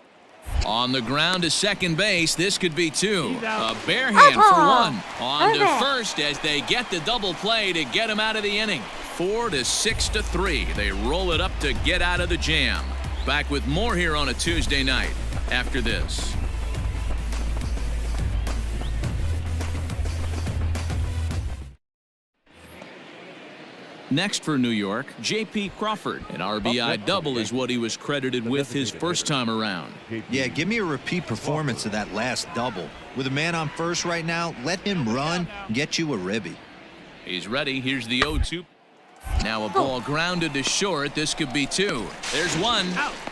On the ground to second base, this could be 2. A bare hand for 1. On to first as they get the double play to get him out of the inning. 4-6-3. They roll it up to get out of the jam. Back with more here on a Tuesday night after this. Next for New York, J.P. Crawford. An RBI double is what he was credited with his first time around. Yeah, give me a repeat performance of that last double. With a man on first right now, let him run and get you a ribby. He's ready. Here's the 0-2. Now a ball grounded to short. This could be 2. There's 1.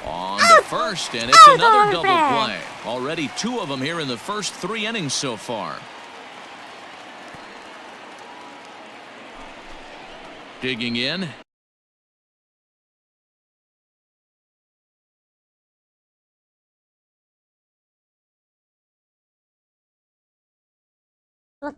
On to first, and it's another double play. Already 2 of them here in the first 3 innings so far. Digging in. What?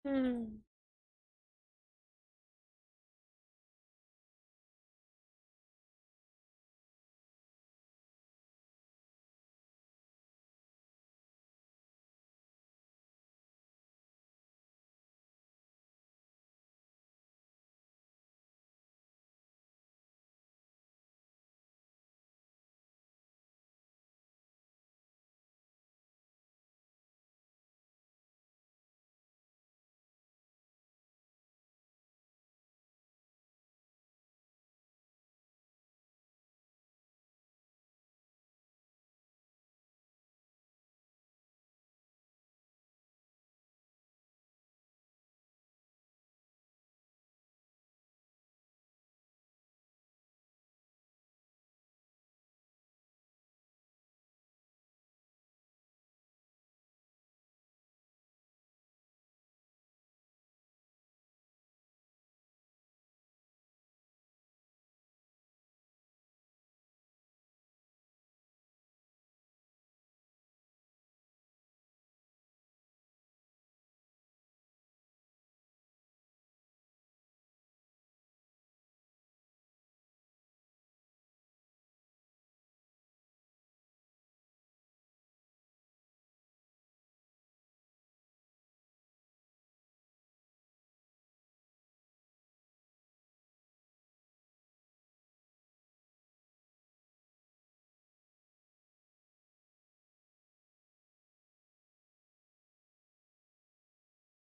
うん。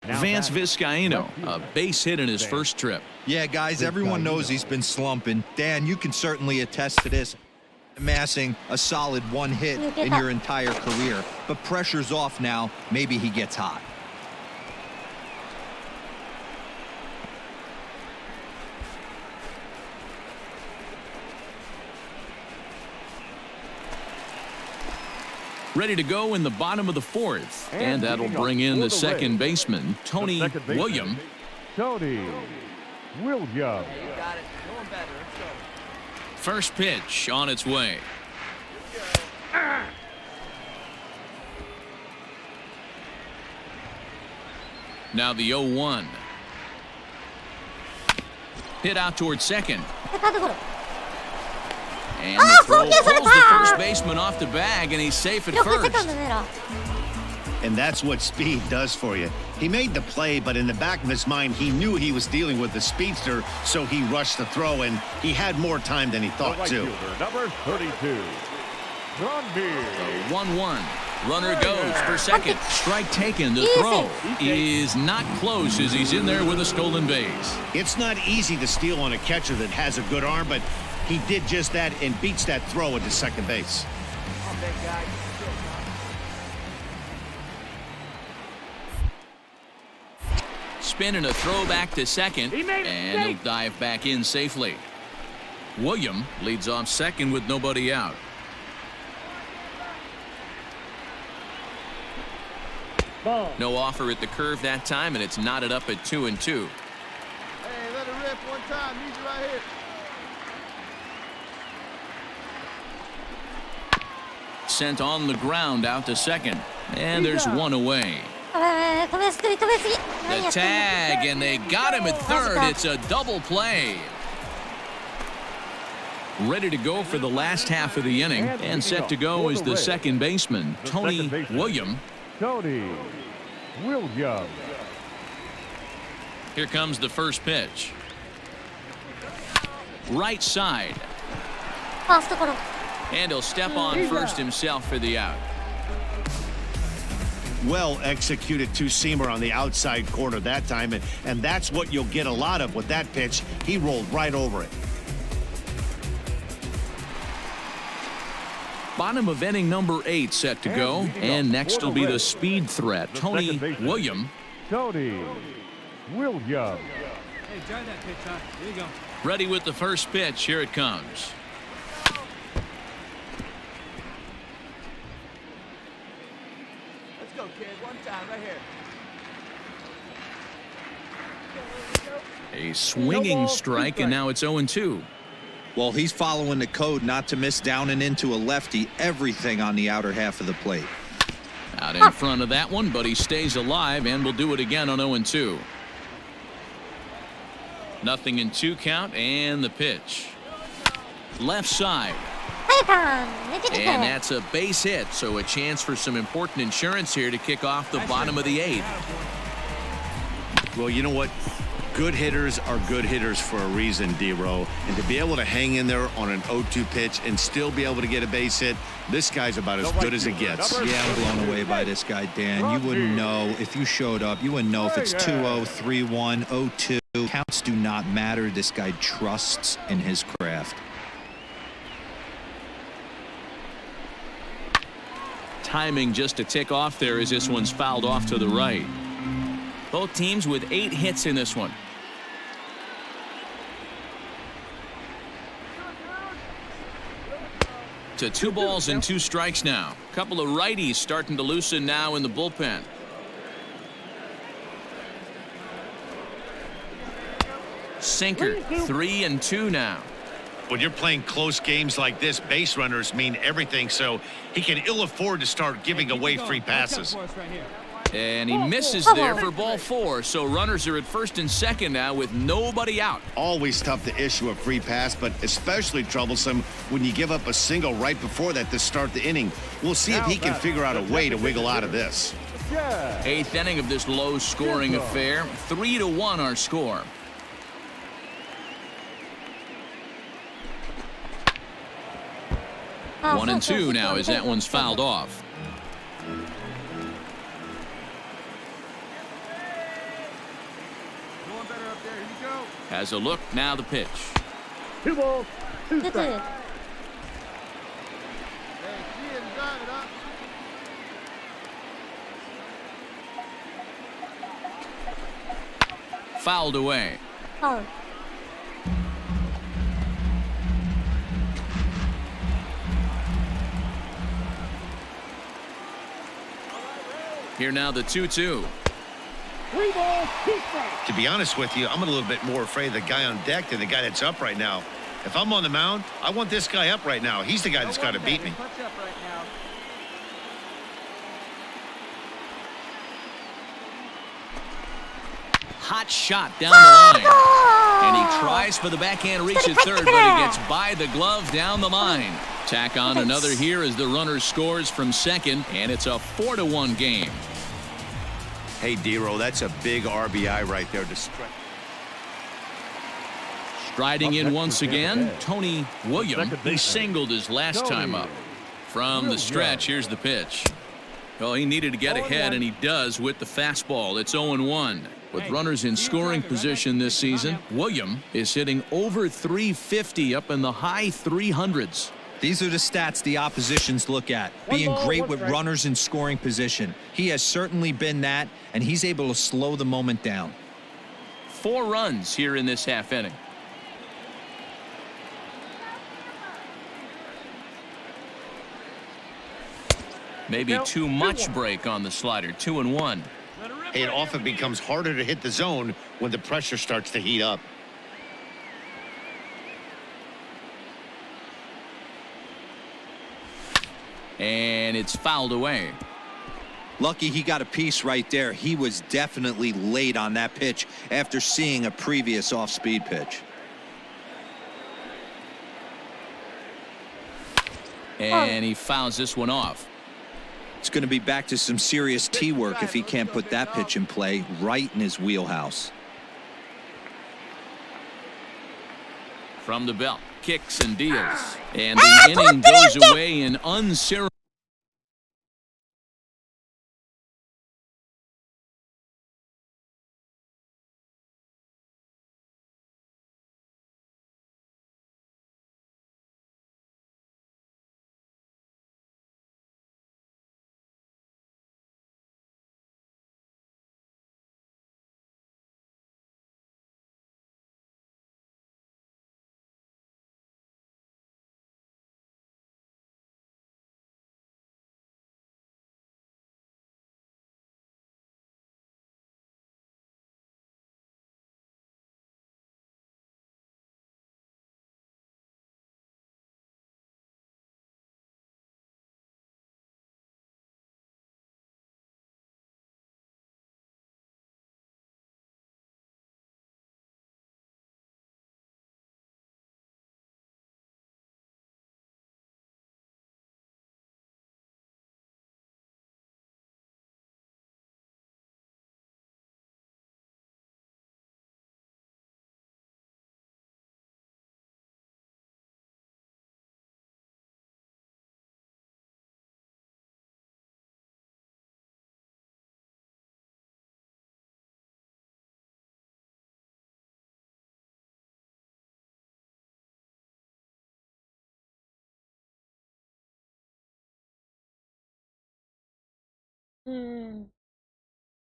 Vance Vizcaino, a base hit in his first trip. Yeah, guys, everyone knows he's been slumping. Dan, you can certainly attest to this. Amassing a solid one hit in your entire career. But pressure's off now. Maybe he gets hot. Ready to go in the bottom of the fourth. And that'll bring in the second baseman, Tony Williams. Tony Williams. Hey, you got it. Going better. Let's go. First pitch on its way. Now the 0-1. Hit out towards second. And the throw pulls the first baseman off the bag, and he's safe at first. And that's what speed does for you. He made the play, but in the back of his mind, he knew he was dealing with the speedster, so he rushed the throw, and he had more time than he thought, right too. Fielder, number 32, John Beard. 1-1. Runner goes for second. Strike taken. The throw is not close as he's in there with a stolen base. It's not easy to steal on a catcher that has a good arm, but he did just that and beats that throw into second base. Come on, big guy. Spin and a throw back to second, and he'll dive back in safely. William leads off second with nobody out. No offer at the curve that time, and it's knotted up at 2-2. Hey, let it rip one time. Use it right here. Sent on the ground out to second, and there's one away. The tag, and they got him at third. It's a double play. Ready to go for the last half of the inning, and set to go is the second baseman, Tony Williams. Tony Williams. Here comes the first pitch. Right side. And he'll step on first himself for the out. Well executed two-seamer on the outside corner that time, and that's what you'll get a lot of with that pitch. He rolled right over it. Bottom of inning number 8 set to go, and next will be the speed threat, Tony Williams. Tony Williams. Hey, try that pitch, huh? Here you go. Ready with the first pitch. Here it comes. Let's go, kid. One time, right here. A swinging strike, and now it's 0-2. Well, he's following the code not to miss down and into a lefty, everything on the outer half of the plate. Out in front of that one, but he stays alive and will do it again on 0-2. Nothing in 2 count, and the pitch. Left side. And that's a base hit, so a chance for some important insurance here to kick off the bottom of the 8th. Well, you know what? Good hitters are good hitters for a reason, D-Row. And to be able to hang in there on an 0-2 pitch and still be able to get a base hit, this guy's about as good as it gets. Yeah, I'm blown away by this guy, Dan. You wouldn't know if you showed up. You wouldn't know if it's 2-0, 3-1, 0-2. Counts do not matter. This guy trusts in his craft. Timing just a tick off there as this one's fouled off to the right. Both teams with 8 hits in this one. To 2 balls and 2 strikes now. Couple of righties starting to loosen now in the bullpen. Sinker, 3-2 now. When you're playing close games like this, base runners mean everything, so he can ill afford to start giving away free passes. And he misses there for ball 4, so runners are at first and second now with nobody out. Always tough to issue a free pass, but especially troublesome when you give up a single right before that to start the inning. We'll see if he can figure out a way to wiggle out of this. 8th inning of this low-scoring affair. 3-1 our score. One and 2 now as that one's fouled off. Has a look, now the pitch. 2 balls, 2 strikes. Fouled away. Oh. Here now the 2-2. 3 balls, 2 strikes. To be honest with you, I'm a little bit more afraid of the guy on deck than the guy that's up right now. If I'm on the mound, I want this guy up right now. He's the guy that's got to beat me. Hot shot down the line. And he tries for the backhand reach at third, but he gets by the glove down the line. Tack on another here as the runner scores from second, and it's a 4-1 game. Hey, D-Row, that's a big RBI right there to strike. Striding in once again, Tony William. He singled his last time up. From the stretch, here's the pitch. Well, he needed to get ahead, and he does with the fastball. It's 0-1. With runners in scoring position this season, William is hitting over 350 up in the high 300s. These are the stats the oppositions look at. Being great with runners in scoring position. He has certainly been that, and he's able to slow the moment down. 4 runs here in this half inning. Maybe too much break on the slider. 2-1. It often becomes harder to hit the zone when the pressure starts to heat up. And it's fouled away. Lucky he got a piece right there. He was definitely late on that pitch after seeing a previous off-speed pitch. And he fouls this one off. It's going to be back to some serious tee work if he can't put that pitch in play right in his wheelhouse. From the belt, kicks and deals. And the inning goes away in unceremonious.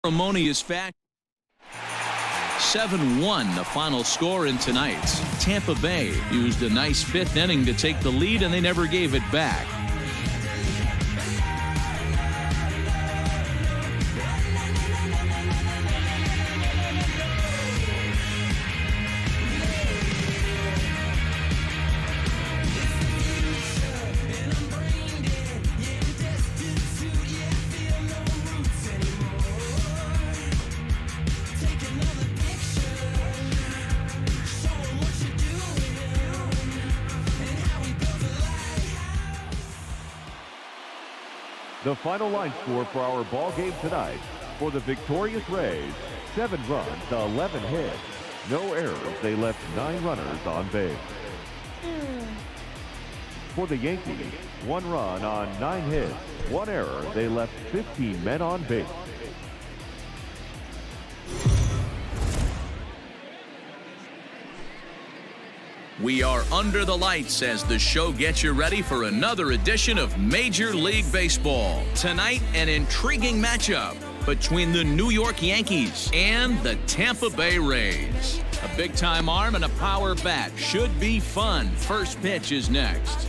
Harmonious fact. 7-1 the final score in tonight's. Tampa Bay used a nice fifth inning to take the lead, and they never gave it back. The final line score for our ball game tonight: for the victorious Rays, 7 runs to 11 hits, no errors. They left 9 runners on base. For the Yankees, 1 run on 9 hits, 1 error. They left 15 men on base. We are under the lights as the show gets you ready for another edition of Major League Baseball. Tonight, an intriguing matchup between the New York Yankees and the Tampa Bay Rays. A big-time arm and a power bat should be fun. First pitch is next.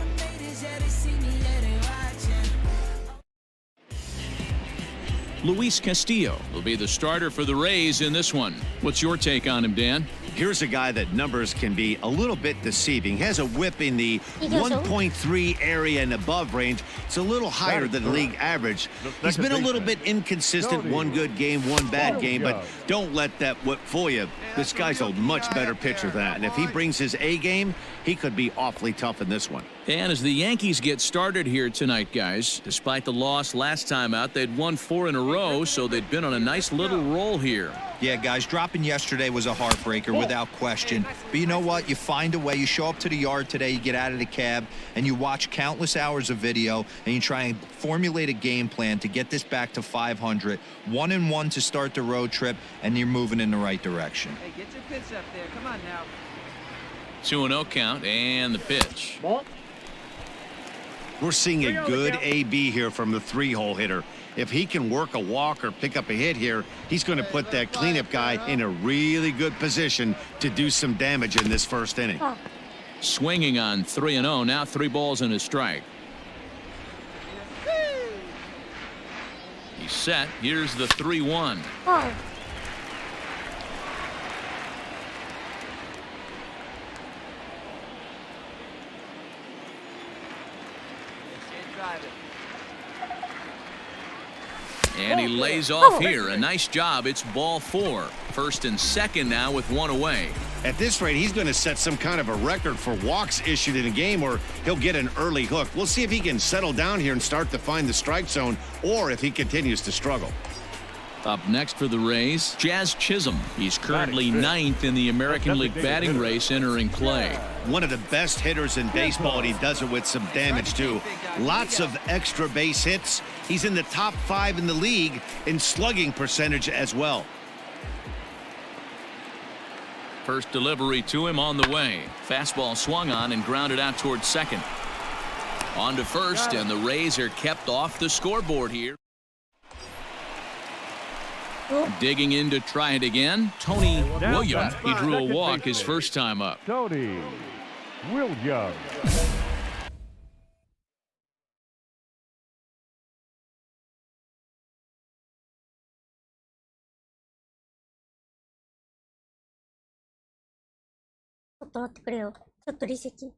Luis Castillo will be the starter for the Rays in this one. What's your take on him, Dan? Here's a guy that numbers can be a little bit deceiving. Has a whip in the 1.3 area and above range. It's a little higher than the league average. He's been a little bit inconsistent. One good game, one bad game, but don't let that whip fool you. This guy's a much better pitcher than that. And if he brings his A game, he could be awfully tough in this one. And as the Yankees get started here tonight, guys, despite the loss last time out, they'd won 4 in a row, so they'd been on a nice little roll here. Yeah, guys, dropping yesterday was a heartbreaker without question. But you know what? You find a way. You show up to the yard today, you get out of the cab, and you watch countless hours of video, and you try and formulate a game plan to get this back to 500. 1-1 to start the road trip, and you're moving in the right direction. Hey, get your pitch up there. Come on now. 2-0 count, and the pitch. We're seeing a good AB here from the 3-hole hitter. If he can work a walk or pick up a hit here, he's going to put that cleanup guy in a really good position to do some damage in this first inning. Swinging on 3-0, now 3 balls and a strike. He's set. Here's the 3-1. And he lays off here. A nice job. It's ball 4. First and second now with 1 away. At this rate, he's going to set some kind of a record for walks issued in a game, or he'll get an early hook. We'll see if he can settle down here and start to find the strike zone, or if he continues to struggle. Up next for the Rays, Jazz Chisholm. He's currently 9th in the American League batting race entering play. One of the best hitters in baseball, and he does it with some damage, too. Lots of extra base hits. He's in the top 5 in the league in slugging percentage as well. First delivery to him on the way. Fastball swung on and grounded out towards second. On to first, and the Rays are kept off the scoreboard here. Digging in to try it again, Tony Williams. He drew a walk his first time up. Tony Williams.ちょっと待ってくれよ。ちょっと離席。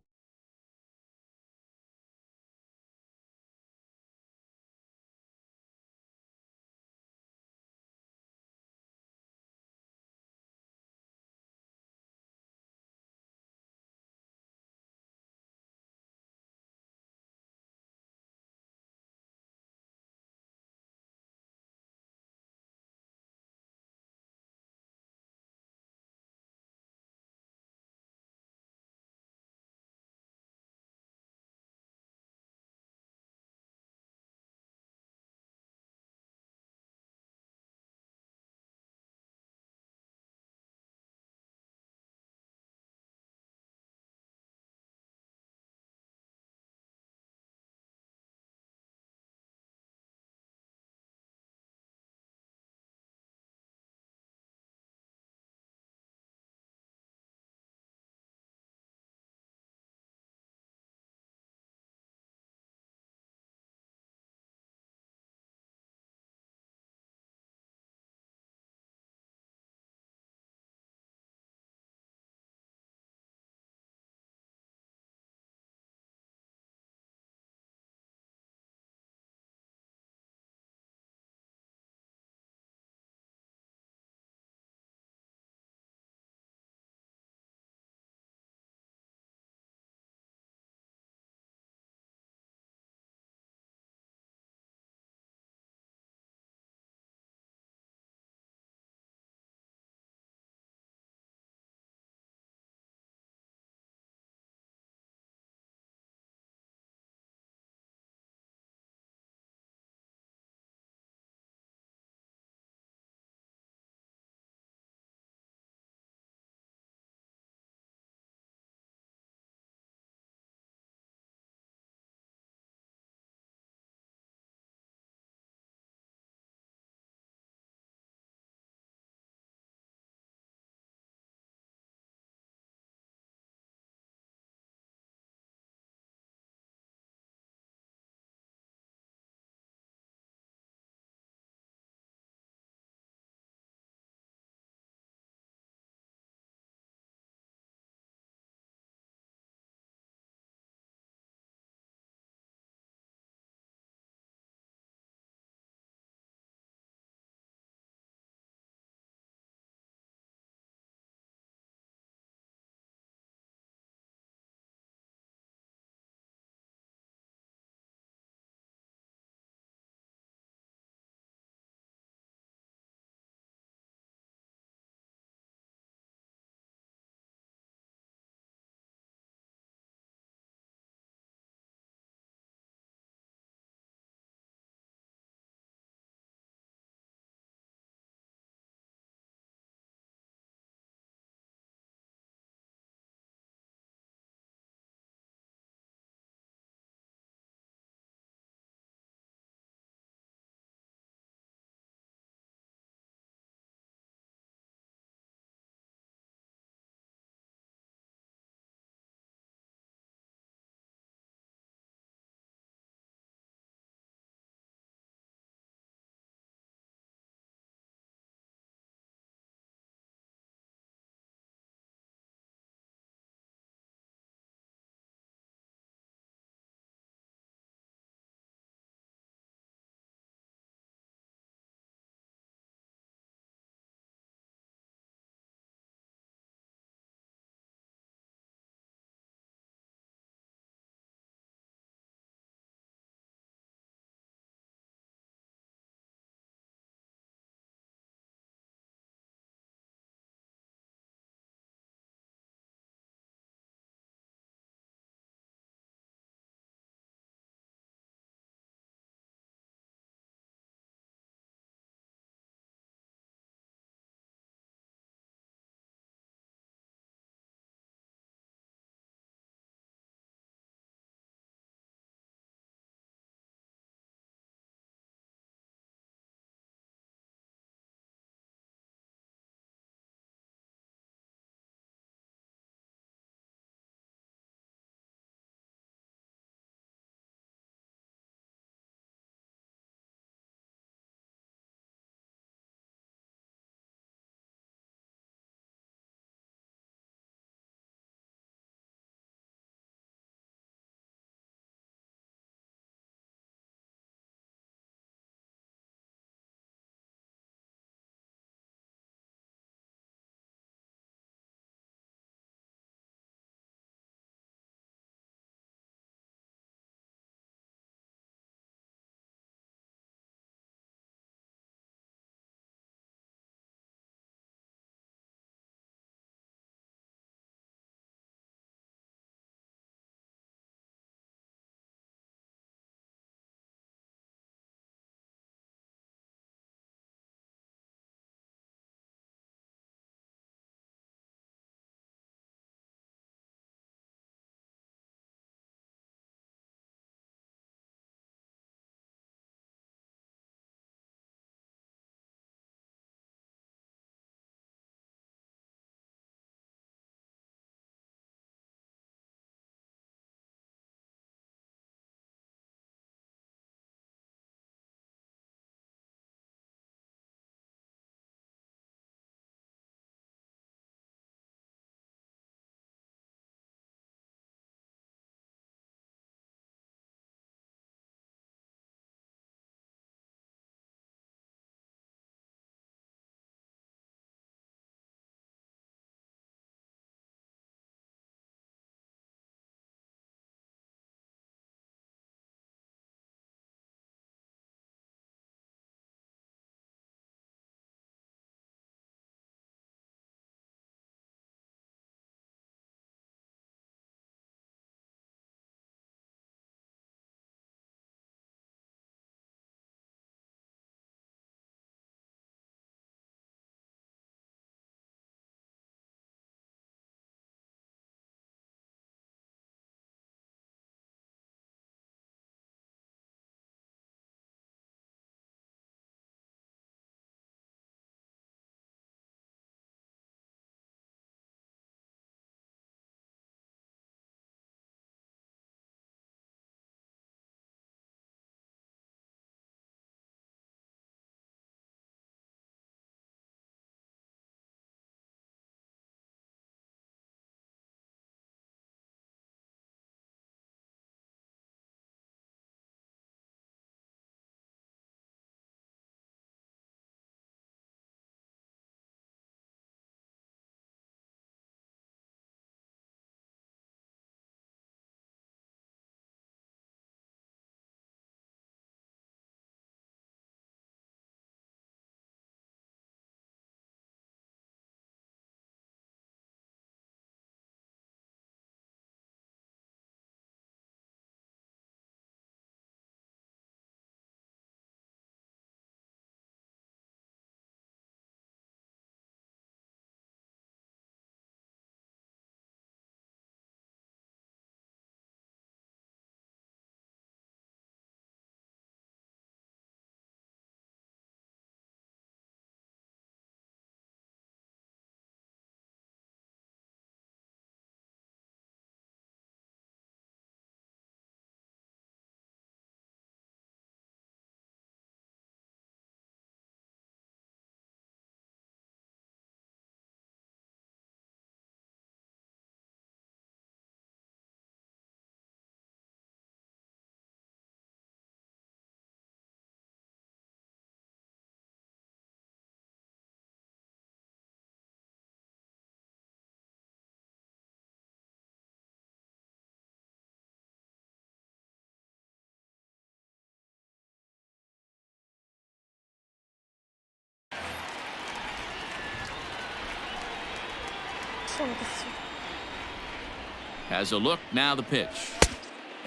Has a look, now the pitch.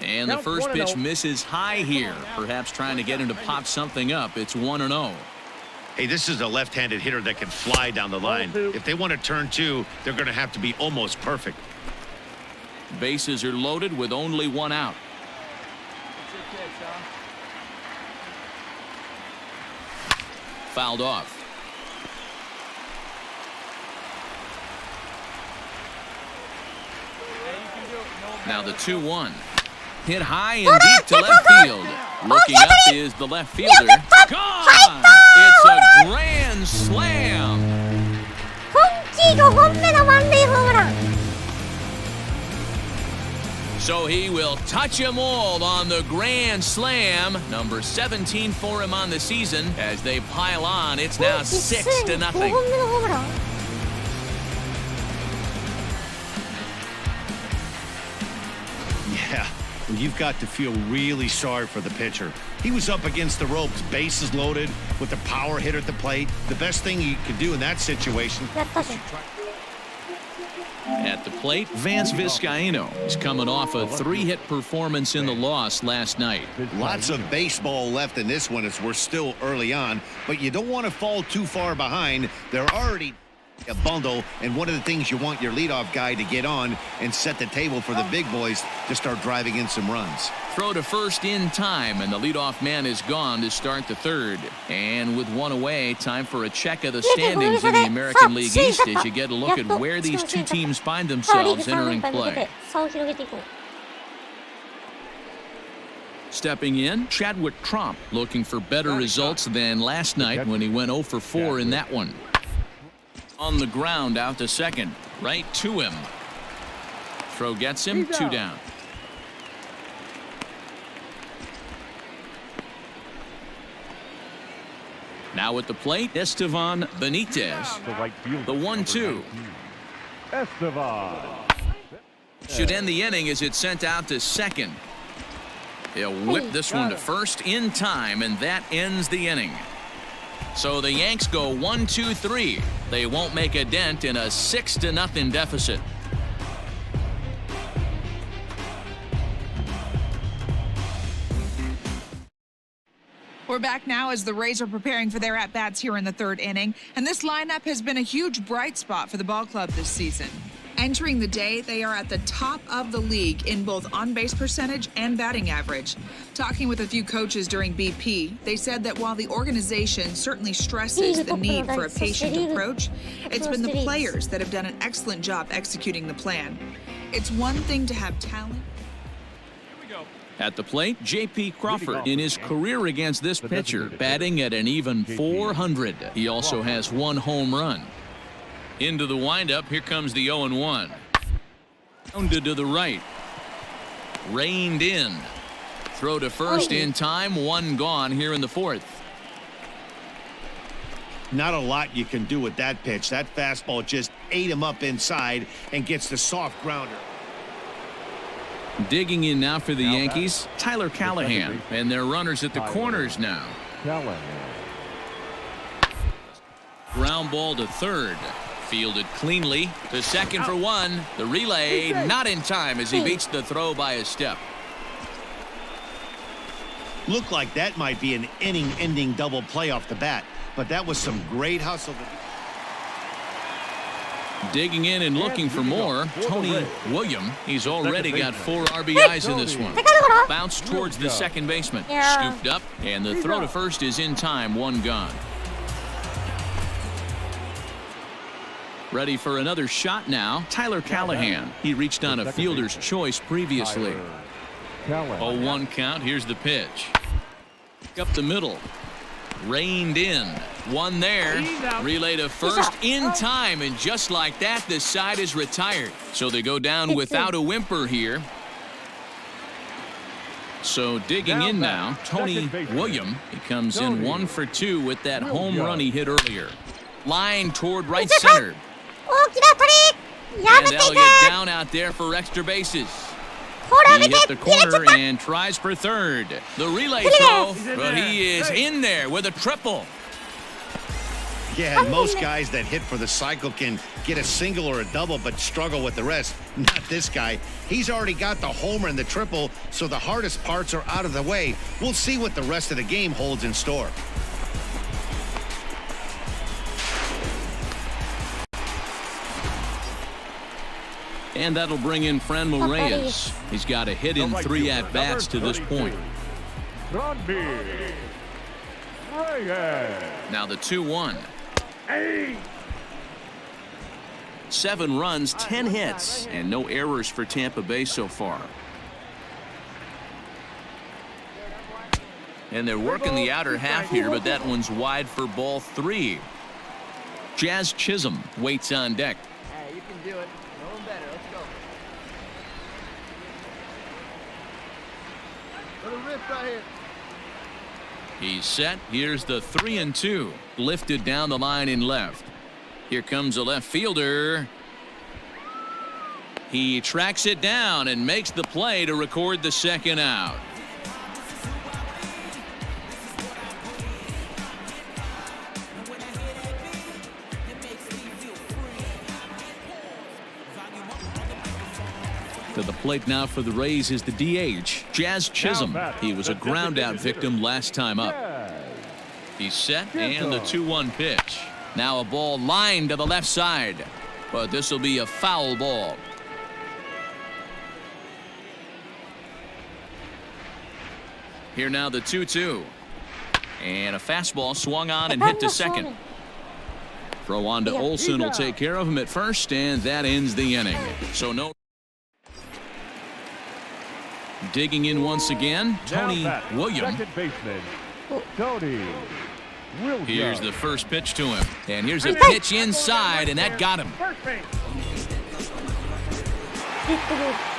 And the first pitch misses high here, perhaps trying to get him to pop something up. It's 1-0. Hey, this is a left-handed hitter that can fly down the line. If they want to turn two, they're going to have to be almost perfect. Bases are loaded with only one out. Fouled off. Now the 2-1. Hit high and deep to left field. Looking up is the left fielder. Gone! It's a grand slam. 今季5本目の満塁ホームラン。 So he will touch them all on the grand slam. Number 17 for him on the season. As they pile on, it's now 6-0. 5本目のホームラン。 Yeah, you've got to feel really sorry for the pitcher. He was up against the ropes, bases loaded, with the power hitter at the plate. The best thing he could do in that situation. やったぜ。 At the plate, Vance Vizcaíno is coming off a 3-hit performance in the loss last night. Lots of baseball left in this one as we're still early on, but you don't want to fall too far behind. They're already a bundle, and one of the things you want your leadoff guy to get on and set the table for the big boys to start driving in some runs. Throw to first in time, and the leadoff man is gone to start the third. And with one away, time for a check of the standings in the American League East as you get a look at where these two teams find themselves entering play. Stepping in, Chadwick Tromp, looking for better results than last night when he went 0 for 4 in that one. On the ground, out to second, right to him. Throw gets him, 2 down. Now at the plate, Estevan Benitez. The 1-2. Estevan. Should end the inning as it's sent out to second. He'll whip this one to first in time, and that ends the inning. So the Yanks go 1-2-3. They won't make a dent in a 6-0 deficit. We're back now as the Rays are preparing for their at-bats here in the third inning, and this lineup has been a huge bright spot for the ball club this season. Entering the day, they are at the top of the league in both on-base percentage and batting average. Talking with a few coaches during BP, they said that while the organization certainly stresses the need for a patient approach, it's been the players that have done an excellent job executing the plan. It's one thing to have talent. At the plate, J.P. Crawford in his career against this pitcher, batting at an even .400. He also has 1 home run. Into the windup, here comes the 0-1. Rounded to the right. Reined in. Throw to first in time, 1 gone here in the 4th. Not a lot you can do with that pitch. That fastball just ate him up inside and gets the soft grounder. Digging in now for the Yankees, Tyler Callahan, and their runners at the corners now. Ground ball to third. Fielded cleanly to second for 1. The relay not in time as he beats the throw by a step. Looked like that might be an inning-ending double play off the bat, but that was some great hustle. Digging in and looking for more, Tony William. He's already got 4 RBIs in this one. Bounced towards the second baseman. Scooped up, and the throw to first is in time, 1 gone. Ready for another shot now, Tyler Callahan. He reached on a fielder's choice previously. 0-1 count, here's the pitch. Up the middle. Reined in. 1 there. Relay to first in time, and just like that, this side is retired. So they go down without a whimper here. So digging in now, Tony William. He comes in 1 for 2 with that home run he hit earlier. Line toward right center. And Elliott down out there for extra bases. He hit the corner and tries for third. The relay throw, but he is in there with a triple. Yeah, and most guys that hit for the cycle can get a single or a double, but struggle with the rest. Not this guy. He's already got the homer and the triple, so the hardest parts are out of the way. We'll see what the rest of the game holds in store. And that'll bring in Franmil Reyes. He's got a hit in 3 at-bats to this point. Now the 2-1. 7 runs, 10 hits, and no errors for Tampa Bay so far. And they're working the outer half here, but that one's wide for ball 3. Jazz Chisholm waits on deck. Hey, you can do it. No one better. Let's go. Little rift right here. He's set. Here's the 3-2. Lifted down the line in left. Here comes a left fielder. He tracks it down and makes the play to record the second out. To the plate now for the Rays is the DH, Jazz Chisholm. He was a ground-out victim last time up. He's set, and the 2-1 pitch. Now a ball lined to the left side, but this will be a foul ball. Here now the 2-2. And a fastball swung on and hit to second. Throw on to Olsen will take care of him at first, and that ends the inning. So no. Digging in once again, Tony Williams. Here's the first pitch to him. And here's a pitch inside, and that got him.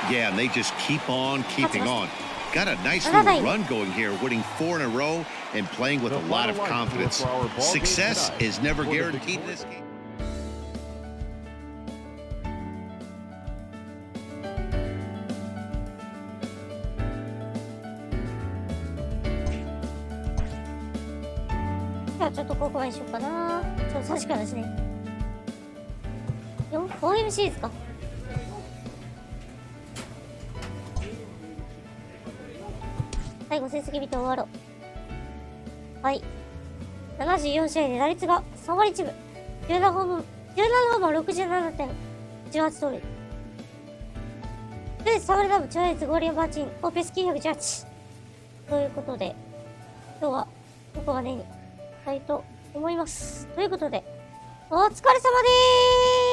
Yeah, and they just keep on keeping on. Got a nice little run going here, winning 4 in a row and playing with a lot of confidence. Success is never guaranteed in this game. Yeah, ちょっとここまでしようかな。ちょっと確かですね。4MC ですか。最後成績見て終わろう。はい。74試合で打率が3割1分。17ホーマー 67.18 盗塁。で、3割ダブル、超越ゴリアンバーチン、オーペス918。ということで、今日はここまでにしたいと思います。ということで、お疲れ様でーす。